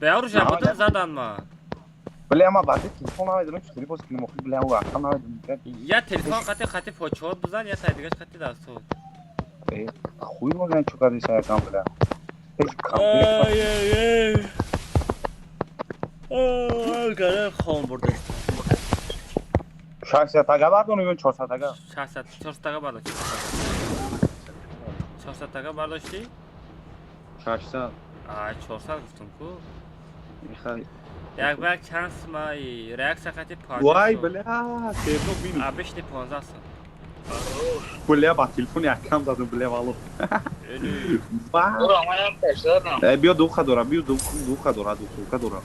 Speaker 3: Beğer jabudu zadan mı?
Speaker 5: Bile ama basit telefon aldım, şu telefon skin'i mokul bile o akşam aldım.
Speaker 3: Ya telefon katı foçot buzan ya taydigaş katı da so.
Speaker 5: Хуй могу çok adı şey yapam bile.
Speaker 3: Ay garip xon burada.
Speaker 5: Şahsiyete var da onu ben 4 saate.
Speaker 3: Şahsiyete 4 saate bardaş. 4 saate bardaştı?
Speaker 5: Şahsiyete.
Speaker 3: Ay 4 saat gittim ku.
Speaker 5: Mikhail.
Speaker 3: یک بار چانس مایی ریاکس خطی پارچه
Speaker 5: وای بله تیزو بینی
Speaker 3: آبش دی 15 سال
Speaker 5: بله با تلفن یکم دادم بله والو
Speaker 12: برو آمایم پشتر
Speaker 5: بیا دو خدورا بیا دو خدورا
Speaker 12: بیا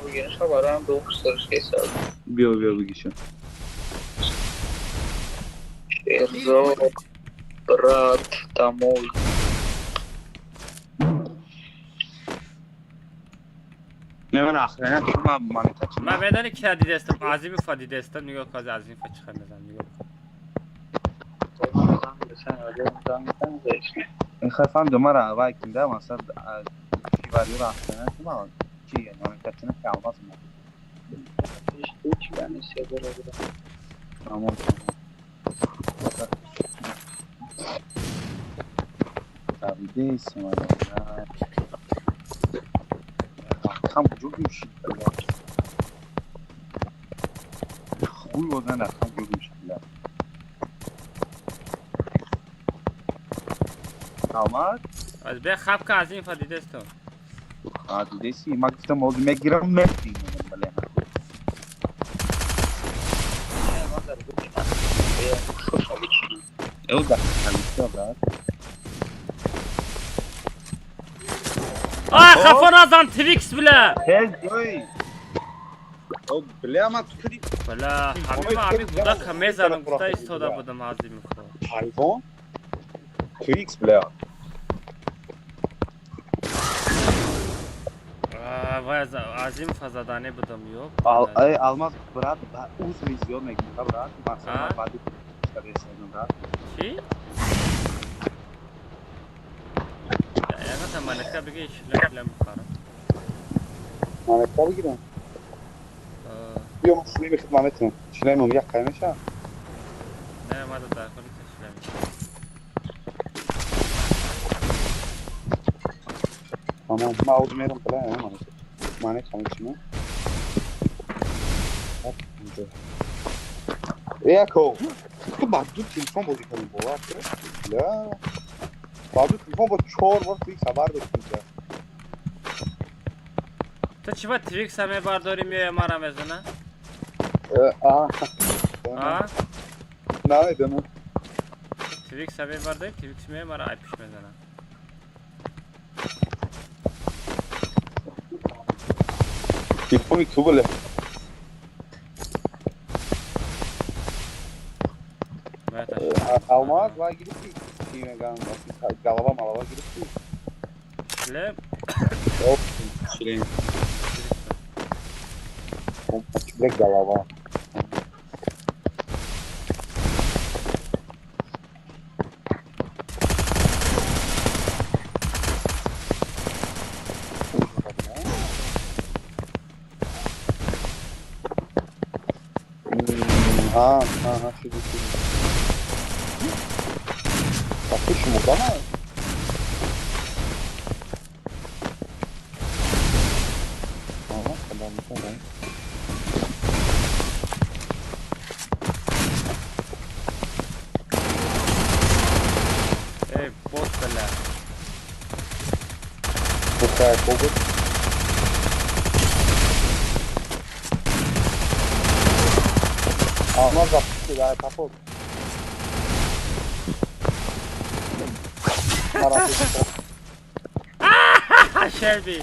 Speaker 12: بگیرش ها برام دو خسترش کیساد
Speaker 5: بیا بگیشم
Speaker 12: شیرزاد برات تاموی
Speaker 5: نه من آخرین ما مانیتا
Speaker 3: من بدانی که دیده استم عظیم فادیده استم نگاه کاز عظیم فچخه نزن نگاه
Speaker 5: خفام دمارا وای کنده مثلا شیواری را آخرین ما چی یعنی مانیتا چنه که آواز ما
Speaker 12: هیچ بانی سی برو
Speaker 5: تمام فادیده ایسیم Tam görmüş. Хуй его знает, там görmüş. آمد
Speaker 3: از به خب که از این فدیده است تو
Speaker 5: دیسی ما گفتم موضوع میگیرم مفتی بله او ده
Speaker 3: خفا نزن تویکس بله
Speaker 5: جوی او بله ما کدی
Speaker 3: بله همین بودا که میزنم گفته ایستاده بودم عظیم خود
Speaker 5: حیوان تویکس بله
Speaker 3: وای از این فزادانه بودم یو
Speaker 5: Almaz brat uz vizyon megniga brat مثلا بعد
Speaker 3: چی؟ یعنی مالکا بگی شلم بخورم
Speaker 5: مالکا بگیرم بیام شلم خدمتتون شلم یک قیمشه
Speaker 3: نه ما داخلی شلم
Speaker 5: tamam ma عاوز میرم بله مانه چیه Eko, تو بعد دو تلفن بازی کنیم باور کنی؟ نه بعد دو تلفن با 4 بار توی خبر داشتیم که
Speaker 3: تو چی باید تویکس همه برداری میای ما را میزنه؟
Speaker 5: نه میدونم
Speaker 3: تویکس همه برداری تویکس میای ما را ایپش میزنه
Speaker 5: تلفنی تو بله Almaz var girip ki galava malava girip ki.
Speaker 3: Şile.
Speaker 5: Hop, şile. Komple galava. Ha, şu Bakış mı bana? Aha, kadar mı kadar?
Speaker 3: Bot bela.
Speaker 5: Bu kadar bot. Ama kapısı daha kapı.
Speaker 3: Shelby.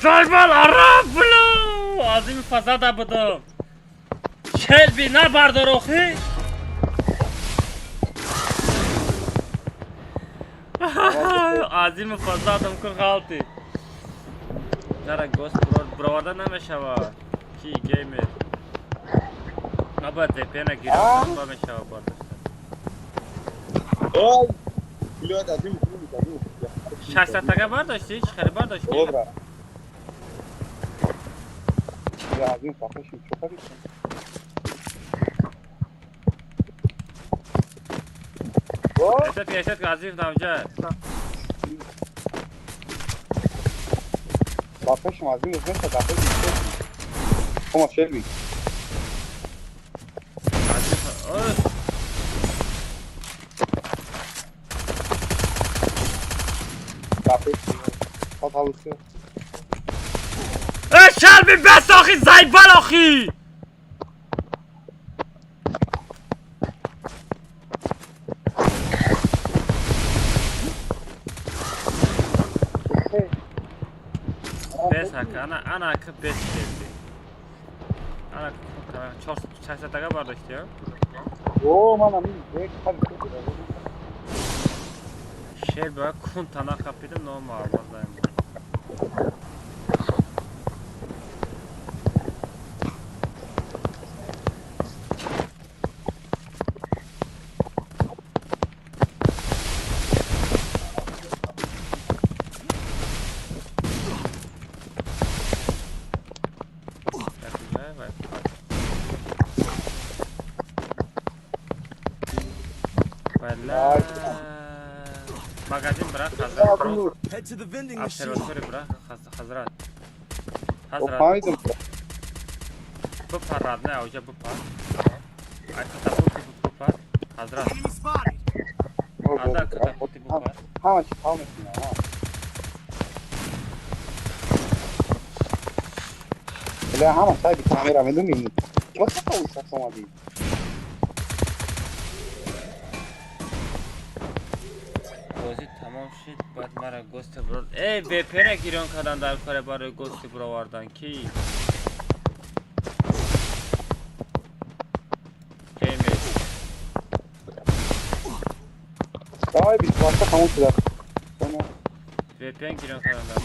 Speaker 3: Salman Arap bulu. Azim fazada budu. Shelby ne bardar oxi? عظیم فضادم کن غلطی جرا گوست برآورده نمیشوه کی گیمر نباید VPN گیرم با میشوه بارداشتن
Speaker 5: آی بلاد عظیم
Speaker 3: 600 تگه برداشتی؟ چه خیلی برداشتی؟
Speaker 5: یا عظیم فخشیم چه خریدیم
Speaker 3: Eşet Gazif Navca.
Speaker 5: Bakışım azim üzerinde bakış işte. Ama Shelby. Bakış. Hatalısı.
Speaker 3: Shelby bes axi zaybal axi. انا که بس کردی انا 400 تگه برداشتی ها؟
Speaker 5: او من همین یک خیلی
Speaker 3: شیر باید کن تنها کپیدم نام آواز دایم Hazrat. Observatory bura. Hazrat. Hazrat.
Speaker 5: فهمیدم
Speaker 3: بپر رد نه اوجا بپر. ای کتابوتی بپر. Hazrat. Hazrat کتابوتی بپر.
Speaker 5: همه چی فهمیدم لا همه سایبی کامیرا میدونی واسه تو ساس اومدی
Speaker 3: بازی تمام شد بعد مرا گوست برو ای وپن گیران کردن در کار برای گوست برو آوردن کی
Speaker 5: سایبی واسه تمام شد
Speaker 3: وپن گیران کردن در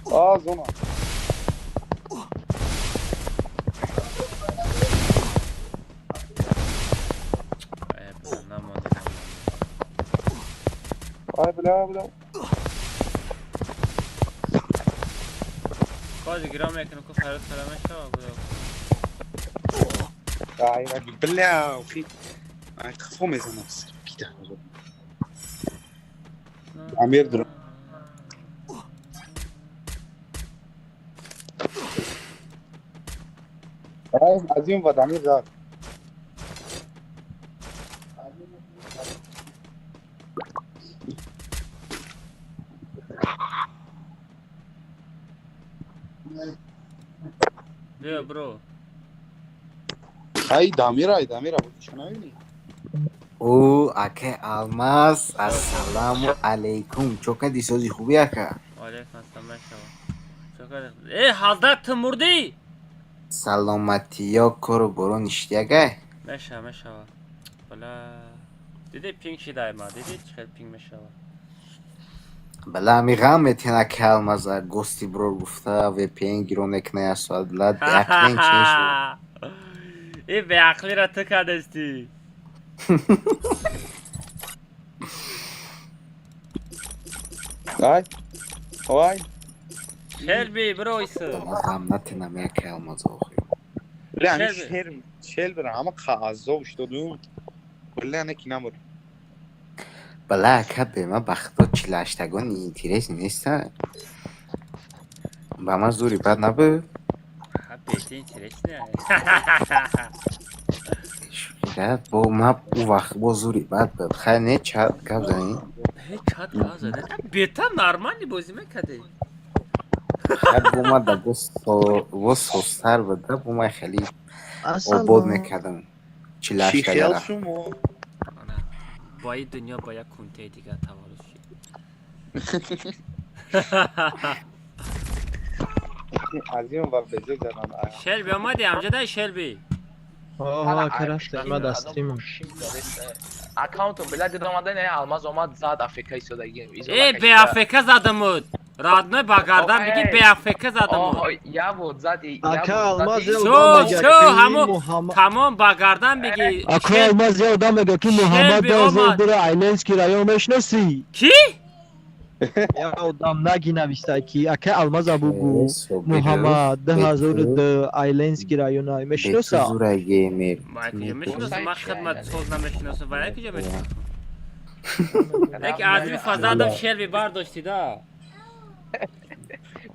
Speaker 3: کار
Speaker 5: زونا بلا
Speaker 3: بازی گیران میکنم که فرد فرامه شو
Speaker 5: راجل بالله وفي تخفوا ميزان نفس كده عمير درو عظيم بعد عمير زاد
Speaker 3: بیا برو
Speaker 5: ای دامیرا بود شنوی
Speaker 13: او اکه الماس السلام علیکم چوکا دیسوزی خوبی اکا
Speaker 3: علیکم السلام چوکا ای حضرت مردی
Speaker 13: سلامتی یا کرو برو نشتیگه
Speaker 3: میشه بلا دیدی پینگ چی دای ما دیدی چقدر پینگ میشه
Speaker 13: بلا میگم متینا که المازا گوستی برو گفته و پینگ گیرو نکنه اسواد لا دقیقین چین شو
Speaker 3: ای به عقلی را تو کدستی
Speaker 5: وای
Speaker 3: شلبی برو ایسو
Speaker 13: مازم نتینم یک المازا خویم
Speaker 5: لا شل برا اما خازو اشتدو ولی نکی نمور
Speaker 13: بلا اکا به ما بخدا چلاشتگان اینتیرش نیسته با ما زوری بد نبود
Speaker 3: بیتی اینتیرش نه
Speaker 13: شکرد با ما او وقت با زوری بد بود خیلی نه چاد گب زنی
Speaker 3: چاد گب زنی بیتا نارمانی بازی میکده
Speaker 13: خیلی با ما دا با سوستر بود با ما خیلی آباد میکردم چلاشتگان
Speaker 3: با این دنیا با یک کنته دیگه توالش شد
Speaker 5: عظیم و بزرگ زنان
Speaker 3: شلبی آمدی امجده شلبی
Speaker 7: که رفته ما دستیم
Speaker 12: اکاونتم بلد دیدم آمده نه الماز اومد زد افریقای سودگی
Speaker 3: ای به افریقا زدمود رادنوی باگردن بگی به افریقا زدمود
Speaker 12: یا بود زدی
Speaker 7: اکا الماز
Speaker 3: شو همون تمام باگردن بگی
Speaker 7: اکا الماز یه آدم میگه که محمد دازه بره ایلنز کی رایو میشناسی
Speaker 3: کی؟
Speaker 7: یا آدم نگی نوشته کی اکا الماز ابو محمد 2002 ایلنز کی رایو نای میشناسه
Speaker 13: به تو زوره گیمیر
Speaker 3: میشناسم من خدمت سوز نمیشناسم و یکی جا میشناسم یک عظیمی فضادم شلبی برداشتی دا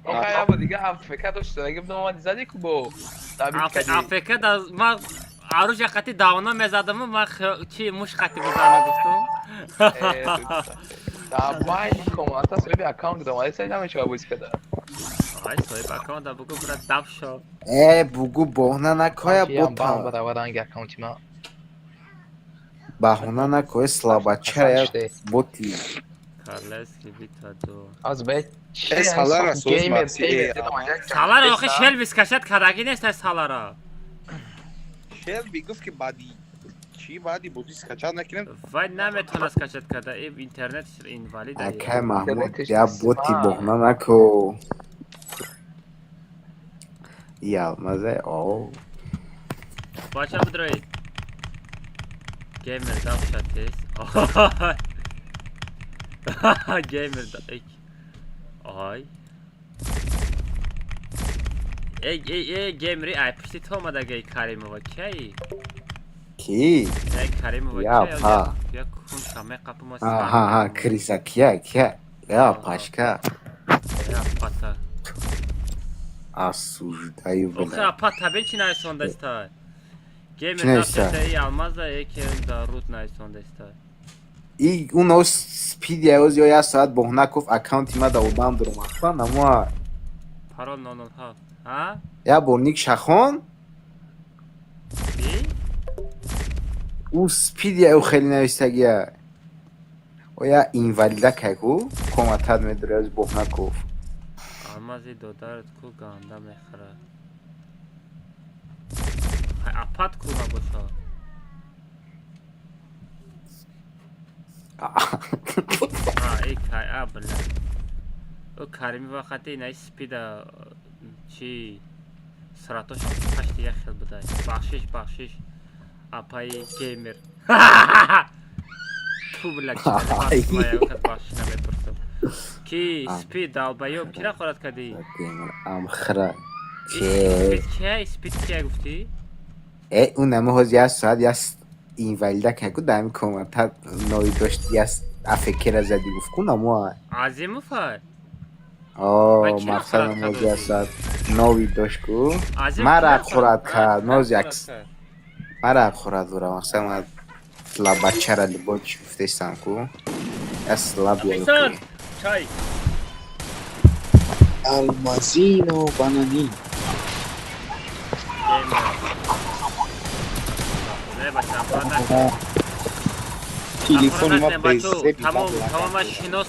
Speaker 12: آخه با دیگه افریقا داشته اگه بدم آمدی زدی که با
Speaker 3: افریقا دا من عروج قطی داونا میزدم و من چی موش قطی بزنم گفتم
Speaker 12: باید کامنتا سویب اکاونت دام آده سایی نمیشه بازی کده
Speaker 3: آی سویب اکاونت دا بگو برد دب شو
Speaker 13: بگو بهونه نکویا بوتا
Speaker 12: بدوادنگ اکاونتی ما
Speaker 13: بهونه نکویا سلابچه بوتی
Speaker 3: کارلسکی بیتا دو
Speaker 12: از باید
Speaker 5: سالارا سوز مارسی
Speaker 3: سالارا آخه شلبیز کشت کدگی نیست از سالارا
Speaker 5: شلبی گفت که بعدی چی بعدی بودی سکچات نکنیم
Speaker 3: وای نمیتونست کشت کرده ای اینترنتش اینوالی داری
Speaker 13: اکای محمود یا بوتی بهونه نکو یا مزه او
Speaker 3: باشه بدروید گیمر داف شدیست گیمر داف آی ای گیمری ای پشتی تو اومده گی کاری موا کی
Speaker 13: Ki?
Speaker 3: Ey Karimova
Speaker 13: Ya
Speaker 3: kia
Speaker 13: pa.
Speaker 3: ya kun şame kapıma
Speaker 13: Ha, Krisa kia. Ya paşka.
Speaker 3: Ya pata.
Speaker 13: Осуждаю,
Speaker 3: Oxa
Speaker 13: бля.
Speaker 3: pata ben çinay sonda sta. Gamer
Speaker 13: Çinay
Speaker 3: da
Speaker 13: sta.
Speaker 3: iyi almaz da ekem da root nay sonda sta.
Speaker 13: И у нас спид я оз я саат бохнаков аккаунти ма да удам дурам ахтан ама
Speaker 3: Parol nonol ha. Ha?
Speaker 13: я бо ник шахон
Speaker 3: İyi.
Speaker 13: у спид я хели навистагия о я инвалида кайку коматад медрез бохнаков
Speaker 3: Almazı dodaret ku ganda mehra. Hay apat kuna boşa. Ha ilk hay abla. O Karimi vakati ne spida çi Sratoş kaçtı ya xil buday. Bahşiş. Apay gamer. Tu bla çi. Bahşişna mepursam. Ki speed albayım kira xorat kadi.
Speaker 13: ам хра
Speaker 3: Speed kia gufti?
Speaker 13: اون نمه ها یا ساعت یا اینولیده که دائم کومنت نوی داشت یا افکر زدی گفت کن اما
Speaker 3: Azim fay.
Speaker 13: مقصد نمه یا ساعت نوی داشت کو مرا خورد کرد نوز یکس مرا خورد ورا مقصد من لبچه را لبا گفتشتم کو از لب یا
Speaker 3: Hasan çay.
Speaker 5: Almazino banani.
Speaker 3: Ne başa
Speaker 5: Telefonuma bezse
Speaker 3: Tamam şinos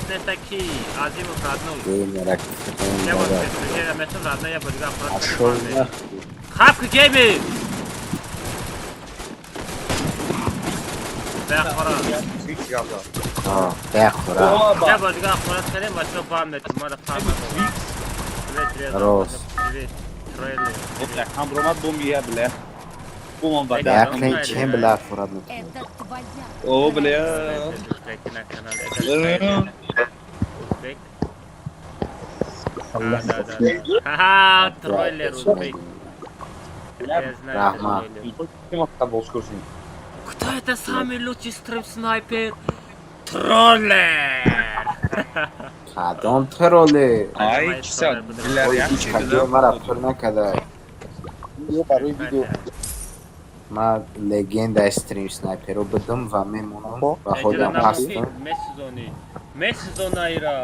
Speaker 3: nesta ki Azim Fradno.
Speaker 13: merak
Speaker 3: Ya bak Türkiye'de metin Radno ya bölge Fradno. Hap game. Bexora.
Speaker 13: بخورا
Speaker 3: Ya bölge Fradno senin başka bağım metin. Mala farma.
Speaker 13: Roz.
Speaker 5: Ya kamromat bombiya bile. Bomba bada.
Speaker 13: بخلین چیم بلا خورد
Speaker 9: Это твоя.
Speaker 5: O bile.
Speaker 3: Ха, троллер Узбек.
Speaker 13: Рахмат.
Speaker 5: Kim boş kursun.
Speaker 3: Кто это самый лучший стрип-снайпер? Троллер!
Speaker 13: کدام تروله
Speaker 5: Ay kişisel. Biler
Speaker 13: اوی
Speaker 5: ya.
Speaker 13: هیچ کدیو مرا پر نکده
Speaker 5: Video برای ویدیو.
Speaker 13: من لگند استریم سنایپر رو بدم و میمونم و خودم هستم
Speaker 3: Messi zonayra.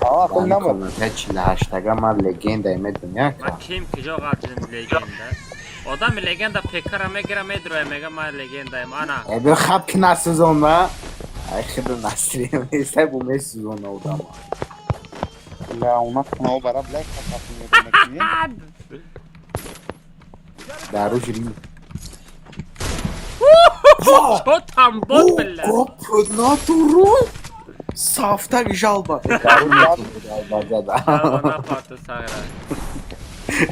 Speaker 5: Aa ben ne var?
Speaker 13: کامنت 48 من لگند ایمه دنیا
Speaker 3: Ma
Speaker 13: که
Speaker 3: kim ki jo gardın legenda. Odam legenda pekara megira medro mega ma legendayım ana.
Speaker 13: ebe خب که نسوزم و ای خدا نستریم نیسته بو می سوزم اودم
Speaker 5: La ona kanal bara black kapatmıyor demek ki.
Speaker 13: در روش ریم
Speaker 3: To tam bot bella.
Speaker 13: Kopud naturu Saftak jalba Jalba zada
Speaker 3: Ona patı sagra.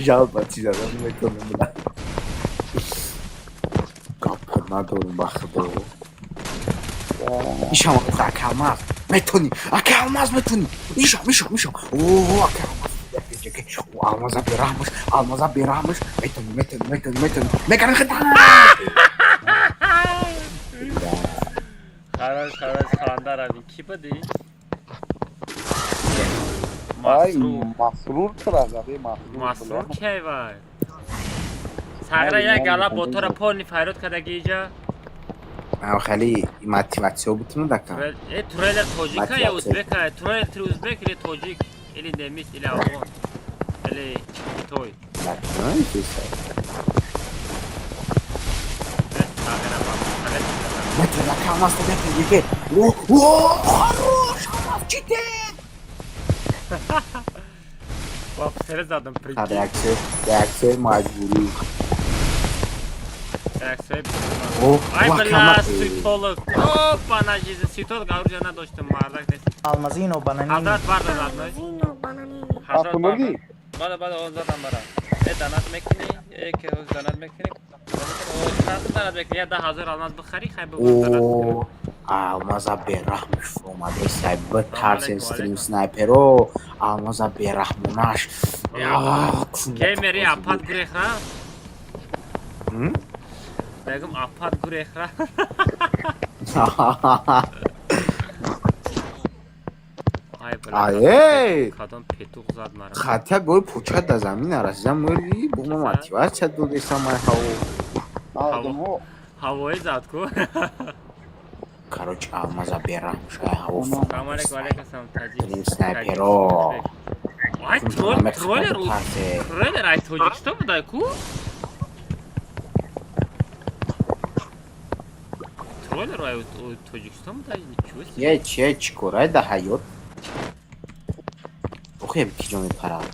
Speaker 13: Jalba çizadan metonum bula Kopud naturu bakıdı İşam akalmaz Metoni akalmaz metoni İşam ooo akalmaz Almaza berahmış Metoni Mekanı kıtan
Speaker 3: Karar kandar abi kipa değil.
Speaker 5: Ay masrur tıraz abi
Speaker 3: Masrur ki var. Sagra ya gala botora poni fayrot kada gija.
Speaker 13: خیلی موتیواسیون بتونه دکتر.
Speaker 3: Trailer tojika ya Uzbek ha. Trailer Uzbek ile tojik. Eli demis ile avon. Eli toy.
Speaker 13: دکتر نیست. متى دکتر ماست دکتر دیگه. خروش خلاص چیته.
Speaker 3: Bak seni zaten prik.
Speaker 13: Reaksiyon mecburi.
Speaker 3: Ay bela sütoluk. Bana jizi sütoluk avrucana doştum mardak desin.
Speaker 6: Almazino bananini.
Speaker 3: Hazrat vardı zaten. Hazrat vardı. Bada o zaten bana. Danat mekini. Ki o danat mekini. O şartı danat mekini ya da hazır almaz bu xari xay bu danat.
Speaker 13: Almaza berahmış formadı. Sayı bu tarz stream sniper o. Almaza berahmunaş.
Speaker 3: Gameri apad gurexra. Degim apad gurexra.
Speaker 13: Ай!
Speaker 3: Kadın petuq zad mara.
Speaker 13: Хотя гой пуча да замин арасизам мори бума мотивация додеса май хаво.
Speaker 3: Havoi zad ko.
Speaker 13: Короче, алмаза берам шай хаво.
Speaker 3: Assalamualaikum alaykum tajik.
Speaker 13: Снайперо.
Speaker 3: Ay troller ay Tojikiston mu day ku? Troller ay Tojikiston mu day?
Speaker 13: Че корай да hayot. خیلی کیلو میپرم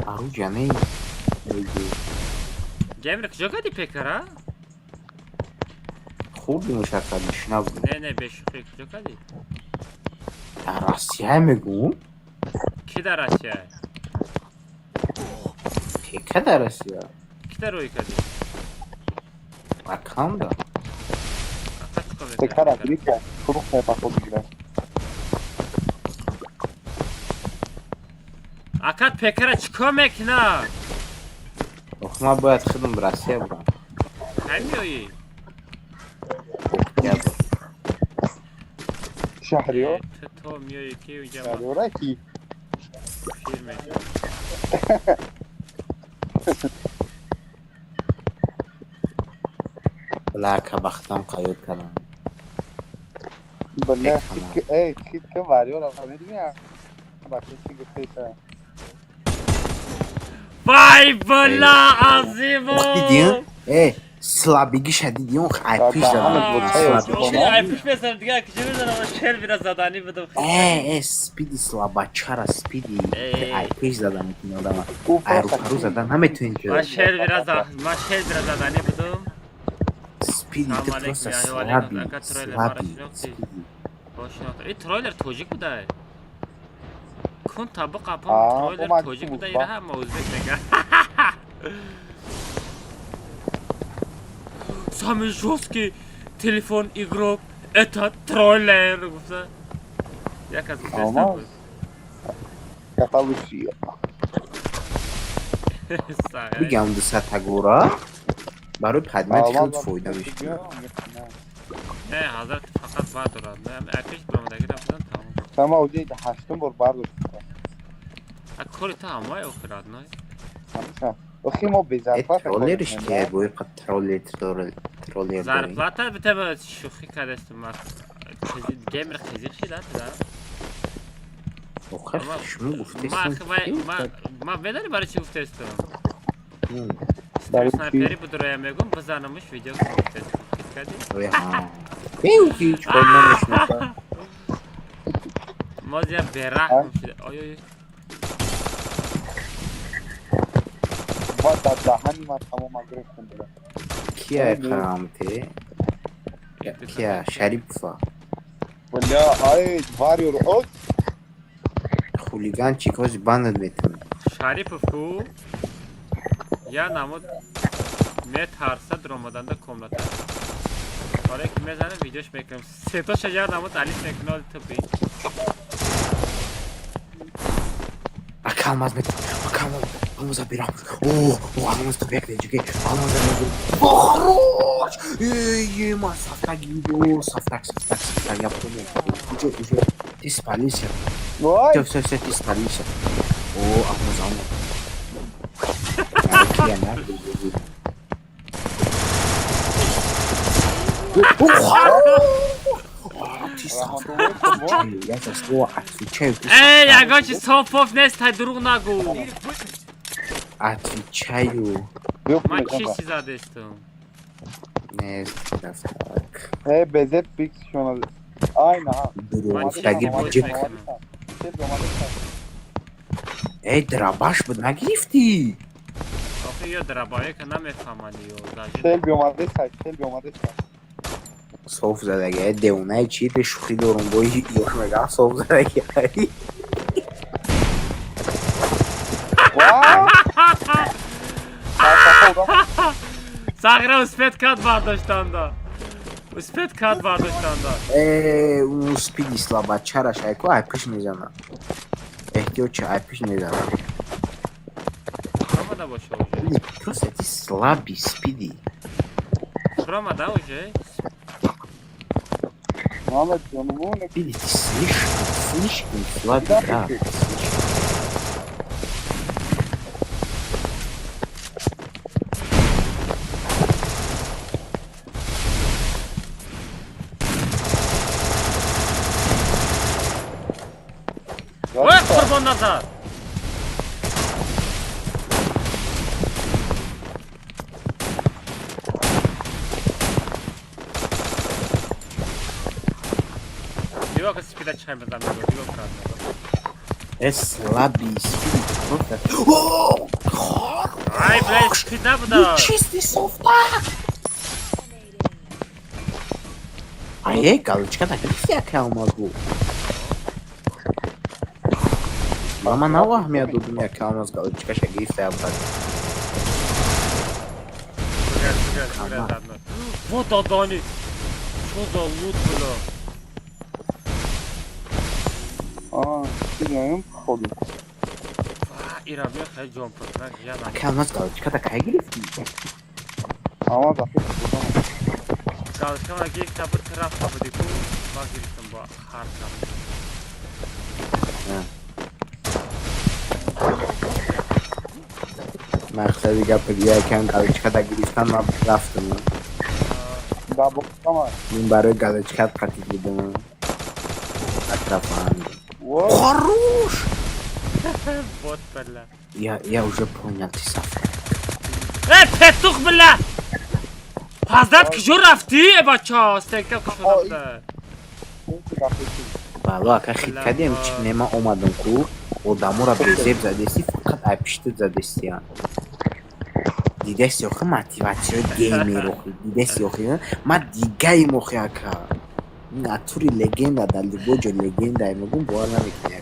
Speaker 13: آرو جانه
Speaker 3: گمر کجا کدی پکره؟
Speaker 13: خوردی مشکلش نبود
Speaker 3: نه بشوخی کجا کدی؟
Speaker 13: در راسیه میگون؟
Speaker 3: کی در راسیه؟
Speaker 13: پیکه در راسیه
Speaker 3: کی در روی کدی؟
Speaker 13: مکان دا
Speaker 5: تکر اگری که فروخ نیپا خود بگیره
Speaker 3: Akat pekara çıkamak ne?
Speaker 13: Okuma باید خودم براسیه برم
Speaker 3: Hemiyoyi.
Speaker 13: Ya bu
Speaker 5: شهریار
Speaker 3: تو میایی کی و جمع
Speaker 5: شهریاره کی؟
Speaker 3: فیلمه
Speaker 13: بلاکه بختم قیود کنم
Speaker 5: بله خید که واریور آقا میدونی بچه چی گفته
Speaker 3: Vay bala azimo.
Speaker 13: دیدین؟ slabigi şadidiyon aypiş
Speaker 3: Şimdi aypiş mesela diye küçüğümüz ama şel biraz zadani buldum.
Speaker 13: speedy slabaçara speedy aypiş zadani ki adama. Aeroparu zadan hame tünce.
Speaker 3: Maşel biraz zadani buldum.
Speaker 13: Speedy de prosta slabi.
Speaker 3: Boşuna. Troller Tojik bu da. Kun tabu kapam troller Tojik bu da yine ama Özbek ne? Самый жесткий телефон игрок это троллер. Я казалось.
Speaker 5: Каталущий.
Speaker 13: Бигам до сатагора. Барои падмат хелд фойда мешавад.
Speaker 3: Не, ҳазар фақат баъд дорад. Не, апеш бомадаги рафтан тамом.
Speaker 5: Сама уҷаи ҳаштум бор бардоштам.
Speaker 3: Кори та ҳамаи охират, не?
Speaker 5: Ҳамеша. Охи мо безарфат.
Speaker 13: Троллериш ки бой қат троллер.
Speaker 3: Зарплата битаба шухи кардастум. Геймер хизик шидад, да?
Speaker 13: Охир шумо гуфтестум.
Speaker 3: Ма медани барои чӣ гуфтестум? Снайпери будроя мегум бизанамуш видео гуфтестум.
Speaker 13: Хич кор намешнасам.
Speaker 3: Мозия бераҳм шуда. Ой.
Speaker 5: Vada dahani ma tamam agresyon bile.
Speaker 13: Kia karamte. Kia Şerifova.
Speaker 5: Valla ay varıyor o.
Speaker 13: Xuligan chikoz band metin.
Speaker 3: Şerifov ku ya namud met harsa dromadanda komnata. Oraya ki mezana videoş bekliyorum. Seto şecer namud Ali Teknol tıbbi.
Speaker 13: Akalmaz metin. Akalmaz. Vamos забирам. Vamos побег деньги. Vamos забирам. Хорош! Ема, сафтак gidiyor. Сафтак. Я понял. Уже. Ты спалился. Все, ты спалился. Амазон. Я за слово отвечаю.
Speaker 3: Я гочи софов не стай друг нагу.
Speaker 13: Отвечаю.
Speaker 3: Ма чиси задестум?
Speaker 13: Не, так.
Speaker 5: Безет фикс шона. Aynen ha.
Speaker 13: Тагир бачик. Драбаш буд нагрифти.
Speaker 3: Охи я драбае ка намефҳамад ё.
Speaker 5: Selbi omade say.
Speaker 13: Sof zadagi deunai chi te shukhi dorum boy yosh mega sof zadagi.
Speaker 3: Сагра успет кад бардоштанда. Успет кат бардоштан да.
Speaker 13: اون سپیدی слабачара шайко айпиш мезана. Эҳтиёча айпиш мезана.
Speaker 3: Промада боша уже.
Speaker 13: Просто ты слабый спиди.
Speaker 3: Промада уже.
Speaker 5: Мама, джонмон.
Speaker 13: Спиди, ты слишком слабый, да.
Speaker 3: Ой, курбон назад. Диво, как спида чайм базам, диво правда.
Speaker 13: Слабый спиди, просто.
Speaker 3: Ай, блядь, спида буда.
Speaker 13: Чистый софта. А я галочка так всякая могу. Мама науах меня тут меня калмаз галочка шаги стоял так.
Speaker 3: Вот Адани. Что за лут, бля?
Speaker 5: Играем походу.
Speaker 3: Ирам, я хочу потрак, я на.
Speaker 13: Калмаз галочка такая грифи.
Speaker 5: Ама да.
Speaker 3: Галочка на гейк табу траф табу дику. Магиритам ба харка.
Speaker 13: مقصدی گپریه کن گالچکت گرفتم من رفتم
Speaker 5: Да, боксама.
Speaker 13: این برای گالچکت قطعی بودم اطرافم
Speaker 5: Хорош!
Speaker 3: Вот, бля.
Speaker 13: Я уже понял, ты саф.
Speaker 3: петух, бля! Hazrat kujur rafti, bacha, steka kujur rafti.
Speaker 13: بالا که خیلی کردیم چی نما اومدم کو آدمو را به زیب زدستی فقط ایپشت زدستی هم دیده سیاخه موتیواسیون گیمی رو خود دیده سیاخه ما دیگه ای مخی اکا ناتوری لگنده در لیگو جو لگنده ای مگون بار نمیکنی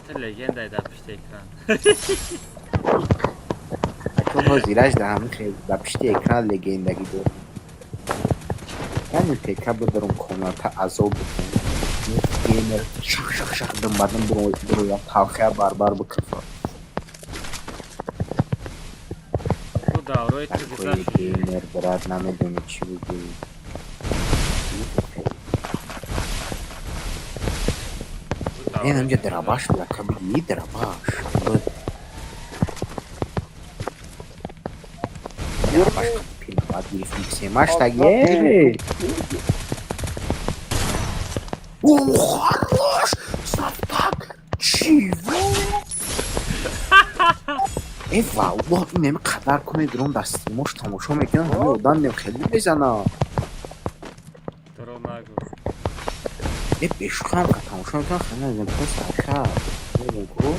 Speaker 3: تو لگنده ای در پشت اکران
Speaker 13: اکا با زیرش در همین خیلی در پشت اکران لگندگی دور یعنی تکه بدارم کناتا عذاب بکنم گیمر شخ دم بعدم برو یا تاخه بار بکفا
Speaker 3: تو داروی تو
Speaker 13: اکوی گیمر براد نمیدونی چی بودی این همجا دراباش بلا کبیلی دراباش دراباش کبیلی باید گرفتیم سیماش تاگه اوه хорош سفتاک چیوو ای والله این نمی قدر کنه درون دستیموش تماشا میکنن همه آدم نمی خیلی بزنه
Speaker 3: درون نگو
Speaker 13: ای بشوخه هم که تماشا میکنن خیلی نزیم پس سرکر نمیدون کو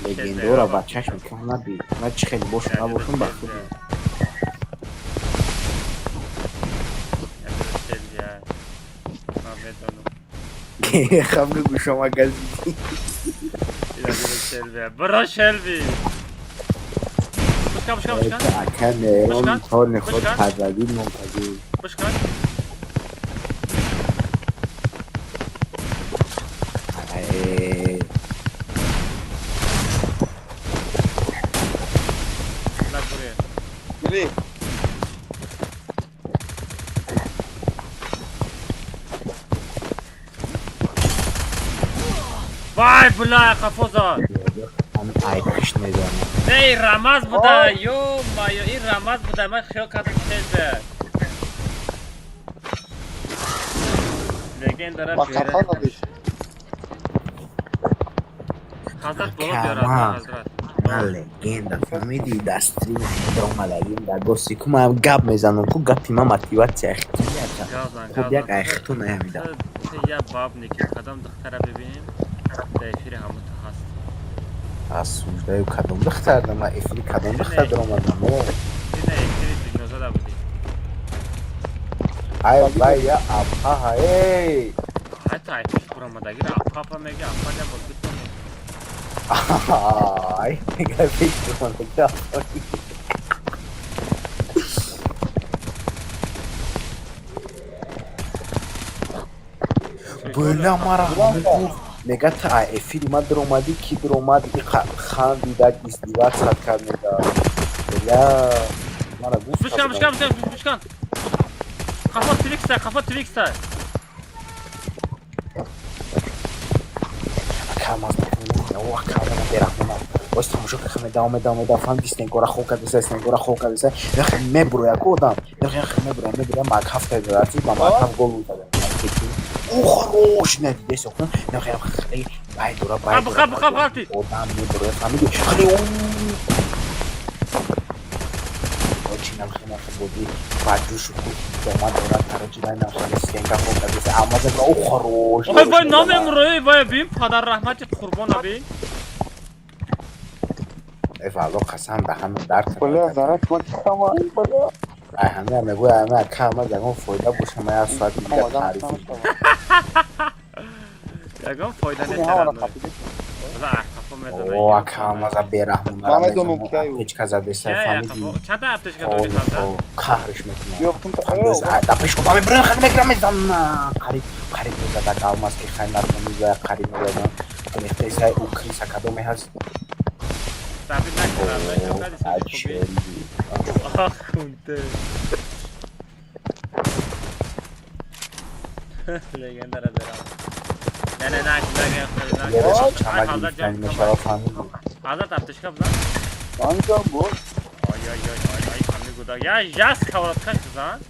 Speaker 13: لگنده را بچهش میکنن نبی نه چی خیلی باشون نباشون بخودی خب بگو شما گزیدی
Speaker 3: برا شلوی بشکن
Speaker 13: اکر نیران تارن خود تجدید منتظر
Speaker 3: بشکن
Speaker 5: بلی
Speaker 3: وای بلا خفوزا
Speaker 13: همین ایپش نیدانم
Speaker 3: ای رمز بوده یو مایو این رمز بوده من خیال کردم چیزه لگن داره بیاره حضرت برو بیاره حضرت
Speaker 13: من لگنده فهمیدی دستری درامدگیم در گوستی که من گب میزنم که گپی من موتیواسیا اختی خب یک اختو نمیدم
Speaker 3: یه باب نیکی کدام دختره ببینیم افیری همون تو هست
Speaker 13: از سوزده کدام دختر دارم افیری کدام دختر دارم آدم
Speaker 3: دیده افیری تو نوزده بودی
Speaker 13: ای بای یا اپا های
Speaker 3: حتی ایفیش برامدگی را اپا میگه اپا جا بودی تو میگه
Speaker 13: ای میگه فیش برامدگی اپا بله مرا همه گفت میگه تا افیل ما در اومدی کی در اومد خندید ازدواج صد کرد میگه بله مرا گفت
Speaker 3: بشکن kafa Twix'te
Speaker 13: kalmaz o kalmaz berahmana ось тому що хаме дам фан дисне гора хока десе я ме броя кодам я ме броя мак хафта дати ба мак гол дада о хорош не десе хон я хали бай дура одам ме броя фамили хали очень охрена буди баджушу дома дора тараҷида нахали стенга хока десе амаза о хорош
Speaker 3: вай номем рӯй вай бим падар раҳмати қурбон абин
Speaker 13: والله قسم به همه درد
Speaker 5: بله زارت ما کما بله
Speaker 13: همه میگو همه کما زگون فایده باشه ما از ساعت دیگه تعریف
Speaker 3: یگان فایده نیست
Speaker 13: اوه کما ز بیرحمون هیچ کس دست فهمیدی
Speaker 3: چند هفتش که تو می‌خوام
Speaker 13: قهرش میکنم دپش کو بابا برن خدمت میگم قریب زده کالماس که خیلی نمی‌ذاره قریب می‌ذاره تو می‌خوای او کریسا کدوم هست
Speaker 3: Legenda da beraber. Ne Azat apteşka lan.
Speaker 5: Kanka bu.
Speaker 3: Ay kanlı guda. Ya jas kavrat kaç lan.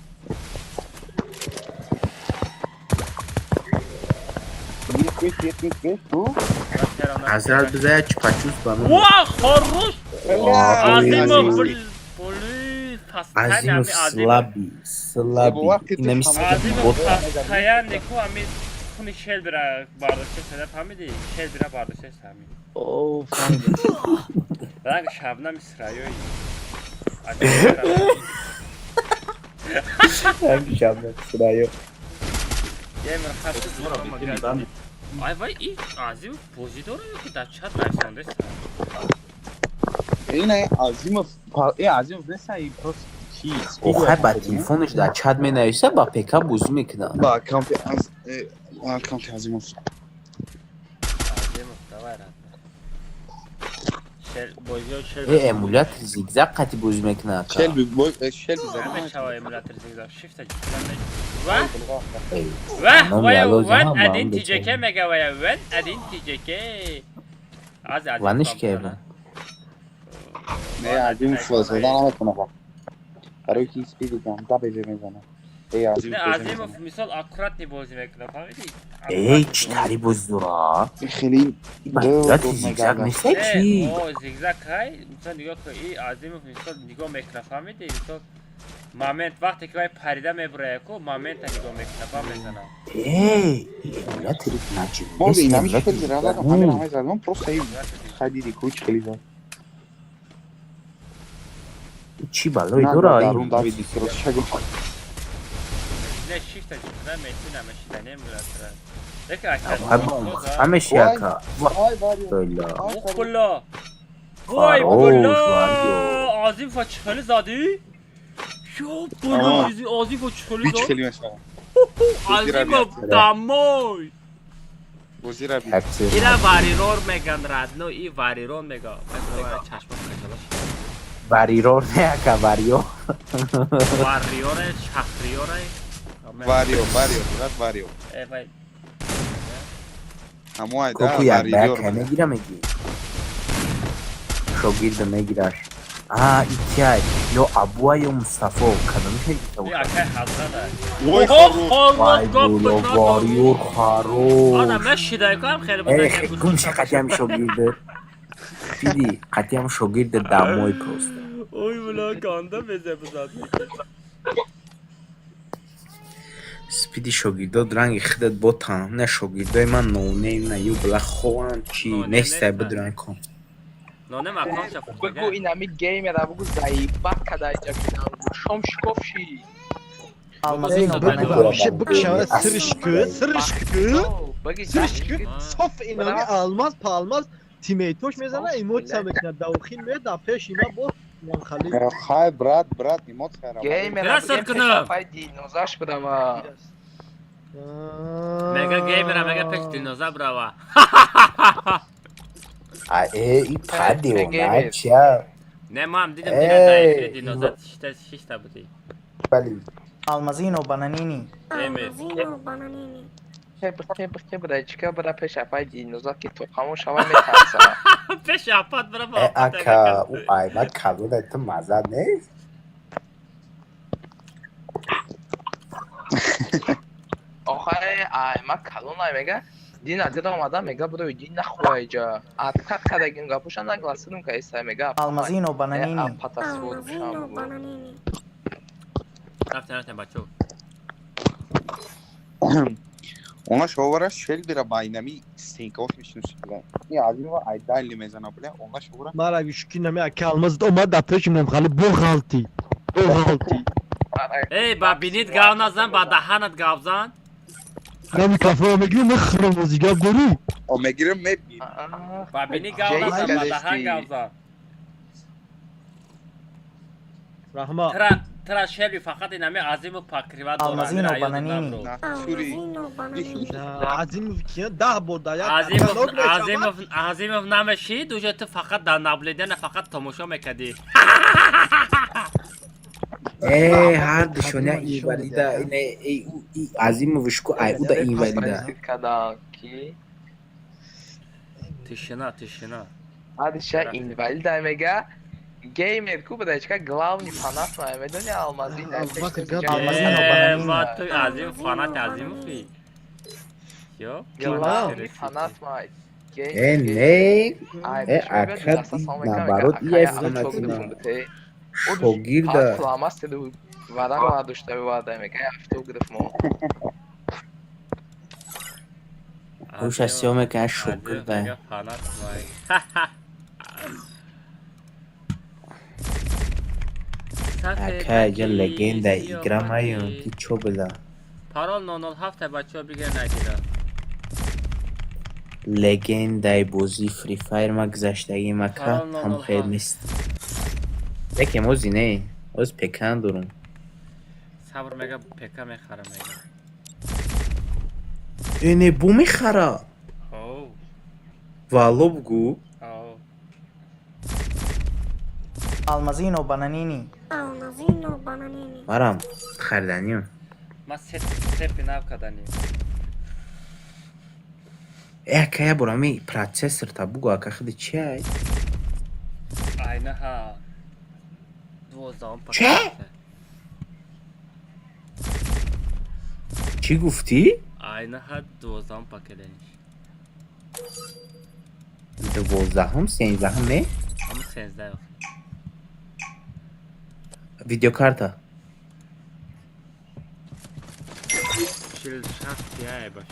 Speaker 13: Hazral bize çupaçuz bana.
Speaker 3: Vah horus. Azimov
Speaker 13: Azimov slabi. İnemiş
Speaker 3: Azimov kaya neko ami kuni şel bira bardaşa sana famidi. Şel bira bardaşa sami.
Speaker 7: Oh.
Speaker 3: Bak şabnam İsrail.
Speaker 13: Hangi şabnam İsrail?
Speaker 3: Yemin hafta Ay vay iyi Azimov pozidor yok ki da çat versiyonda.
Speaker 5: اینه عظیم نیست این پروس چیز
Speaker 13: اوه با تلفنش در چت می نویسه با پیکا بازی میکنه
Speaker 5: با اکانت عظیموف
Speaker 13: امولاتر زیگزاگ قطی بازی میکنه
Speaker 5: شل
Speaker 3: همه شوا امولاتر زیگزاگ شیفت وان ادین تیجکه مگه وان ادین تیجکه
Speaker 13: وانش که
Speaker 5: نه عظیم فوزدان نمیکنه با قرار کی اسپیدی کنم تا بجه میزنه
Speaker 3: نه عظیموف مثال اکورات نی بازی میکنه فهمیدی
Speaker 13: چی تاری بازی دورا
Speaker 5: خیلی
Speaker 13: امولاتر زیگزاگ نیسته چی
Speaker 3: زیگزاگ های مثال نگاه که ای عظیموف مثال نگاه میکنه فهمیدی مثال момент وقتی که پریده میبره کو момент نگاه میکنه فهمیدن
Speaker 13: امولاتر ناچی
Speaker 5: ما اینا میشه زیرا همه زدم просто خیلی کوچ خیلی
Speaker 13: چی بالای دورا
Speaker 5: این داویدی سروش چگو
Speaker 3: نه شیفت جدا میتونه مشیدنه امولاتر
Speaker 13: همه شیاکا
Speaker 3: بلا وای عظیم فاچ خیلی زادی شو بلا عظیم فاچ خیلی زاد
Speaker 5: خیلی مثلا
Speaker 3: عظیم داموی اینا واریرور میگن رادنو ای واریرور میگه مثلا چشم کشلاش
Speaker 13: واریرور نه کا واریو
Speaker 3: واریور شهریور
Speaker 5: واریو
Speaker 3: ای وای
Speaker 5: همو ایدا
Speaker 13: کوکو یا بک نمیگیرم میگی شوگیرد میگیرش ایتیای یا ابوها یا مصطفی کدوم میشه
Speaker 3: یا که حضرت
Speaker 13: وای بولو واریور خارو
Speaker 3: آدم مشیده کنم خیلی بزرگه
Speaker 13: کم شه قطیم شوگیرده دیدی قطیم شوگیرده دموی پروسته
Speaker 3: اوی بلا گانده بزه بزاد
Speaker 13: سپیدی شوگیرده درنگ خودت با تمام نه شوگیرده من نونیم نه یو بلا خوان چی نیسته بدرنگ کن
Speaker 3: نونه مکان شفت
Speaker 12: بگو این همی گیمه را بگو زیبا کدای جا شم شکفشی
Speaker 7: Bakışa sırışkı saf inanı almaz palmaz تیمیتوش میزنه ایموت سمکنه داخل میاد دپش اینا با منخلی
Speaker 5: خای برات ایموت خراب
Speaker 12: گیم را بگیم فای دینوزاش بدم
Speaker 3: Mega gamer mega peş dinozor brava.
Speaker 13: ای پدی و بچه
Speaker 3: Ne mam dedim yine zayıflı dinozor işte bu değil.
Speaker 13: ولی
Speaker 6: Almazino bananini.
Speaker 3: Emir.
Speaker 12: که برای چیکار برای پیش اپای دینوزا که تو خاموش هوا میترسه
Speaker 3: Peş apat brava.
Speaker 13: اکا او آیما کلون ایتو مزه نیست
Speaker 12: آخه ما کلون میگه دین ادید آمده میگه برای دین نخواه جا اتکت کدگین گپوشن نگلسیدم که ایسته میگه
Speaker 6: Almazino bananini.
Speaker 12: پتاس بود شام بود
Speaker 3: Raften بچو.
Speaker 5: Ona şovara şel bira baynami stink misin sütle. Ya azim var aydalli mezana bile ona şovara.
Speaker 7: Mara güçkü nemi ki almaz da o da peşim nem xalı bu halti. Bu halti.
Speaker 3: Ey babinit gavnazan badahanat gavzan.
Speaker 7: Nemi kafama megri mıxrım o zigab görü.
Speaker 5: O megirim me
Speaker 3: Babini gavnazan badahan gavzan.
Speaker 7: Rahma.
Speaker 3: Tra şebi fakat inami azimu pakrivat
Speaker 6: Almazino bananini.
Speaker 5: Şuri.
Speaker 7: Azim ki da burada ya.
Speaker 3: Azimov nameşi dujeti fakat da nableden fakat tomuşo mekadi.
Speaker 13: هر دشونه اینولیدا ای عظیم وشکو ای او دا اینولیدا
Speaker 12: کدا کی
Speaker 3: Тишина.
Speaker 12: Hadi şey invalid میگه gamer کو برای چیکار главный фанат میدونی алмازین
Speaker 6: Almazino bananini.
Speaker 3: Mat azim fanat azim fi. Yo.
Speaker 12: главный фанат май
Speaker 13: نه اکد نبارد یه فناتینا شوگیرده
Speaker 12: Patlamaz dedi varan var düştü bir var demek ya fotoğraf mı?
Speaker 13: روش اسیومه که شوگیرده
Speaker 3: Fanat vay.
Speaker 13: اکا جا لگنده ایگرام هایون کی چو بلا
Speaker 3: Parol nonol hafta بچه‌ها بگیر نگیره.
Speaker 13: لگنده بازی فری فایر ما گذشتگی مکا هم خیلی نیست یکی موزی نه از پکن دارم
Speaker 3: Sabır mega peka میخرم mega.
Speaker 13: اینه بو میخره
Speaker 3: Oh.
Speaker 13: والو بگو
Speaker 3: Oh.
Speaker 6: Almazino bananini.
Speaker 13: مرم خردنیم
Speaker 3: Ma set binav kadani.
Speaker 13: اکا یا برامی پراتسسر تا بگو اکا خیلی چی های
Speaker 3: Ayna ha. 12 paket.
Speaker 13: چه؟ چی گفتی؟
Speaker 3: Ayna ha 12 paketlenmiş.
Speaker 13: 12 هم 13 هم نه؟
Speaker 3: Ama senzde yok.
Speaker 13: ویدیو کارتا
Speaker 3: Şil şart diye baş.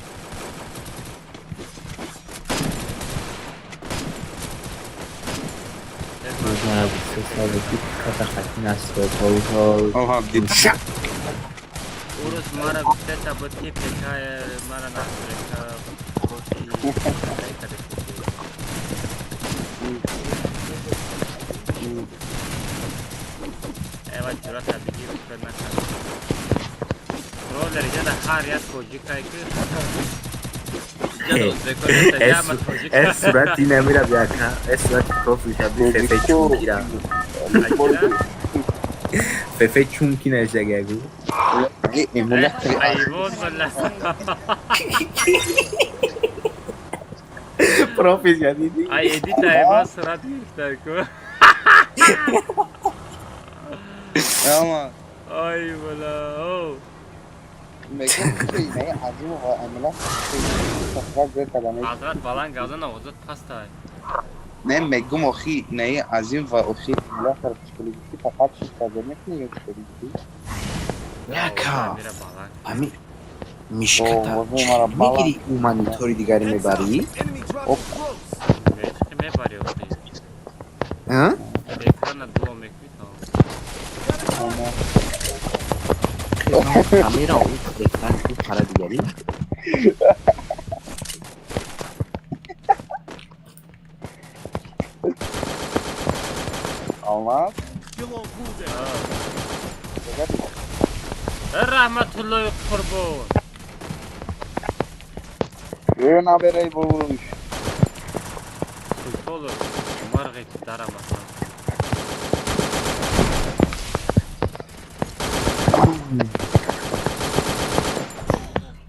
Speaker 13: روزنامه بود 3 سال بود کارتا خطی نسته ها
Speaker 5: Oha git.
Speaker 3: Urus mara biteta botki pekaya mara nasreka botki. Evet cürat tabii ki ben Roller ya da har ya kocu kaygı.
Speaker 13: es surati nemira بیاکا es surati پروفیل شبیه ففه چون گیرم ففه چون کی نشده گو
Speaker 3: Ayvon valla.
Speaker 13: پروفیل جدیدی
Speaker 3: Ay edit ayva surat yükler ko.
Speaker 5: Ama
Speaker 3: Ay valla. Oh.
Speaker 5: megirim ne azim var amela. Sakra bir kadane.
Speaker 3: Azrat falan gazan avuzat pasta.
Speaker 5: Ne megum ohi ne azim var ohi la kar psikolojisi fakat şu kademek ne yok psikolojisi.
Speaker 13: یکا
Speaker 3: Mira falan.
Speaker 13: امی میشکتا میگیری اومانیتوری دیگری میبری؟
Speaker 3: Belki me var yok değil.
Speaker 13: ها؟
Speaker 3: Ekrana doğmak bir tamam.
Speaker 13: کامیرا اون اکران تو پارا دیگری؟
Speaker 5: Ama
Speaker 3: Rahmetullahi kurban.
Speaker 5: Ne berey boş.
Speaker 3: Sıkıntı olur. Umarım ki daramazsan.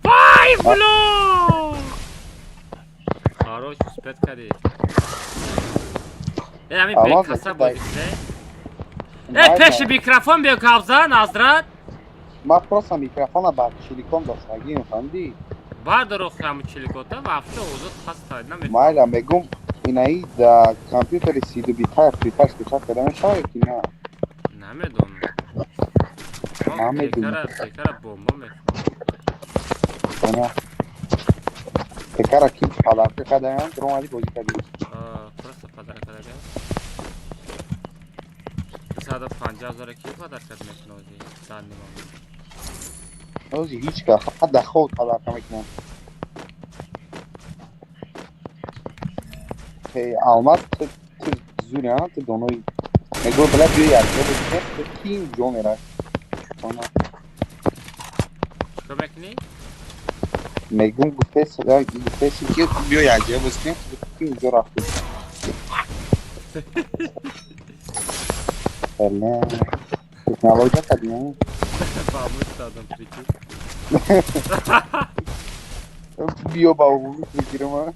Speaker 3: Vay blok! Хорош, успет кади. Ами
Speaker 5: Ama
Speaker 3: бекаса
Speaker 5: mesela-
Speaker 3: бузикне. Пеши микрофон бе кавза, Назрат.
Speaker 5: Ma просто микрофона ба чиликон дошаги мефанди.
Speaker 3: Бадро хамчиликота вообще узот хаста намеф.
Speaker 5: Майла мегум инаи да компьютери сиду битар припас кичак кадаме шаве ки на.
Speaker 3: Намедон.
Speaker 5: Намедон.
Speaker 3: Пекара бомба меф.
Speaker 5: Ona. Tekrar kim palakta kadar drone bozi kadi.
Speaker 3: Просто подарок кадага. Sada 50000 ki kadar khidmat nozi tanimam.
Speaker 5: Nozi hiç ka hada khod palaka mekna. Hey almaz zuri ha te dono ego bela bir yer bu kim John era. Ona
Speaker 3: Komek ni?
Speaker 5: Megum gufes ki bir yer bu kim zor aftu. Allah. Teknoloji kadın.
Speaker 3: Babuş adam peki.
Speaker 5: Bio babu fikrim ha.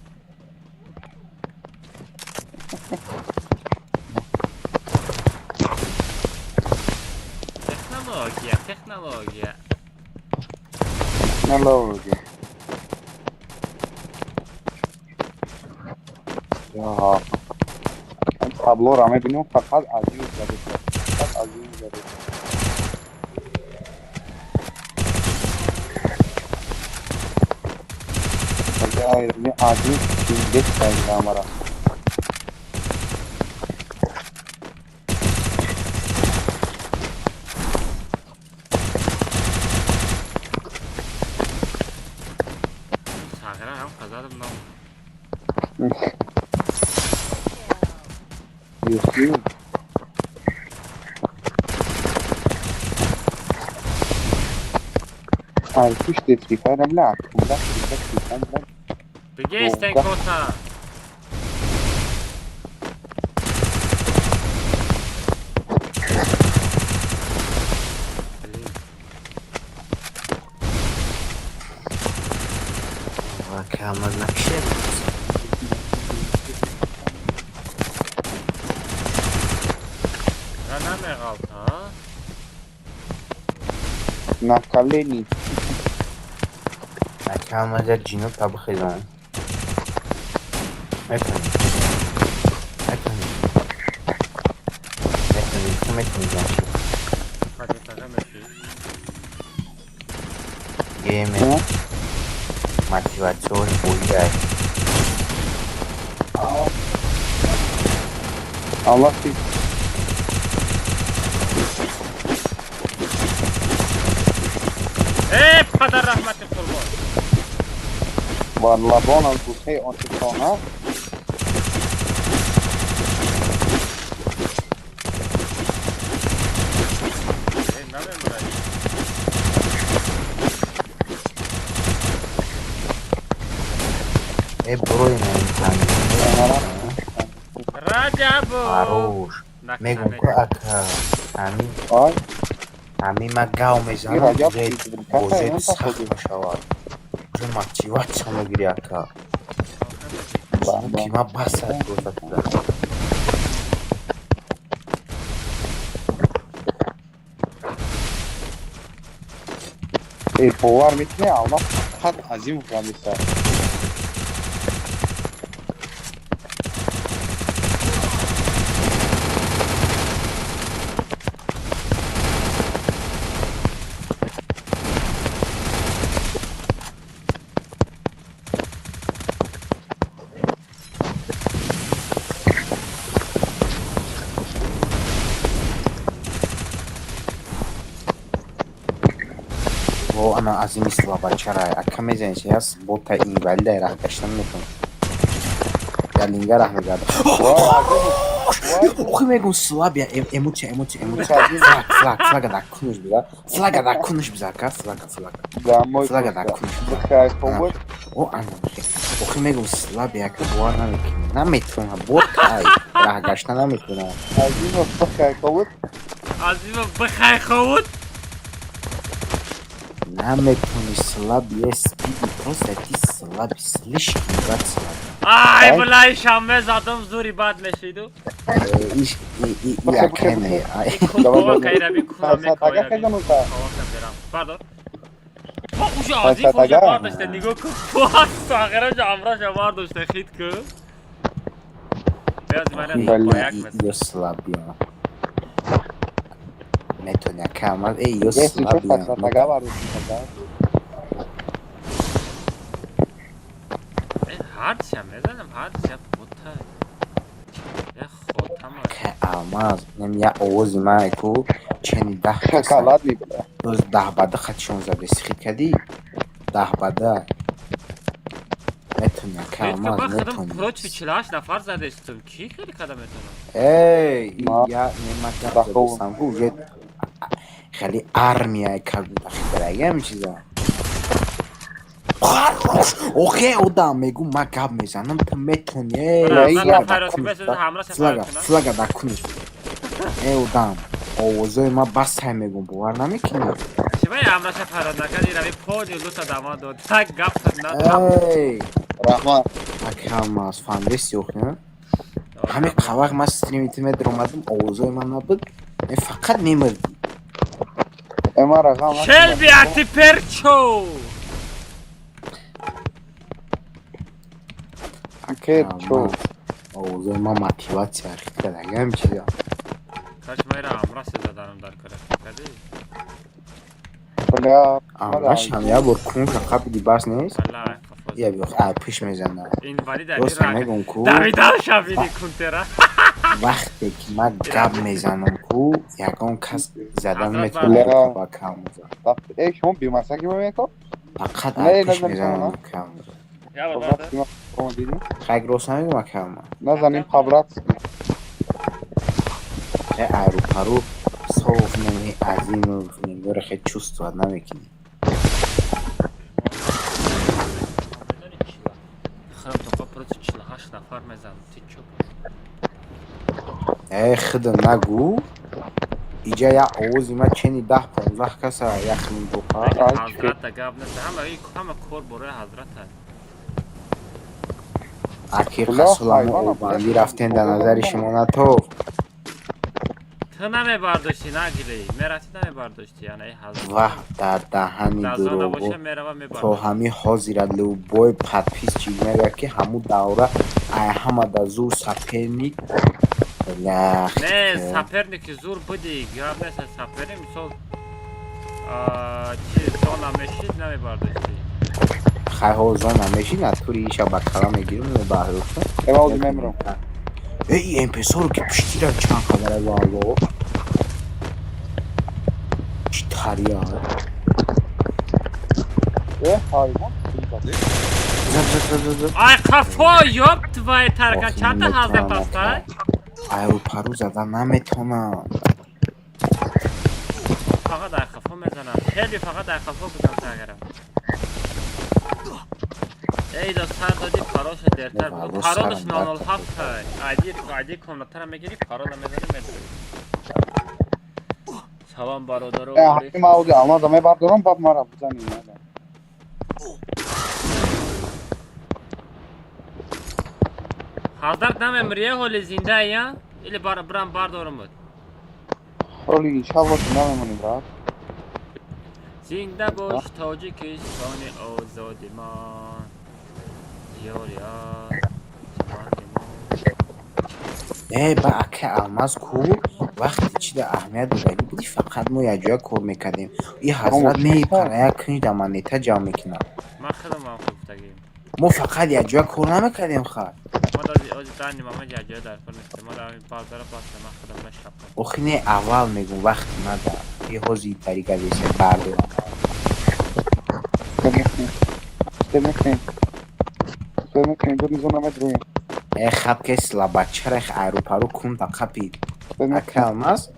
Speaker 3: Teknoloji.
Speaker 5: Teknoloji. Ya. Tablo rame binu fakat aziz zade. Fakat aziz zade. Fakat ne aziz şimdi sayılır amara.
Speaker 3: Sagara ham qazadim nam.
Speaker 5: Diyorsun. Al kuş tetrika rabla. Kumda kumda.
Speaker 3: Bige isten kota.
Speaker 13: Kamer nakşe.
Speaker 3: Rana me qalta.
Speaker 5: Nakaleni.
Speaker 13: Kamer cino tabi xizan. Metin.
Speaker 3: Hadi taga mefi.
Speaker 13: Game. Motivasyon uyar.
Speaker 5: Allah siz.
Speaker 3: Hep kadar rahmetli kurban.
Speaker 5: Valla bona bu şey sonra.
Speaker 3: Ne yapayım burayı?
Speaker 13: Bro insan.
Speaker 3: Rajabu.
Speaker 13: Хорош. Megum ko aka.
Speaker 5: Ay.
Speaker 13: Ami magao mezan.
Speaker 5: Rajab
Speaker 13: Boze sakht shavad. Уже мотивация мегири ака. Кима басад гозатда.
Speaker 5: Povar metne Allah fakat azim kalmışlar.
Speaker 13: O ana azim slaba çaray. Akamezen şey az bota iyi belli arkadaşlar mı? Galinga rahmet geldi. O megun slab ya emoji. Slaga da konuş bize. Slaga da konuş bize aka. Slaga.
Speaker 5: Slaga
Speaker 13: da konuş.
Speaker 5: Bu
Speaker 13: O anlamış. охи мегум слаб яка бовар намекунам наметавонам ботай раҳ гашта наметавонам
Speaker 5: Азимов бахай ховуд.
Speaker 3: Азимов бахай ховуд.
Speaker 13: наметавони слаб е спиди просто ти слаби слишком бад слаб
Speaker 3: Ай, блай, шамме задам зури бад мешиду.
Speaker 13: иш якене
Speaker 3: Кува кайраби кува мекояби. Пардон. Уже Азимов уже бардаште нигоҳ кун. Сағира ҷамраша бардаште хит кун. Беаз мана бояк мес.
Speaker 13: ё слабия метавони яка амал ё слабия
Speaker 3: Ҳарчиам мезанам ҳарчиам бутай. Я хотама.
Speaker 13: ка алмаз нем я овози ман ку чени 10
Speaker 5: Шоколад мебуда.
Speaker 13: роз 10 бада хатшон задаси хит кади 10 бада метавони яка алмаз метавони
Speaker 3: Проч 48 нафар задестум. Ки хеле када метавонам?
Speaker 13: эй я немат задестам ку уже хеле армия кабуда хитраги ҳамин чиза охе одам мегу ма гап мезанам ту метавони флага дакунӣ одам овозои ма бас сай мегум бовар намекунӣ
Speaker 3: Чимаи амраша фарод накади рави пони лута дама дод. Так гап на.
Speaker 13: эй
Speaker 5: Раҳмат.
Speaker 13: акамас фанвеси охна ҳамин қавақ ма стримити медир омадам овозои ман набуд мен фақат мемирдӣ
Speaker 5: Эма рағам.
Speaker 3: Шелби ати перчо.
Speaker 5: Акерчо.
Speaker 13: овозои ма мотиватсия хит кардаги ҳамин чиза
Speaker 3: Каш майра амраша заданам дар кара кади.
Speaker 5: Бля.
Speaker 13: амраш ҳам я бор кунка қабли бас нест
Speaker 3: Алла кафоз.
Speaker 13: я биё ай пиш мезанам
Speaker 3: Инвалида
Speaker 13: рост мегум ку
Speaker 3: Давида шавиди кунтера.
Speaker 13: вақте ки ман гап мезанам ку ягон кас задан метавонад ба камуза
Speaker 5: Эй, шумо бимасаки мемекон?
Speaker 13: фақат
Speaker 5: Не,
Speaker 13: ай пиш
Speaker 5: не,
Speaker 13: мезанам
Speaker 5: не.
Speaker 13: камуза
Speaker 3: Я бада.
Speaker 5: Шумо дидӣ?
Speaker 13: хайк рост намегум акама
Speaker 5: Назанем пабрат.
Speaker 13: е айрупару соф неми азимов немдора хе чувствовать намекунӣ
Speaker 3: Харам тоқа проч 48 нафар мезан. Ти чо?
Speaker 13: е худа нагу иҷа я овози ма чени 10-15 каса яхмин дуқа
Speaker 3: Ҳазрата гап нест. Ҳама кор бораи ҳазрата.
Speaker 13: аки қасуламо банди рафтен дар назари шумо натов
Speaker 3: Ту намебардошти нагири. Мерати намебардошти яна ай ҳазрат.
Speaker 13: ваҳ дар даҳани
Speaker 3: Дазон
Speaker 13: дурогу
Speaker 3: набоша мерава
Speaker 13: то
Speaker 3: мебардошти.
Speaker 13: ҳами ҳозира любой подпис чиз мега ки ҳаму давра ай ҳама да зур саперник
Speaker 3: Не, саперники зур буди. Гап нест саперник мисол чи зона мешид намебардошти.
Speaker 13: хайҳо зона мешина тури шабакала мегирум баҳрӯша
Speaker 5: Эма оди мемрам.
Speaker 13: эй эмпесоро ки пиштира чанд қадара валло чӣ тария
Speaker 5: Ҳайвон.
Speaker 3: Ай қафо ёб твои тарка чанда ҳазрат астай?
Speaker 13: айрупару зада наметавонам
Speaker 3: Фақат ай қафо мезанам. Хеле фақат ай қафо будам сагарам. Эй да сар доди пароша дертар буд. Паролаш 007 тай. Айди комнатара мегири парола мезани медори. Салом бародаро.
Speaker 5: Ҳаким ауди алмаза мебардорам баб мара бизаним.
Speaker 3: Ҳазрат намемрия ҳоли зиндаия? Или брам бардорамуд?
Speaker 5: Ҳоли шавоти намемоним брат.
Speaker 3: Зинда бош тоҷикистони озоди ман. Ёрияд.
Speaker 13: ба ака алмаз ку вақти чида аҳамият додаги буди фақат мо якҷоя кор мекардем и ҳазрат мепара як куниш да монета ҷамъ мекунад
Speaker 3: Ман худам хуфтагим.
Speaker 13: мо фақат якҷоя кор намекардем хат
Speaker 3: Мо дози дани мама якҷоя дар кор мекардем. Мо дар базара паста ман худам мешафтам.
Speaker 13: охи не аввал мегум вақти мада и ҳози тариқа десе бардорам хапке слабачарех айрупару кунта қапид ака алмаз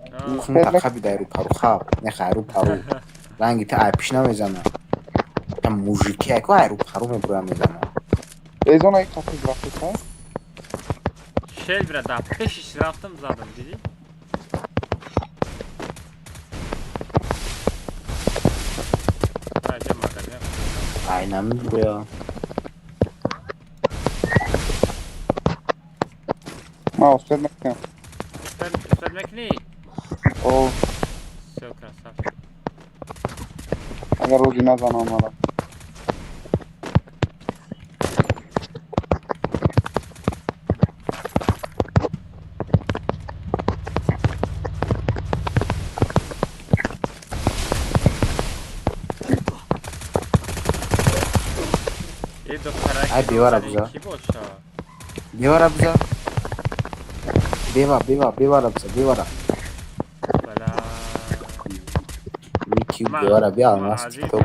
Speaker 13: кунта қапид айрупару хап нех айрупару ранги та айпиш намезана та мужики айко айрупару мебура мезана
Speaker 5: Ezona'yı kapıyı bırakırsan.
Speaker 3: Bire daha peş iş raftam zaten dedi. Hadi bakalım.
Speaker 13: Aynen bu ya.
Speaker 5: Ma ustad makine.
Speaker 3: Ustad makine.
Speaker 5: O
Speaker 3: Все красавчик.
Speaker 5: agar o'zi nazanamalar.
Speaker 13: Ay bivara biza. Bivara biza. Bivara biza, bivara. Miki bivara bir almaz TikTok.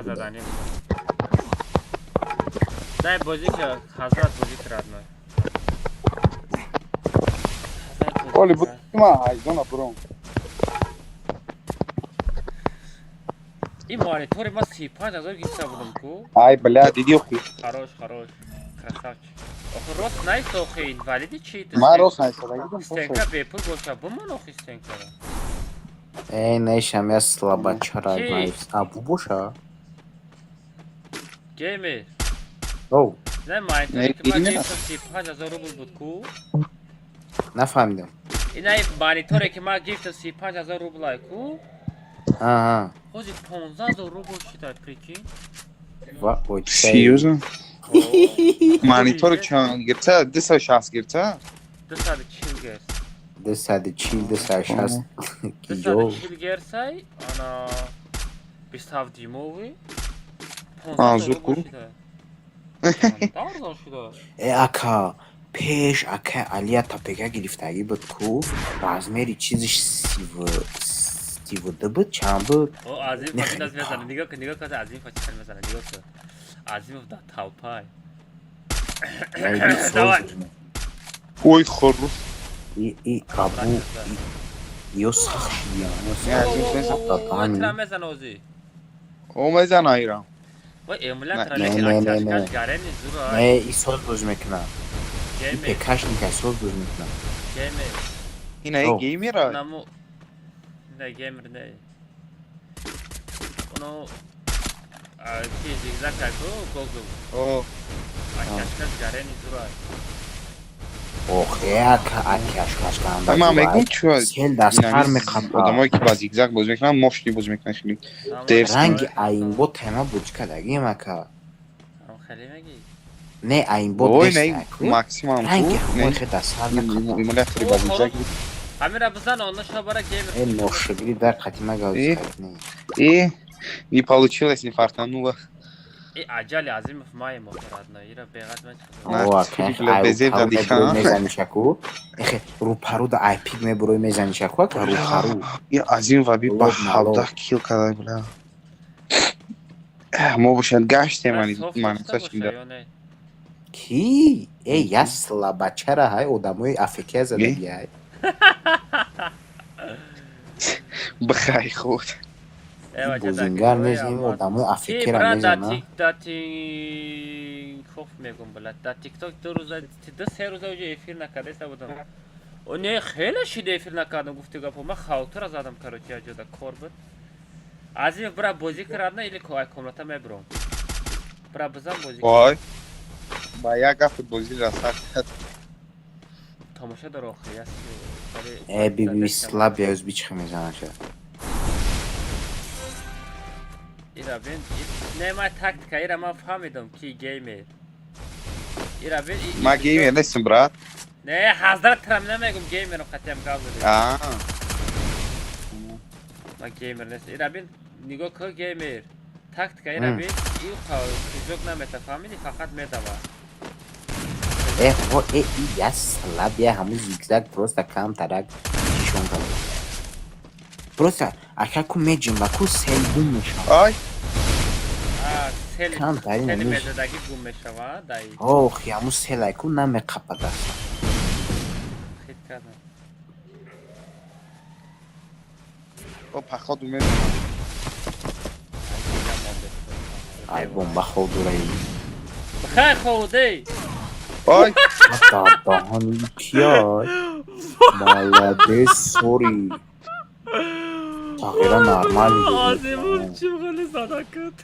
Speaker 3: Дай бозик, Hazrat bozik radno.
Speaker 5: Oli bu kima Ezona bro.
Speaker 3: И монитори ма 35,000 гиса будам ку.
Speaker 5: Ay bля, диди охи.
Speaker 3: Хорош. Красавчик. Охо рост найс охи инвалиди чи?
Speaker 5: Ma rost найсадагидам.
Speaker 3: Стенка бепул боша. Буман охи стенкара.
Speaker 13: Ey ne işem ya slabachara knives. Ha bu boş ha.
Speaker 3: Gamer.
Speaker 13: Oh.
Speaker 3: Ne monitори ки ма гирифтам 35,000 рубл буд ку.
Speaker 13: Nefahmdim.
Speaker 3: Inay monitори ки ма гирифтам 35,000 рубл ай ку.
Speaker 13: Ha.
Speaker 3: Хози 15,000 рубл шидай прикинь.
Speaker 13: Va o
Speaker 5: Серьезно? Монитор чан гирца, 260 гирца?
Speaker 3: 240 герц.
Speaker 13: Desadi chill desadi 60 kilo.
Speaker 3: 240 герцай, ана 27 дюймовый.
Speaker 5: Зуку.
Speaker 3: Дарзан шуда.
Speaker 13: Aka pesh aka Aliya tapega giriftagi bud ku razmeri chizش سیوده بود چند بود
Speaker 3: او عظیم فاچی دست بزنه نگاه کن عظیم فاچی کنه بزنه نگاه کن عظیم دا تاوپای
Speaker 5: Oy خروف.
Speaker 13: ای قبو یو سخشی
Speaker 3: اترا مزن اوزی
Speaker 5: O mezan ayıram.
Speaker 3: وای امولت را لیکن اکشکش گاره نیزو را
Speaker 13: نه ای سوز بوز میکنم ای پکش نیکه سوز بوز میکنم
Speaker 3: گیمر
Speaker 5: Yine gamer ay.
Speaker 3: نمو نه گیمر نه اونو چی زیگزاگ کرکو گوگو
Speaker 5: O.
Speaker 3: اکشکش گاره نیزو را
Speaker 13: اوه اکش کنم
Speaker 5: Ama megum çu.
Speaker 13: سیل دست پر میخوام
Speaker 5: Adamlar ki bazı zigzag boz میکنن moşli boz میکنن خیلی. درس
Speaker 13: رنگ این بود تما بود کدگی مکا
Speaker 3: خیلی مگی
Speaker 13: نه این بود
Speaker 5: Oy
Speaker 13: دست
Speaker 5: ne maksimum
Speaker 13: رنگ
Speaker 5: bu.
Speaker 13: همون
Speaker 5: Ne?
Speaker 13: خیلی دست پر میخوام
Speaker 5: Emulator bazı zigzag.
Speaker 3: همین را بزن اونو شباره گیمر
Speaker 13: این نوشگیری در قدیمه گاوی کردنی
Speaker 5: И не получилось, не фартануло.
Speaker 3: ای عجل عظیم مای مفرد نه ایرا بیغت من
Speaker 13: اوه کنخ ایو پارو بروی میزنی شکو اخی رو پارو دا ای پیگ می بروی میزنی شکو که رو پارو
Speaker 5: Я азим ва би ба 17 кил кадай бля. Мо бошад гаштем ман сашинда.
Speaker 13: کی ای ясла бачара ҳай одамои африкия задаги ҳай
Speaker 5: Бахай худ.
Speaker 13: бузингар нест ин одамои африкира мезана
Speaker 3: дати хоф мегум бла да тикток 2 рӯза 3 рӯза уҷа эфир накарда будам о не хеле шида эфир накардам гуфти гапо ман халтара задам короче аҷода кор буд азим бра бозӣ кардна или комната мебурам бра бизан бозӣ
Speaker 5: Вай. Ба як гафт бозӣ расад.
Speaker 3: тамоша дар охир яс
Speaker 13: эй биби слаб я узбичхи мезана ша
Speaker 3: ира бин не ма тактика ира ман фаҳмидам ки геймер ира бин
Speaker 5: Ма геймер нестим брат.
Speaker 3: не ҳазрат трам намегум геймерам қатиям гап зад ма геймер нест ира бин нигоҳ ку геймер тактика ира бин ин хизок намета фаҳмиди фақат медава
Speaker 13: о и я слаб я ҳамун зигзаг просто кам тарак чишон кам просто акаку меҷимба ку сел гум мешавад
Speaker 5: Ай.
Speaker 13: Кам тарин
Speaker 3: сели
Speaker 13: меш
Speaker 3: мезадаги гум мешавад дай
Speaker 13: ох ҳамун селай ку намеқапад аст
Speaker 3: хит кардам
Speaker 5: О пахот мезан.
Speaker 13: ай бомба ходураи
Speaker 3: хай ходей
Speaker 5: Ay.
Speaker 13: Hatta dahani kiyay. Молодец, sorry. Tağira normal.
Speaker 3: Azimul çılgını sadakat.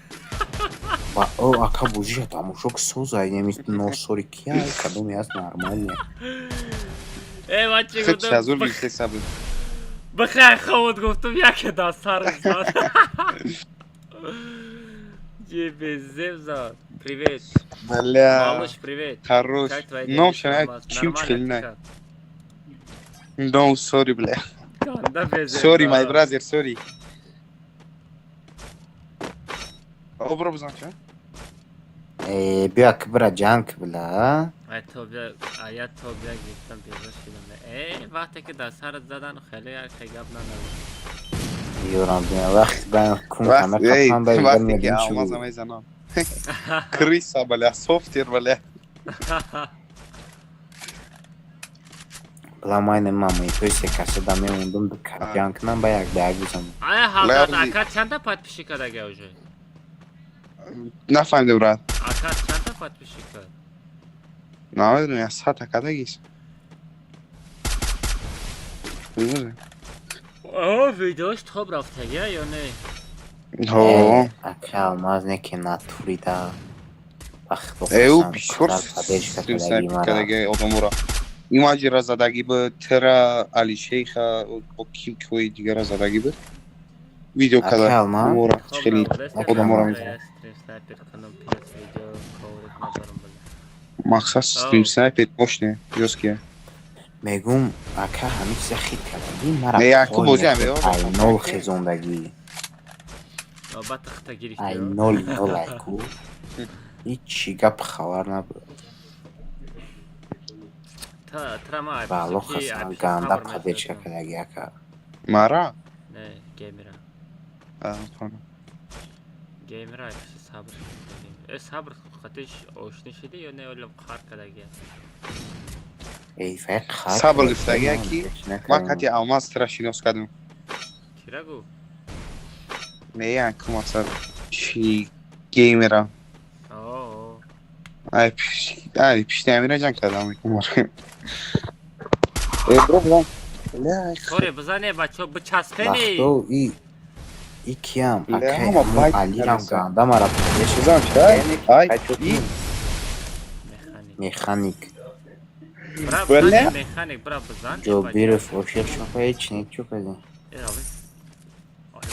Speaker 13: O aka bujia tam çok soza nemist no sorry kiyay. Kadın yaz normal.
Speaker 3: Evet
Speaker 5: Хыч
Speaker 3: çıktım.
Speaker 5: azur yüksek sabır.
Speaker 3: Бахай хавот гуфтум яке да сарзад. Ебезевза. Привет.
Speaker 5: Бля.
Speaker 3: Малыш, привет.
Speaker 5: Хорош.
Speaker 3: Как твои
Speaker 5: Ну,
Speaker 3: дела?
Speaker 5: вчера
Speaker 3: Нормально,
Speaker 5: чуть хильнай.
Speaker 3: как?
Speaker 5: No, sorry, бля.
Speaker 3: Канда безе.
Speaker 5: Sorry, my brother, sorry. Обро бузан ча?
Speaker 13: Bia kibra jank bla.
Speaker 3: Ayat tobya gittim bir şirin. Vakti ki da sarı zadan khali ya khayab na na.
Speaker 13: Yoram bia vaqt ben kun kamera kafan da
Speaker 5: Vakti ki almaz ama izanam. Krisa bля, software bля.
Speaker 13: Ламайне мама и той се каса да ме ундум до картянкынан баяк бягузам.
Speaker 3: Ай халда акат чанда подписчика ге уже.
Speaker 5: Нафahmdim брат.
Speaker 3: Акат чанда подписчика.
Speaker 5: Наверное, я сата когда гис.
Speaker 3: О, видеош тоб рафта я ё не?
Speaker 5: Ho.
Speaker 13: Ака алмаз не ки натури да. Вақт
Speaker 5: Eu
Speaker 13: бохасан
Speaker 5: pishor
Speaker 13: падешка
Speaker 5: stimsai
Speaker 13: кадаги
Speaker 5: kadage odamura. Imagine razadagi bı tera Ali Şeyha o kim koy digara zadagi bı. Video kadar.
Speaker 13: Alma.
Speaker 5: Umura chili odamura. Maqsad stream sniper boshne yoski.
Speaker 13: мегум ака ҳамин чиза хит кадаги мара
Speaker 5: Не, яку бози ҳам ёр.
Speaker 13: ай нол хезондаги
Speaker 3: Ба тахта гирифт.
Speaker 13: ай нол айку ҳичи гап хабар набуд
Speaker 3: Трама.
Speaker 13: бало хасан ганда падешка кадаги ака
Speaker 5: Mara?
Speaker 3: Ne, gamera.
Speaker 5: Tamam.
Speaker 3: Gamera sabır. Sabır qatish oshni shidi yo ne olam qar kadagi.
Speaker 13: эй файқ хат
Speaker 5: Sabr gıftagi ki. Ma kati almaz trashinos kadın.
Speaker 3: Kiragu.
Speaker 5: Ne yani kumasa şey gamera.
Speaker 3: Oo.
Speaker 5: Ay piştemire can kadın kumar. Bro lan.
Speaker 3: Sorry, bzane bacho bchaspe mi.
Speaker 13: вақто и киям
Speaker 5: Le,
Speaker 13: ака
Speaker 5: ama bayt
Speaker 13: алирам
Speaker 5: karası.
Speaker 13: ганда мара падешка
Speaker 5: Şuzan çay. Ay iyi.
Speaker 13: механик
Speaker 3: Bra
Speaker 5: Böyle?
Speaker 3: bzane mekanik bra bzane.
Speaker 13: ҷо бириф ошиқ шофа ҳеч нечо кадем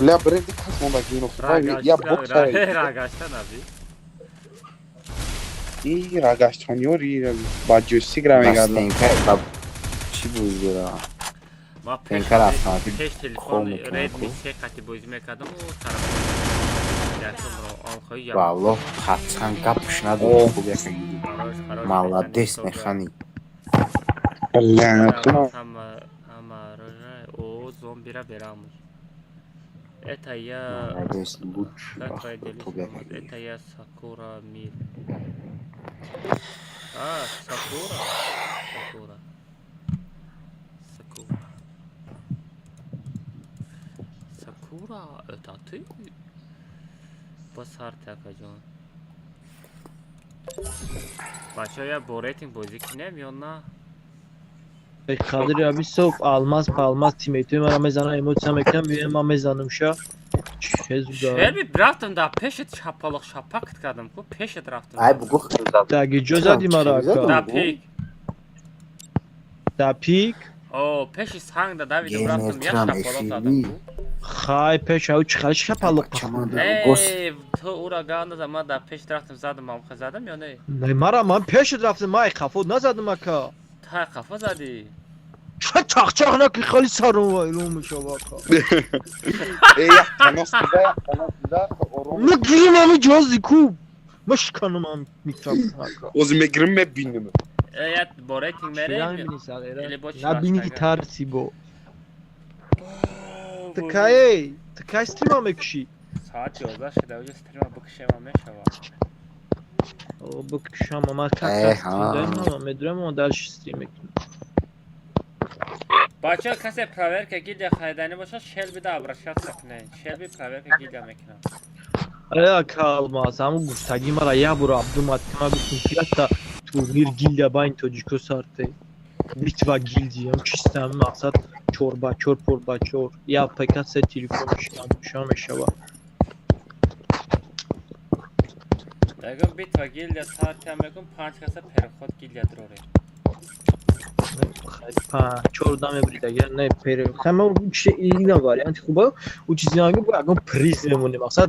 Speaker 5: Bля bre dikas monda gino. Ya bok çay.
Speaker 3: Ragashtan abi.
Speaker 5: İyi ragashtan yori ba joystick ra megadla.
Speaker 13: бастенка ба чӣ бузира
Speaker 3: Ma
Speaker 13: Tenkar avtomatik
Speaker 3: pesh telefon
Speaker 13: qol mekan
Speaker 3: Redmi
Speaker 13: ku.
Speaker 3: 3 qati bozi mekadam u taraf. Yakımro alxoy ya.
Speaker 13: валлоҳ қатан гапш
Speaker 5: О.
Speaker 13: надорад хуб яка гиди молодец механик
Speaker 5: Bля
Speaker 3: Ama o zombira beramış. Это я
Speaker 13: молодец луч
Speaker 3: как твоя
Speaker 13: хуб яка
Speaker 3: делишка?
Speaker 13: гиди
Speaker 3: Это я Сакура Мир. Сакура. Сакура. Сакура. Сакура, это ты? Басар такаҷон. Бача я бо рейтинг бозӣ кинем ё на?
Speaker 7: Kadir abi sop almaz palmaz timetü mara mezana emotsiya meknem bir ema mezanım şa. Çezuda.
Speaker 3: Şerbi рафтам да пешет шапалоқ шапак кардам ку пешет рафтам.
Speaker 13: ай бугу хизад
Speaker 7: Dagi cözadı mara
Speaker 3: Да
Speaker 7: aka.
Speaker 3: пик.
Speaker 7: Da pik.
Speaker 3: О, пеши санг да давидам рафтам я
Speaker 13: генертрам
Speaker 3: шапалоқ дадам
Speaker 13: эфири
Speaker 3: ку.
Speaker 7: Xay peş avu çıkar şapalık.
Speaker 13: гос
Speaker 3: То ураганда да ма да пеш рафтам задам ам хазадам ё не?
Speaker 7: Ne mara man peş raftim may kafo nazadım aka.
Speaker 3: Та қафа задӣ.
Speaker 7: Çak çak çak ne ki khali sarım var ilom şabaka.
Speaker 5: ya kanos da orom.
Speaker 7: Ne girim ami cazı ku. Maş kanım am miktar aka.
Speaker 5: Ozime girme bindim.
Speaker 3: Эят бо рейтинг мерем. Или бо
Speaker 7: Na bini tarsi bo. Tıkay. Tıkay stream am ekşi.
Speaker 3: Saat 11 шуда уже стрима бикшема мешава.
Speaker 7: O bu kuşam ama
Speaker 13: ha.
Speaker 7: stream ama medrem ama dalş stream ektim.
Speaker 3: Бача касе проверка гильдия хайдани бошад шелби да обращаться к ней. Шелби проверка гильдия мекунад.
Speaker 7: Aya kalmaz ama guftagi mara ya bura abdum atma guftum fiyatta Мир гильдия байн тоҷико сарте. Битва гильдия чистам мақсад чорбачор порбачор. Я пека се телефониш шам мешава.
Speaker 3: Дагам битва гильдия сартам мекун 5 каса переход гильдия дроре.
Speaker 7: چهار دام برید اگر نه پیر همه چه اینا واریانت خوبه و چیزی نگه با اگه پریز میمونه مثلا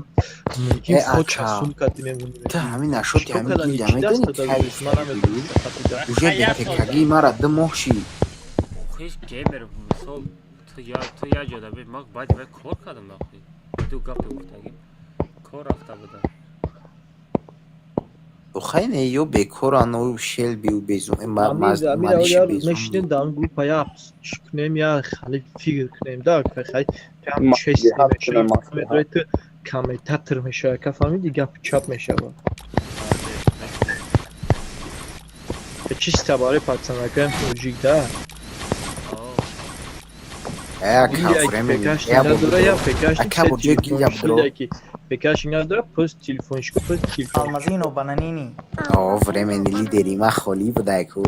Speaker 7: ممکن خود چسون کتی میمونه
Speaker 13: تا همین نشد که همین گیل جمعه دنی اوجه بپکگی مرا دموشی
Speaker 3: خیش گیمر تو یا جاده بید ما باید کار کردم نخوی دو گفت بودگیم کار رفته بودم
Speaker 13: خیلی یو بکوران و شل بیو بیزون مالش بیزون
Speaker 7: مشتین دام گروپا yapsın çıknem ya hani figür knem da khay tam chest meşe kamerator meşe kafamı diga çap meşe ba çista bare patsana kem projikda
Speaker 13: Acabo de gilya bro.
Speaker 7: Pekash inadra post telefonishko post telefon.
Speaker 6: Almazino bananini.
Speaker 13: Vremeni lideri ma kholi budayko.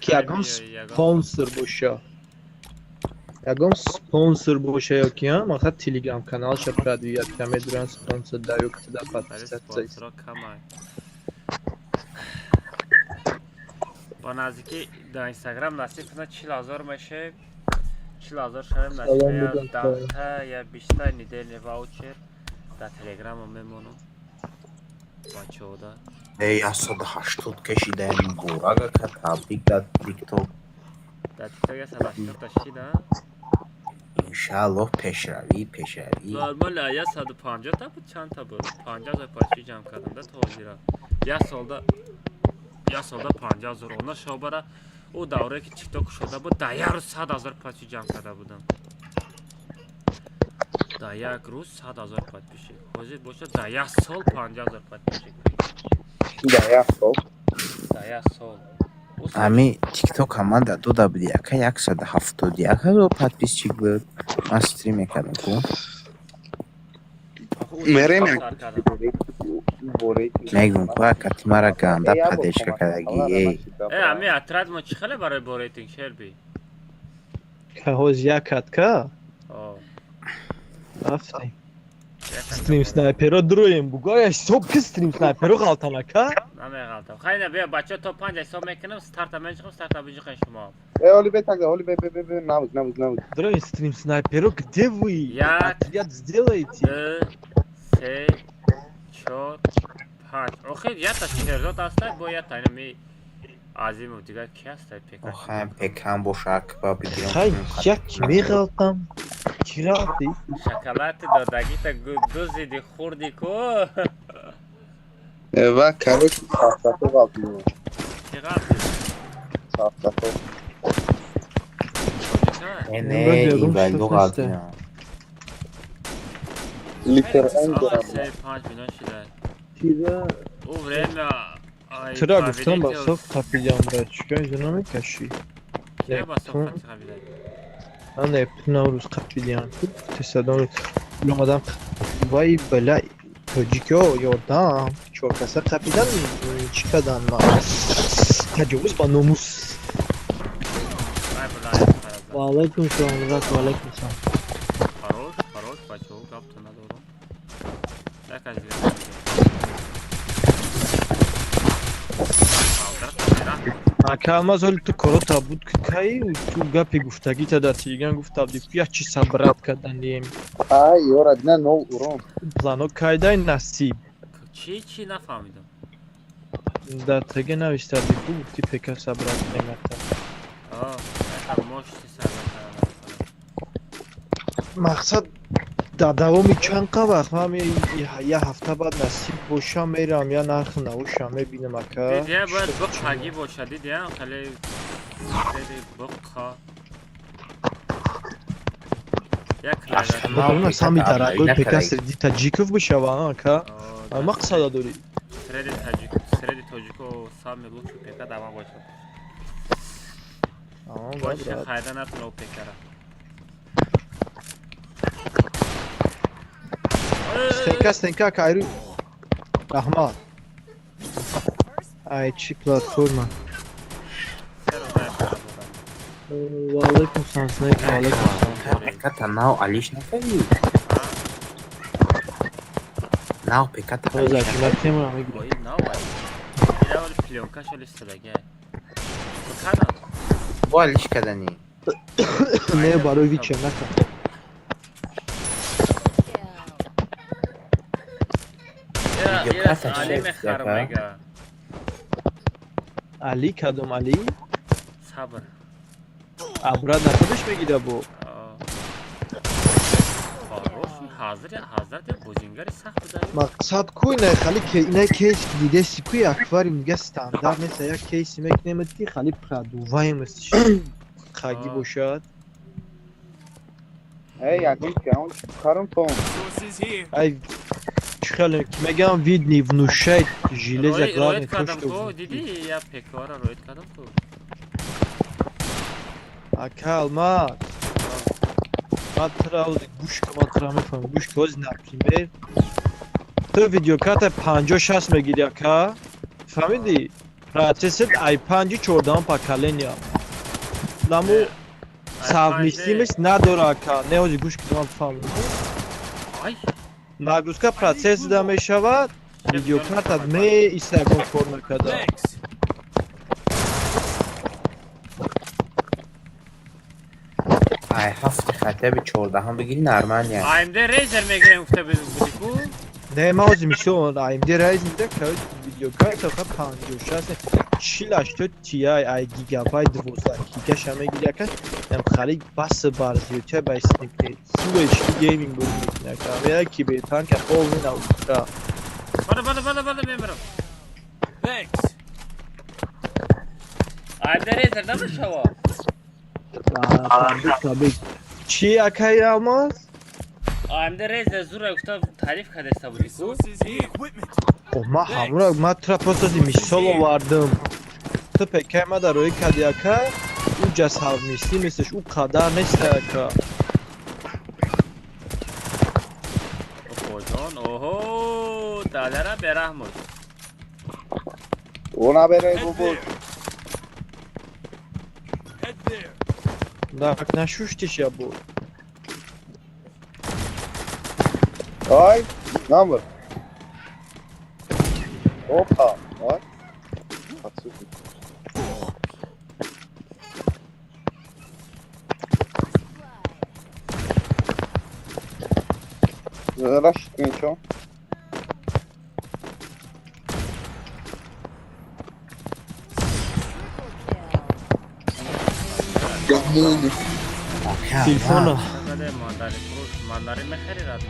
Speaker 7: Ki agam sponsor boşa. Agam sponsor boşa yok ya. Maksat Telegram kanal şapradiyat kamedran sponsor da yok da patlatacağız.
Speaker 3: با نزدیکی در اینستاگرام نصیب کنه 40,000 میشه 40,000 شرم نصیب یا 10 تا یا 20 تا نیدل واوچر در تلگرام هم میمونم بچه ها دا
Speaker 13: ای اصاد 80 کشیده این بوراگا که تبریک در تیک توک
Speaker 3: در تیک توک یا 80 تشیده
Speaker 13: انشالله پیشروی
Speaker 3: نرمال یا 150 تا بود چند تا بود 50 تا پاشی جمع کردم در توضیرا یا سالda 50,000 ona şobara o davre ki TikTok şoda bu dayar 100,000 paçı cam kada budam dayak rus 100,000 paçı hozi boşa dayak sol 50,000 paçı dayak sol
Speaker 13: Ami TikTok amanda do da biliaka 170 رو подписчик был на стриме кадам
Speaker 5: мерем
Speaker 13: میگم که کتی مرا گنده پدشکه کدگی
Speaker 3: امی اتراد ما چی خیلی برای بوریتینگ شیر بی؟
Speaker 7: که هوز یکت که؟ رفتیم ستریم سنایپر رو درویم بگوی صبح که ستریم سنایپر رو غلطانه که؟
Speaker 3: نمی غلطم خیلی بیا بچه تا 5 حساب میکنم ستارت من چکم ستارت بیجی خیلی شما
Speaker 5: اولی بتاک اولی نبود
Speaker 7: درویم ستریم سنایپر رو گده بوی؟
Speaker 3: یک
Speaker 7: сделайте
Speaker 3: 3 4 5 آخه یا تا 40 هسته باید تا اینمی عظیم و دیگر کی هسته پیکم
Speaker 13: آخه پیکم با شک با بگیرم
Speaker 7: خیلی یک میغلطم چی رفتی؟
Speaker 3: شکلات دادگی تا دوزیدی خوردی کو
Speaker 5: و کارو صافتو غلطی
Speaker 3: چی غلطی؟
Speaker 5: صافتو
Speaker 13: نه این ولیو غلطی
Speaker 5: لیتر
Speaker 3: آقا 3-5 میلیون شده او vremea
Speaker 7: چرا گفتم با صف خفیدم باید چکا اینجا نمیکشی
Speaker 3: چرا با صف خفیدم
Speaker 7: من نپتونم روز خفیدیم تصدام رو آدم وای بلای توجیکو یادم چور کسر خفیدن چی کدن ما تجاوز با ناموس و علیکم سلام رک و علیکم سلام
Speaker 3: خروش بچه ها گفت ندارم یک از
Speaker 7: Akama zoli tu korota bud kai tu gapi guftagi ta da tigan guftabdi piaci sabrat kadandim
Speaker 5: ay yoradna no uron
Speaker 7: plano kayday nasib
Speaker 3: چی نفهمیدم
Speaker 7: da tege navishtardi gufti peka sabrat qiymatda
Speaker 3: مشتی sabrat
Speaker 7: maqsad در دوامی چند وقت من یه هفته بعد نصیب باشم میرم یا نرخ نوشم میبینم اکا
Speaker 3: دیگه باید بخواگی باشه دیگه خیلی بخوا یک
Speaker 7: اون سامی درگاه پکستر دی تاجیکوف بشه وانا اکا مقصد داری
Speaker 3: سرد تاجیکو سامی لوچو پکا دوام باشه باشه خیده نتونه پکره
Speaker 7: Stenka kayru Ahmad ای چی پلتفرم و علیکم سلام سنیک و علیکم سلام
Speaker 13: پیکتا ناو علیش نفهمی ناو پیکتا
Speaker 7: روز
Speaker 13: علیش
Speaker 7: اکیمت تیم رو میگیرم
Speaker 3: وای نو وای اینا ولی پلیونکاش ولی استدگه بکنم
Speaker 13: با علیش کدنی
Speaker 7: نه برای هیچه نکن
Speaker 3: یه از علی مخرم میگه
Speaker 7: علی کدوم علی؟
Speaker 3: صبر
Speaker 7: ابراد نخودش میگیده بو
Speaker 3: حاضر ده بوزینگری سخت داری
Speaker 7: مقصد کوی نه خالی که اینه کیس دیده سیکوی اکواری میگه استاندارد نیست یک کیسی میکنیمتی خالی پرادووای مستش خاگی باشد
Speaker 5: ای اگه که اون کارم تو
Speaker 7: ای چخاله که میگم وید نیونوشید جیله زگار
Speaker 3: رویت کردم
Speaker 7: نتوشت
Speaker 3: تو دیدی یا پیکارا رویت کردم تو
Speaker 7: اکال ما تراول گوش که ما ترا میفهم گوش که از نپریمیر تو ویدیو کارت 50-60 میگیری اکا فهمیدی؟ پراتست ای 5-14 پا کلینیا لامو ساو میستیمش نداره اکا نه از گوش که ما بفهم نگوز که پراتست دا میشود ویدیو کارت می ایستگون کار نکده
Speaker 13: ای هفت خطه به 14 هم بگیری نرمن یعنی
Speaker 3: AMD ریزر میگیرم افته بودی کو
Speaker 7: نه ما از میشون AMD رایز میده که ویدیو کارت آخه 50-60 4080 Ti ای گیگابایت 12 گیگاش هم میگیری که هم خالی بس بارزیوچه با اسنیپی سو اچ دی گیمینگ بود میکنه که میاد کی بهتر که اول نه اولترا
Speaker 3: بله میبرم AMD ریزر نمیشوا
Speaker 7: چی اکای آماز؟
Speaker 3: AMD ریزر زور افته تعریف کرده است بودی کو
Speaker 7: ما همراه ما ترا پروسسی میسال آوردم تو پکه ما در روی کدی اکا او جسال میستی مثلش او قدر نیست اکا
Speaker 3: جان اوهو دادره برحمش
Speaker 5: اونا بره بابا
Speaker 7: دارک نشوشتش یا بود
Speaker 5: آی نامبر اوپا آی حسوسی راش کنیچو
Speaker 7: تلفون
Speaker 3: مانداری میخری رات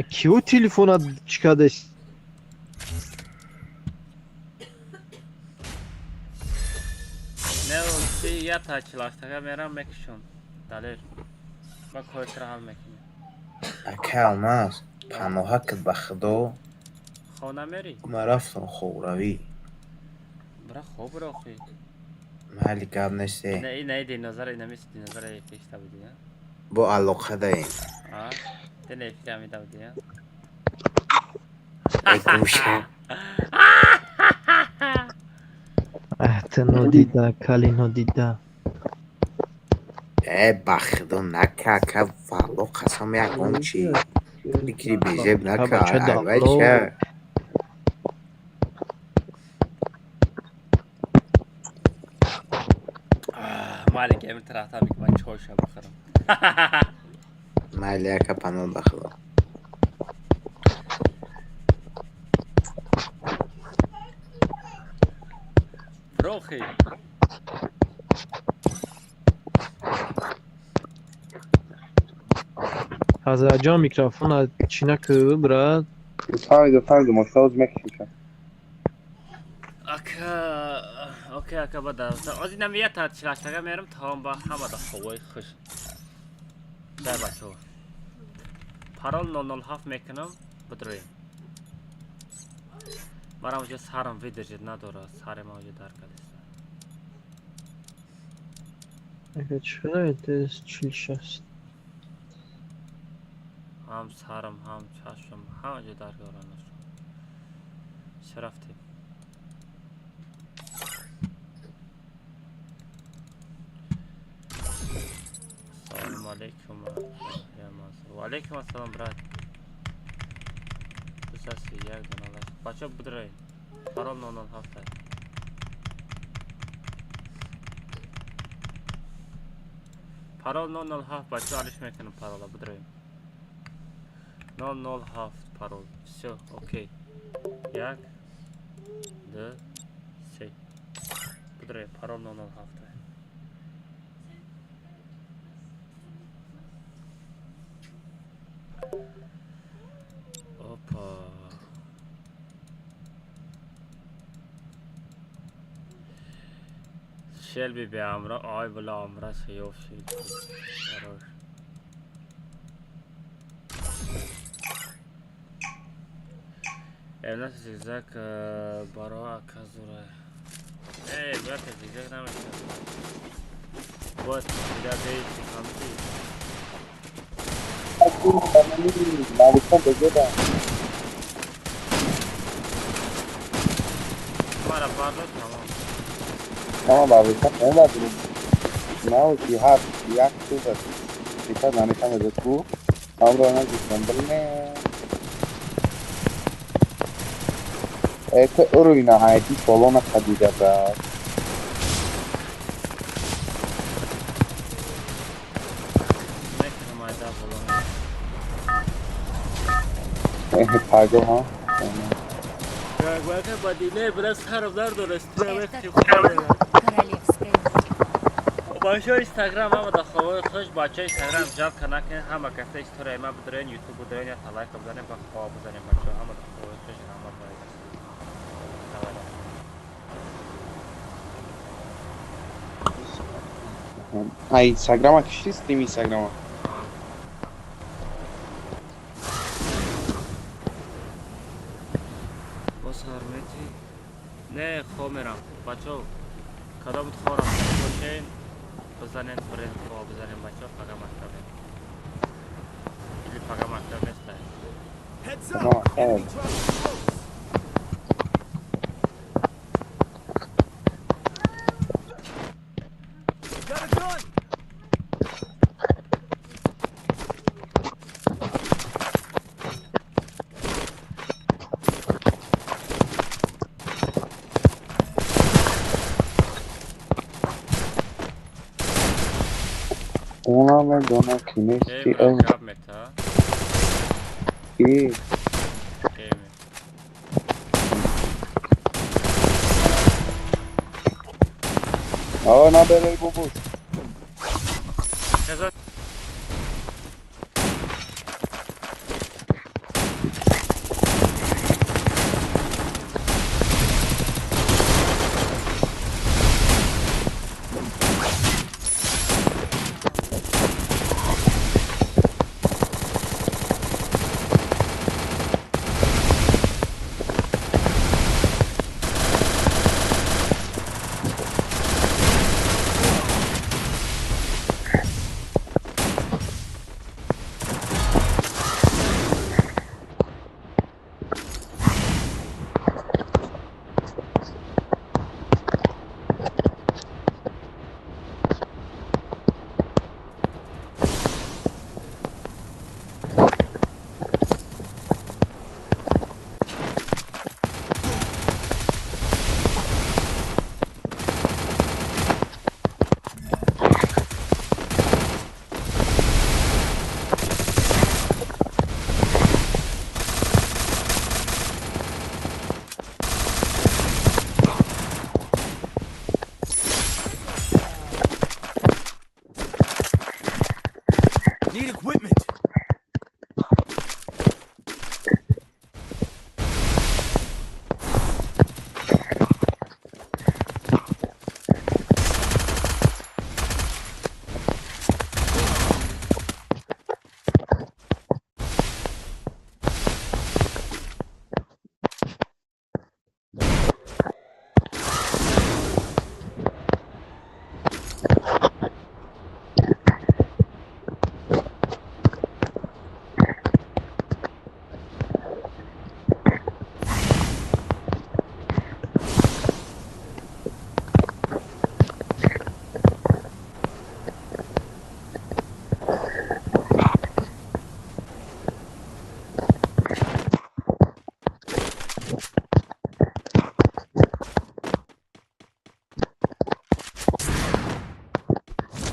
Speaker 7: کیو تلفون چیکادش
Speaker 3: نه اون یا تاچلاشتگه میرم میکشون دلیر با کویتر حال میکنه
Speaker 13: اکه آماز پناها که بخدو
Speaker 3: خونه میری؟
Speaker 13: ما رفتم خوروی
Speaker 3: برا خوب رو خوی
Speaker 13: محلی گاب نشته
Speaker 3: نه دینوزر اینا میست دینوزر پیشتا بودی
Speaker 13: با علاقه داریم
Speaker 3: ده نیفی همیده بودی
Speaker 13: ای گوشه
Speaker 7: احتنو دیده کلی دیده
Speaker 13: ای بخدو نکه که والو قسم یکم چی بکری بیزیب نکه اول چه
Speaker 3: مالی که امیر ترختا بگی من چوشه بخورم
Speaker 13: مالی که پناه بخدو
Speaker 3: روخی
Speaker 7: حضرت جان میکروفون چینا که براد
Speaker 5: فهمیدم مشتاز مکشیشم
Speaker 3: اوکی بده از این نمیه تا چلاشتگه میرم تا هم با همه دا خوبای خوش در بچه ها پارال 007 میکنم بدرویم مرا اونجا سرم ویدرجت نداره سرم اونجا در کدیست
Speaker 7: اگه چرا ایتیز چیل شست
Speaker 3: هم سرم هم چشم همه جا درگارانه شد. چه رفتیم؟ سلام علیکم و علیکم السلام برات. بساسی یک دونه لاش بچه بدرین پرال 907 پرال 907 بچه علیش میکنم پرالا بدرین 907 پرال все окей 1 2 3 بدرین پرال 907 опа Shelby به امرا آی بلا امرا سیوف شد براش evlat zigzag برا کازوره ای evlat zigzag نمیشه بود بیدا بیشی کامتی Para parlo tamam.
Speaker 5: Tamam abi sen ne verdin? Ne o ki hat yak tutar. Kita nane kame desu. Amro na gisambal ne. Ete uruina haiti solona khadija ba.
Speaker 3: Mekne mayda bolona.
Speaker 5: Pago ha.
Speaker 3: Как бодиле брас харвдар дорестре Большой инстаграм ама даховой خوش بچه اینستاگرام جاب کنه که همه کسی استوری ما بدرین یوتیوب بدرین یا لایک بزنین با خواب بزنین بچه همه دخوای خوش همه باید
Speaker 5: Ay Instagram'a kişi Steam Instagram'a.
Speaker 3: بسرمتی نه خواب میرم بچه کدا بود خورم باشین بزنین برین خواب بزنین بچه فقط مکتب این فقط مکتب نیست
Speaker 5: Una me dona kinesti o.
Speaker 3: جاب میتا
Speaker 5: İyi. Aa ne haber ey babuş?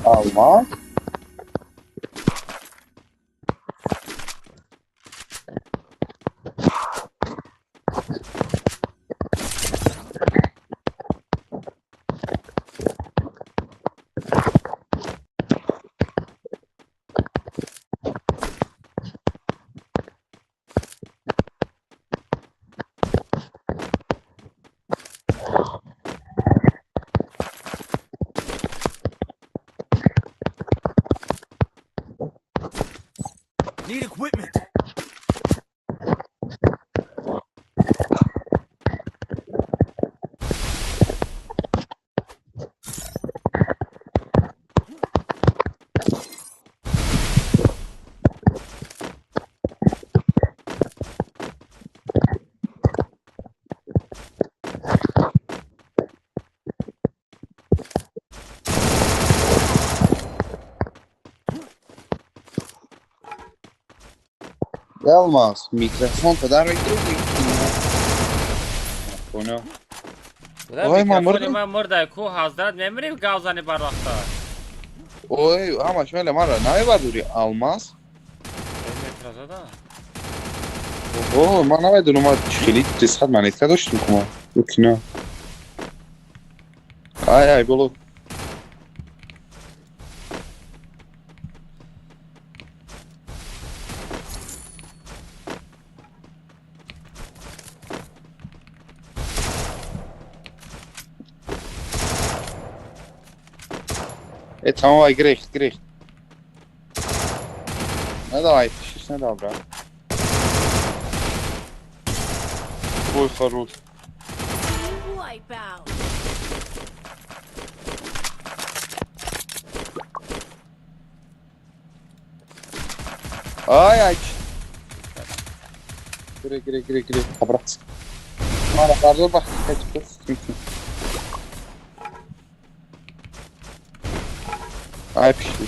Speaker 5: Almaz.
Speaker 1: Need equipment.
Speaker 5: Yalmaz, mikrofon kadar bekliyoruz. Poнял. Ой,
Speaker 3: من مرده کو حضرت نمیریم گوزنی براخته
Speaker 5: Ой, همش مال مرا نمیبردوری Almaz. اوه ما نمیدونم ما خیلی جسد منیتکه داشتیم که ما بکنه ای بلو tamam gerecht. Ne давай, щось не добре. Ой, хорош. Ай. Гре. Обратно. Мара, пардон, бах, Ай, пошли.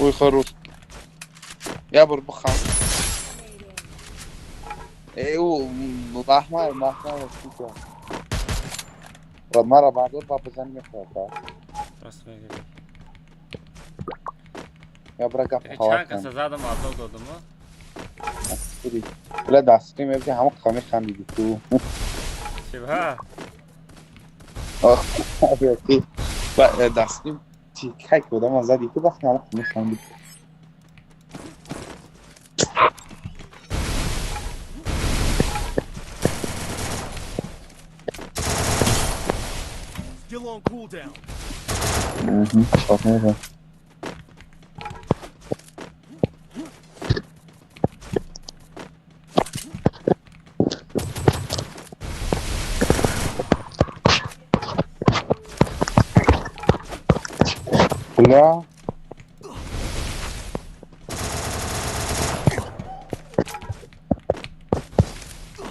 Speaker 5: Ой, хорош. Я бурбахан. Лахмай, сука. Родмара бардор, папа за ними хватает. Я брага
Speaker 3: چند کسا زدم آزاد دادم
Speaker 5: بلا دستیم میبینی همه خامه خندیدی تو
Speaker 3: شبه
Speaker 5: آخ دستیم تیکک بودم از زدی تو وقتی همه خامه خندیدی
Speaker 1: Still on cooldown.
Speaker 5: شاید میبینی لا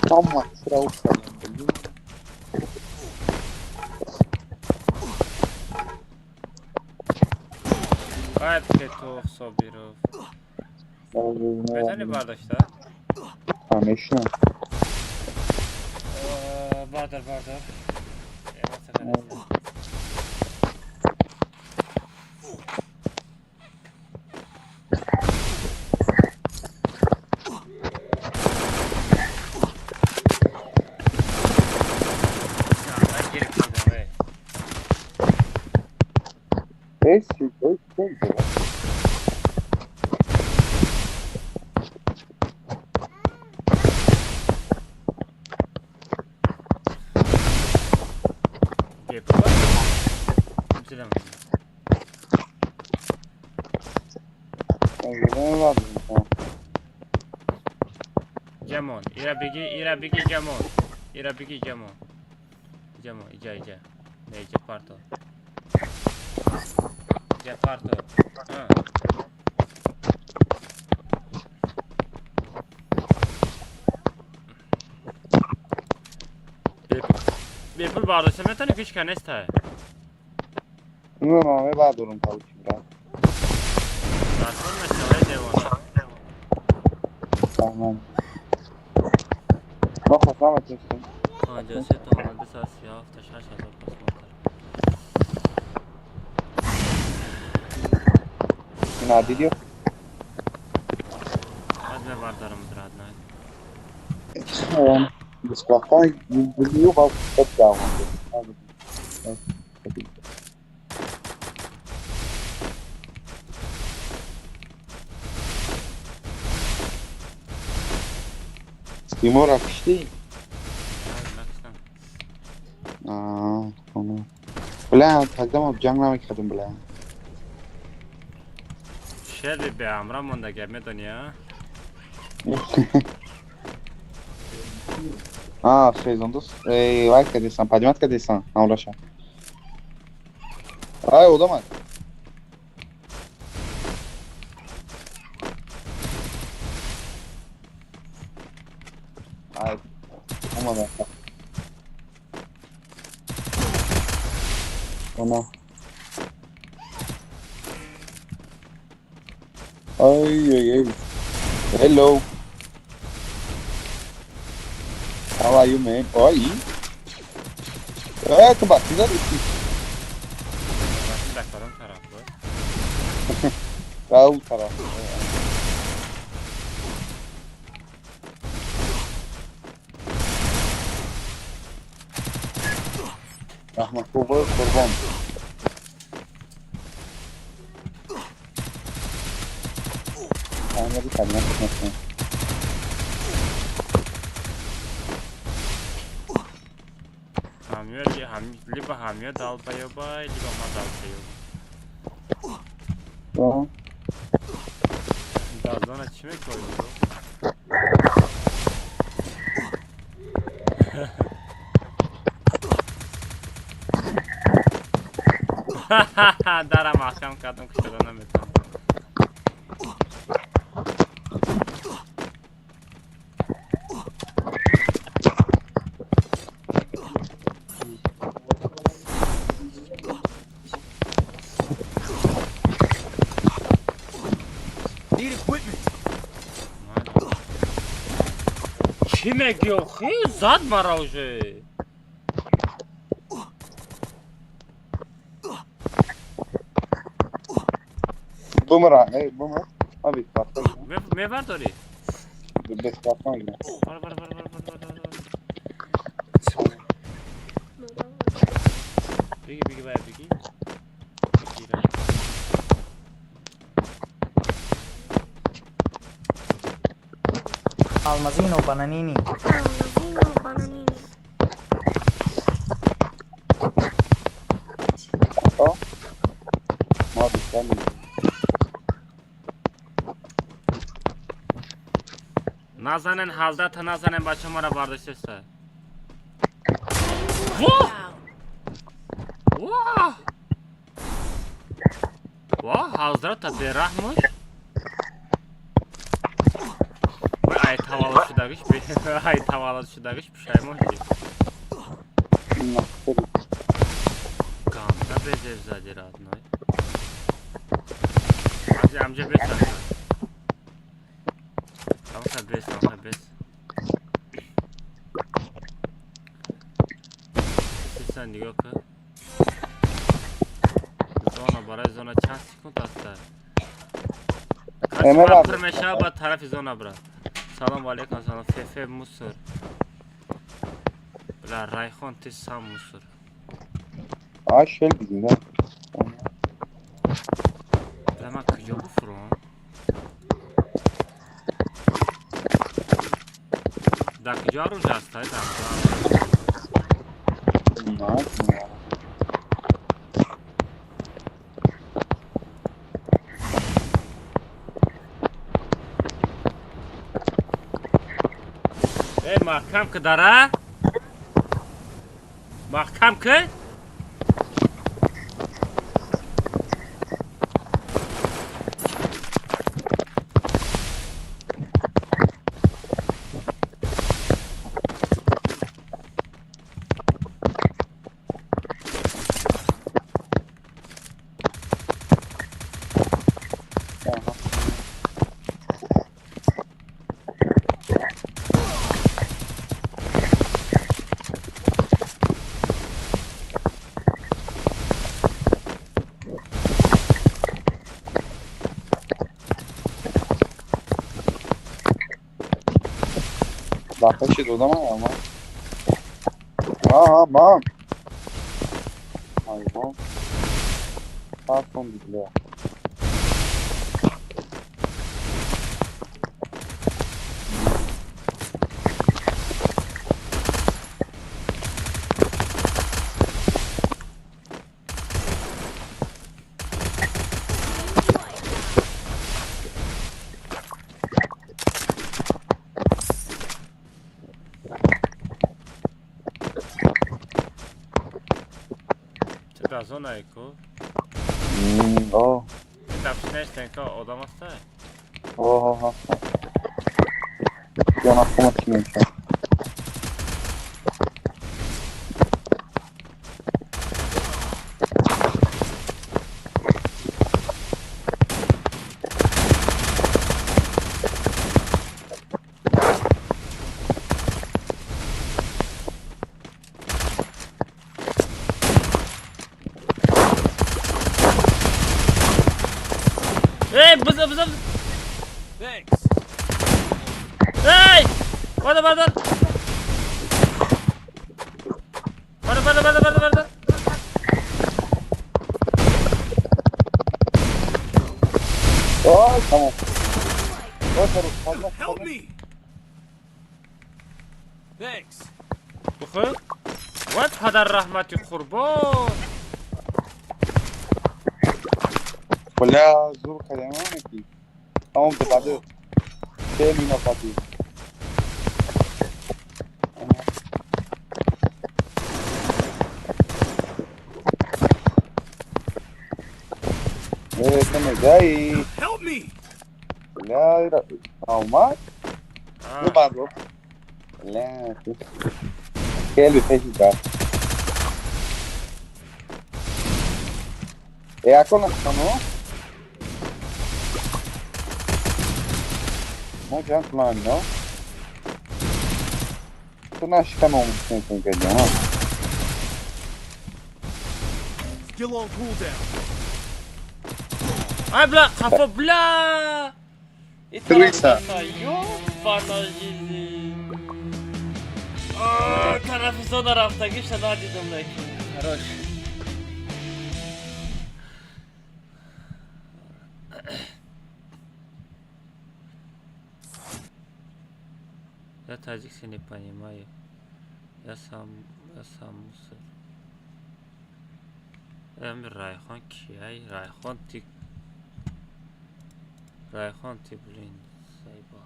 Speaker 5: طمع سراوسا
Speaker 3: باید که تو صابی رو بزنی برداشته؟
Speaker 5: همیشه
Speaker 3: بردار جمون ایرا بگی جمون ایجا نه ایجا پارتو بیپل بارداشته میتونی پیش کنست های
Speaker 5: نه می بردارم پاوچی برم
Speaker 3: بردارم مثل های دیوانه
Speaker 5: تمام ما خواستم اتنستیم
Speaker 3: 53 تومن بساز یافتش 8000 پس
Speaker 5: این عدیدیو
Speaker 3: از میبردارم دراد نه
Speaker 5: descartar e o valve top down. Timur akıştı. Tamam. Bilen takdam jangla mikhadım bilen.
Speaker 3: شهر به امرا مونده میدونیا
Speaker 5: Fez um dos. Vai, cadê Sam? Padimata, cadê Sam? Não, Rocha. O da mı? Ama da. Ona. Ay. Hello. How are you, man? Oi. Tu batida daqui.
Speaker 3: Batida para tarafı.
Speaker 5: O tarafı. Ahmet kurban. Anladım kendine tutmasın.
Speaker 3: لیبا همیه دال پایو بای لیبا ما دال پایو دازانه چی میکنی تو؟ درم احکام کردم که شده نمیتونم چی میگی آخی؟ زد مرا اوشه
Speaker 5: بومرا بومر abi kalktı.
Speaker 3: میبر داری؟
Speaker 5: Beş kalkma yine.
Speaker 3: بار بگی باید بگی
Speaker 6: Almazino bananini.
Speaker 5: ما بیشتر
Speaker 3: نزنن حضرت نزنن بچه ما را برداشته است واه حضرت برحمش ای tavallud شدگش ای tavallud شدگش پشایمان شد کامتا بزر زدی راد نای امجا بسر Tamam bes. Sen diyor ki برای زونا چند سکوند هسته کسب پرمشه با طرف زونا برا سلام علیکم سلام فیفه موسر بلا رایخون تیز هم موسر
Speaker 5: شل بیدیم
Speaker 3: بلا من کجا بفرم در کجا رو جسته های محکم که داره محکم که
Speaker 5: Bakışı dodama ya ama. Aman. Hayvan. Pardon diyor.
Speaker 3: Zona eko.
Speaker 5: O.
Speaker 3: Tam śmieszne, odam ostać.
Speaker 5: O. Ja na pomoc nie wiem.
Speaker 3: Hey, buzz. Thanks. Hey! Bada. Bada.
Speaker 5: Oh, tamam.
Speaker 1: Help me. Thanks.
Speaker 3: Bukhu? What hadar rahmati qurban?
Speaker 5: ولا زور كلامك هم بعد تاني نفاتي ايه كنا جاي
Speaker 1: Help me.
Speaker 5: لا او ما مو بعده لا كيلو فيش ده ايه اكون احسنو مو جان فلان نو كناش كانوا ممكن كده ها
Speaker 1: Still on cooldown.
Speaker 3: Ay bla, kafa bla.
Speaker 5: Teresa.
Speaker 3: Yok bana gidi. Tarafı son taraftaki işte daha dedim belki. Хорош. Я таджикский не понимаю. Я сам мусор. Райхон кияй, Райхон ты, блин, сайба.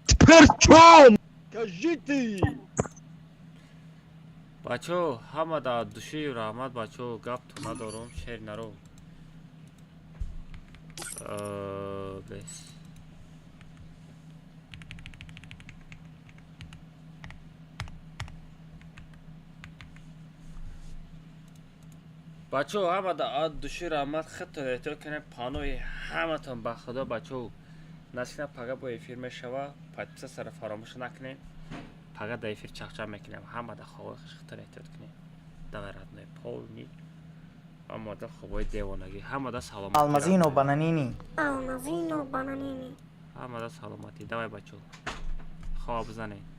Speaker 1: Теперь чё? Скажите.
Speaker 3: Бачо, ҳамада души раҳмат бачо гап то надорум, шер наро. Бес. бачо ҳамада ад души раҳмат хатон эътироф кунем панои ҳаматон ба худо бачо насина пага бо эфир мешава подписа сара фаромӯш накунем пага да эфир чахча мекунем ҳамада ховоиш хатон эътироф кунем давай родной полни ҳамада хобои девонаги ҳамада саломатӣ
Speaker 6: Алмазино бананини.
Speaker 3: ҳамада саломатӣ давай бачо хоб занед